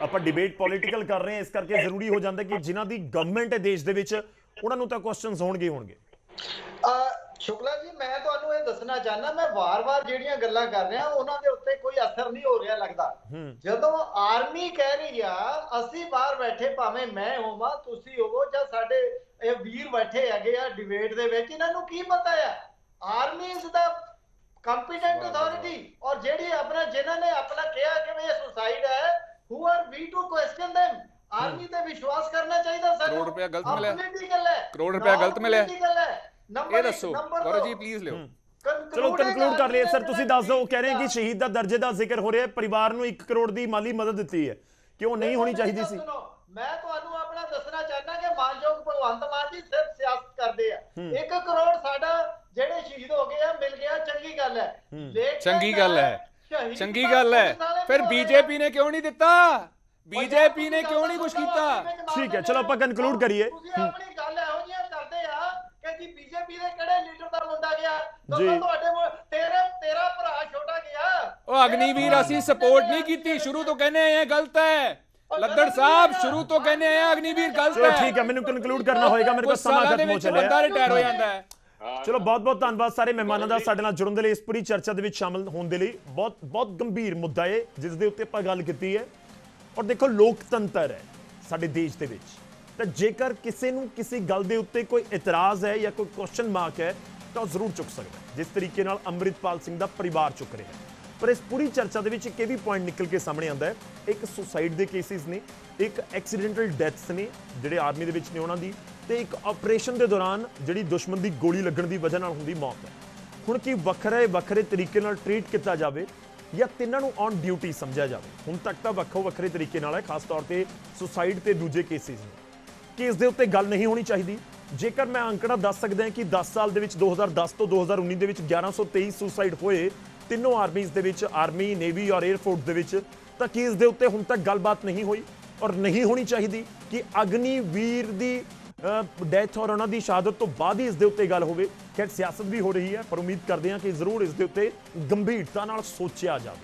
ਆਪਾਂ ਡਿਬੇਟ ਪੋਲੀਟੀਕਲ ਕਰ ਰਹੇ ਹਾਂ, ਇਸ ਕਰਕੇ ਜ਼ਰੂਰੀ ਹੋ ਜਾਂਦਾ ਕਿ ਜਿਨ੍ਹਾਂ ਦੀ ਗਵਰਨਮੈਂਟ ਹੈ ਦੇਸ਼ ਦੇ ਵਿੱਚ ਉਹਨਾਂ ਨੂੰ ਤਾਂ ਕੁਐਸਚਨਸ ਹੋਣਗੇ। ਸ਼ੁਕਲਾ ਜੀ, ਮੈਂ ਤੁਹਾਨੂੰ ਇਹ ਦੱਸਣਾ ਚਾਹੁੰਦਾ, ਮੈਂ ਵਾਰ-ਵਾਰ ਜਿਹੜੀਆਂ ਗੱਲਾਂ ਕਰ ਰਿਹਾ ਉਹਨਾਂ ਦੇ ਉੱਤੇ ਕੋਈ ਅਸਰ ਨਹੀਂ ਹੋ ਰਿਹਾ ਲੱਗਦਾ। ਜਦੋਂ ਆਰਮੀ ਕਹਿ ਰਹੀ ਆ ਅਸੀਂ ਬਾਹਰ ਬੈਠੇ, ਭਾਵੇਂ ਮੈਂ ਹੋਵਾਂ, ਤੁਸੀਂ ਹੋਵੋ, ਜਾਂ ਸਾਡੇ ਇਹ ਵੀਰ ਬੈਠੇ ਹੈਗੇ ਆ ਡਿਬੇਟ ਦੇ ਵਿੱਚ, ਇਹਨਾਂ ਨੂੰ ਕੀ ਪਤਾ ਆ? Army is the competent authority, ਔਰ ਜਿਹੜੀ ਆਪਣਾ ਜਿਨ੍ਹਾਂ ਨੇ ਆਪਣਾ ਕਿਹਾ ਕਿ ਇਹ ਸੁਸਾਈਡ ਹੈ, who are we to question them? Army ਤੇ ਵਿਸ਼ਵਾਸ ਕਰਨਾ ਚਾਹੀਦਾ ਸਾਨੂੰ। ਕਰੋੜ ਰੁਪਇਆ ਗਲਤ ਮਿਲਿਆ, ਕਰੋੜ ਰੁਪਇਆ ਗਲਤ ਮਿਲਿਆ, ਇਹ ਦੱਸੋ ਗੌਰਵ ਜੀ ਪਲੀਜ਼ ਲਿਓ। ਚਲੋ ਕੰਕਲੂਡ ਕਰ ਲਈਏ ਸਰ, ਤੁਸੀਂ ਦੱਸ ਦਿਓ। ਉਹ ਕਹਿ ਰਹੇ ਕਿ ਸ਼ਹੀਦ ਦਾ ਦਰਜੇ ਦਾ ਜ਼ਿਕਰ ਹੋ ਰਿਹਾ, ਪਰਿਵਾਰ ਨੂੰ 1 ਕਰੋੜ ਦੀ ਮਾਲੀ ਮਦਦ ਦਿੱਤੀ ਹੈ, ਕਿ ਉਹ ਨਹੀਂ ਹੋਣੀ ਚਾਹੀਦੀ ਸੀ। ਮੈਂ ਤੁਹਾਨੂੰ ਆਪਣਾ ਦੱਸਣਾ ਚਾਹੁੰਦਾ ਕਿ ਮਾਨਯੋਗ ਭਗਵੰਤ ਮਾਨ ਜੀ ਸਿਰਫ ਸਿਆਸਤ ਕਰਦੇ ਆ। 1 ਕਰੋੜ ਸਾਡਾ ਜਿਹੜੇ ਸ਼ਹੀਦ ਹੋ ਗਏ ਆ ਮਿਲ ਗਿਆ, ਚੰਗੀ ਗੱਲ ਹੈ, ਚੰਗੀ ਗੱਲ ਹੈ, ਚੰਗੀ ਗੱਲ ਹੈ। ਫਿਰ ਬੀਜੇਪੀ ਨੇ ਕਿਉਂ ਨਹੀਂ ਦਿੱਤਾ? ਬੀਜੇਪੀ ਨੇ ਕਿਉਂ ਨਹੀਂ ਕੁਝ ਕੀਤਾ? ਠੀਕ ਹੈ, ਚਲੋ ਆਪਾਂ ਕੰਕਲੂਡ ਕਰੀਏ। ਆਪਣੀ ਗੱਲ ਇਹੋ ਜਿਹੀ ਕਰਦੇ ਆ ਕਿ ਜੀ ਬੀਜੇਪੀ ਦੇ ਕਿਹੜੇ ਲੀਡਰ ਦਾ ਮੁੰਡਾ ਗਿਆ, ਤੁਹਾਡੇ ਤੇਰਾ ਭਰਾ ਛੋਟਾ ਗਿਆ। ਉਹ ਅਗਨੀਵੀਰ ਅਸੀਂ ਸਪੋਰਟ ਨਹੀਂ ਕੀਤੀ, ਸ਼ੁਰੂ ਤੋਂ ਕਹਿੰਦੇ ਆਏ ਗਲਤ ਹੈ। ਲੱਦੜ ਸਾਹਿਬ ਸ਼ੁਰੂ ਤੋਂ ਕਹਿੰਦੇ ਆਏ ਅਗਨੀਵੀਰ ਗਲਤ ਹੈ। ਠੀਕ ਹੈ, ਮੈਨੂੰ ਕੰਕਲੂਡ ਕਰਨਾ ਹੋਏਗਾ, ਮੇਰੇ ਕੋਲ ਸਮਾਂ ਖਤਮ ਹੋ ਚੱਲਿਆ। ਬੰਦਾ ਰਿਟਾਇਰ ਹੋ ਜਾਂਦਾ ਹੈ। ਚਲੋ ਬਹੁਤ-ਬਹੁਤ ਧੰਨਵਾਦ ਸਾਰੇ ਮਹਿਮਾਨਾਂ ਦਾ ਸਾਡੇ ਨਾਲ ਜੁੜਨ ਦੇ ਲਈ, ਇਸ ਪੂਰੀ ਚਰਚਾ ਦੇ ਵਿੱਚ ਸ਼ਾਮਲ ਹੋਣ ਦੇ ਲਈ। ਬਹੁਤ ਗੰਭੀਰ ਮੁੱਦਾ ਹੈ ਜਿਸ ਦੇ ਉੱਤੇ ਆਪਾਂ ਗੱਲ ਕੀਤੀ ਹੈ। ਔਰ ਦੇਖੋ, ਲੋਕਤੰਤਰ ਹੈ ਸਾਡੇ ਦੇਸ਼ ਦੇ ਵਿੱਚ, ਤਾਂ ਜੇਕਰ ਕਿਸੇ ਨੂੰ ਕਿਸੇ ਗੱਲ ਦੇ ਉੱਤੇ ਕੋਈ ਇਤਰਾਜ਼ ਹੈ ਜਾਂ ਕੋਈ ਕੁਐਸਚਨ ਮਾਰਕ ਹੈ ਤਾਂ ਉਹ ਜ਼ਰੂਰ ਚੁੱਕ ਸਕਦਾ, ਜਿਸ ਤਰੀਕੇ ਨਾਲ ਅੰਮ੍ਰਿਤਪਾਲ ਸਿੰਘ ਦਾ ਪਰਿਵਾਰ ਚੁੱਕ ਰਿਹਾ ਹੈ। ਪਰ ਇਸ ਪੂਰੀ ਚਰਚਾ ਦੇ ਵਿੱਚ ਇੱਕ ਇਹ ਵੀ ਪੁਆਇੰਟ ਨਿਕਲ ਕੇ ਸਾਹਮਣੇ ਆਉਂਦਾ ਹੈ, ਇੱਕ ਸੁਸਾਈਡ ਦੇ ਕੇਸਿਸ ਨੇ, ਇੱਕ ਐਕਸੀਡੈਂਟਲ ਡੈਥਸ ਨੇ ਜਿਹੜੇ ਆਰਮੀ ਦੇ ਵਿੱਚ ਨੇ ਉਹਨਾਂ ਦੀ, ਤੇ ਇੱਕ ਆਪਰੇਸ਼ਨ ਦੇ ਦੌਰਾਨ ਜਿਹੜੀ ਦੁਸ਼ਮਣ ਦੀ ਗੋਲੀ ਲੱਗਣ ਦੀ ਵਜ੍ਹਾ ਨਾਲ ਹੁੰਦੀ ਮੌਤ ਹੈ। ਹੁਣ ਕੀ ਵੱਖਰੇ ਤਰੀਕੇ ਨਾਲ ਟ੍ਰੀਟ ਕੀਤਾ ਜਾਵੇ ਜਾਂ ਤਿੰਨਾਂ ਨੂੰ ਔਨ ਡਿਊਟੀ ਸਮਝਿਆ ਜਾਵੇ? ਹੁਣ ਤੱਕ ਤਾਂ ਵੱਖਰੇ ਤਰੀਕੇ ਨਾਲ ਹੈ, ਖਾਸ ਤੌਰ ਤੇ ਸੁਸਾਈਡ ਤੇ ਦੂਜੇ ਕੇਸਿਸ ਨੇ, ਕਿ ਇਸ ਦੇ ਉੱਤੇ ਗੱਲ ਨਹੀਂ ਹੋਣੀ ਚਾਹੀਦੀ। ਜੇਕਰ ਮੈਂ ਅੰਕੜਾ ਦੱਸ ਸਕਦਾ ਕਿ 10 ਸਾਲ ਦੇ ਵਿੱਚ 2010 ਤੋਂ 2019 ਦੇ ਵਿੱਚ 1123 ਸੁਸਾਈਡ ਹੋਏ ਤਿੰਨੋਂ ਆਰਮੀਜ਼ ਦੇ ਵਿੱਚ, ਆਰਮੀ, ਨੇਵੀ ਔਰ 에ਅਰਫੋਰਸ ਦੇ ਵਿੱਚ, ਤਾਂ ਕੀ ਇਸ ਦੇ ਉੱਤੇ ਹੁਣ ਤੱਕ ਗੱਲਬਾਤ ਨਹੀਂ ਹੋਈ ਔਰ ਨਹੀਂ ਹੋਣੀ ਚਾਹੀਦੀ ਕਿ ਅਗਨੀਵੀਰ ਦੀ ਡੈਥ ਔਰ ਉਹਨਾਂ ਦੀ ਸ਼ਹਾਦਤ ਤੋਂ ਬਾਅਦ ਹੀ ਇਸ ਦੇ ਉੱਤੇ ਗੱਲ ਹੋਵੇ? ਖੈਰ ਸਿਆਸਤ ਵੀ ਹੋ ਰਹੀ ਹੈ, ਪਰ ਉਮੀਦ ਕਰਦੇ ਹਾਂ ਕਿ ਜ਼ਰੂਰ ਇਸ ਦੇ ਉੱਤੇ ਗੰਭੀਰਤਾ ਨਾਲ ਸੋਚਿਆ ਜਾਵੇ।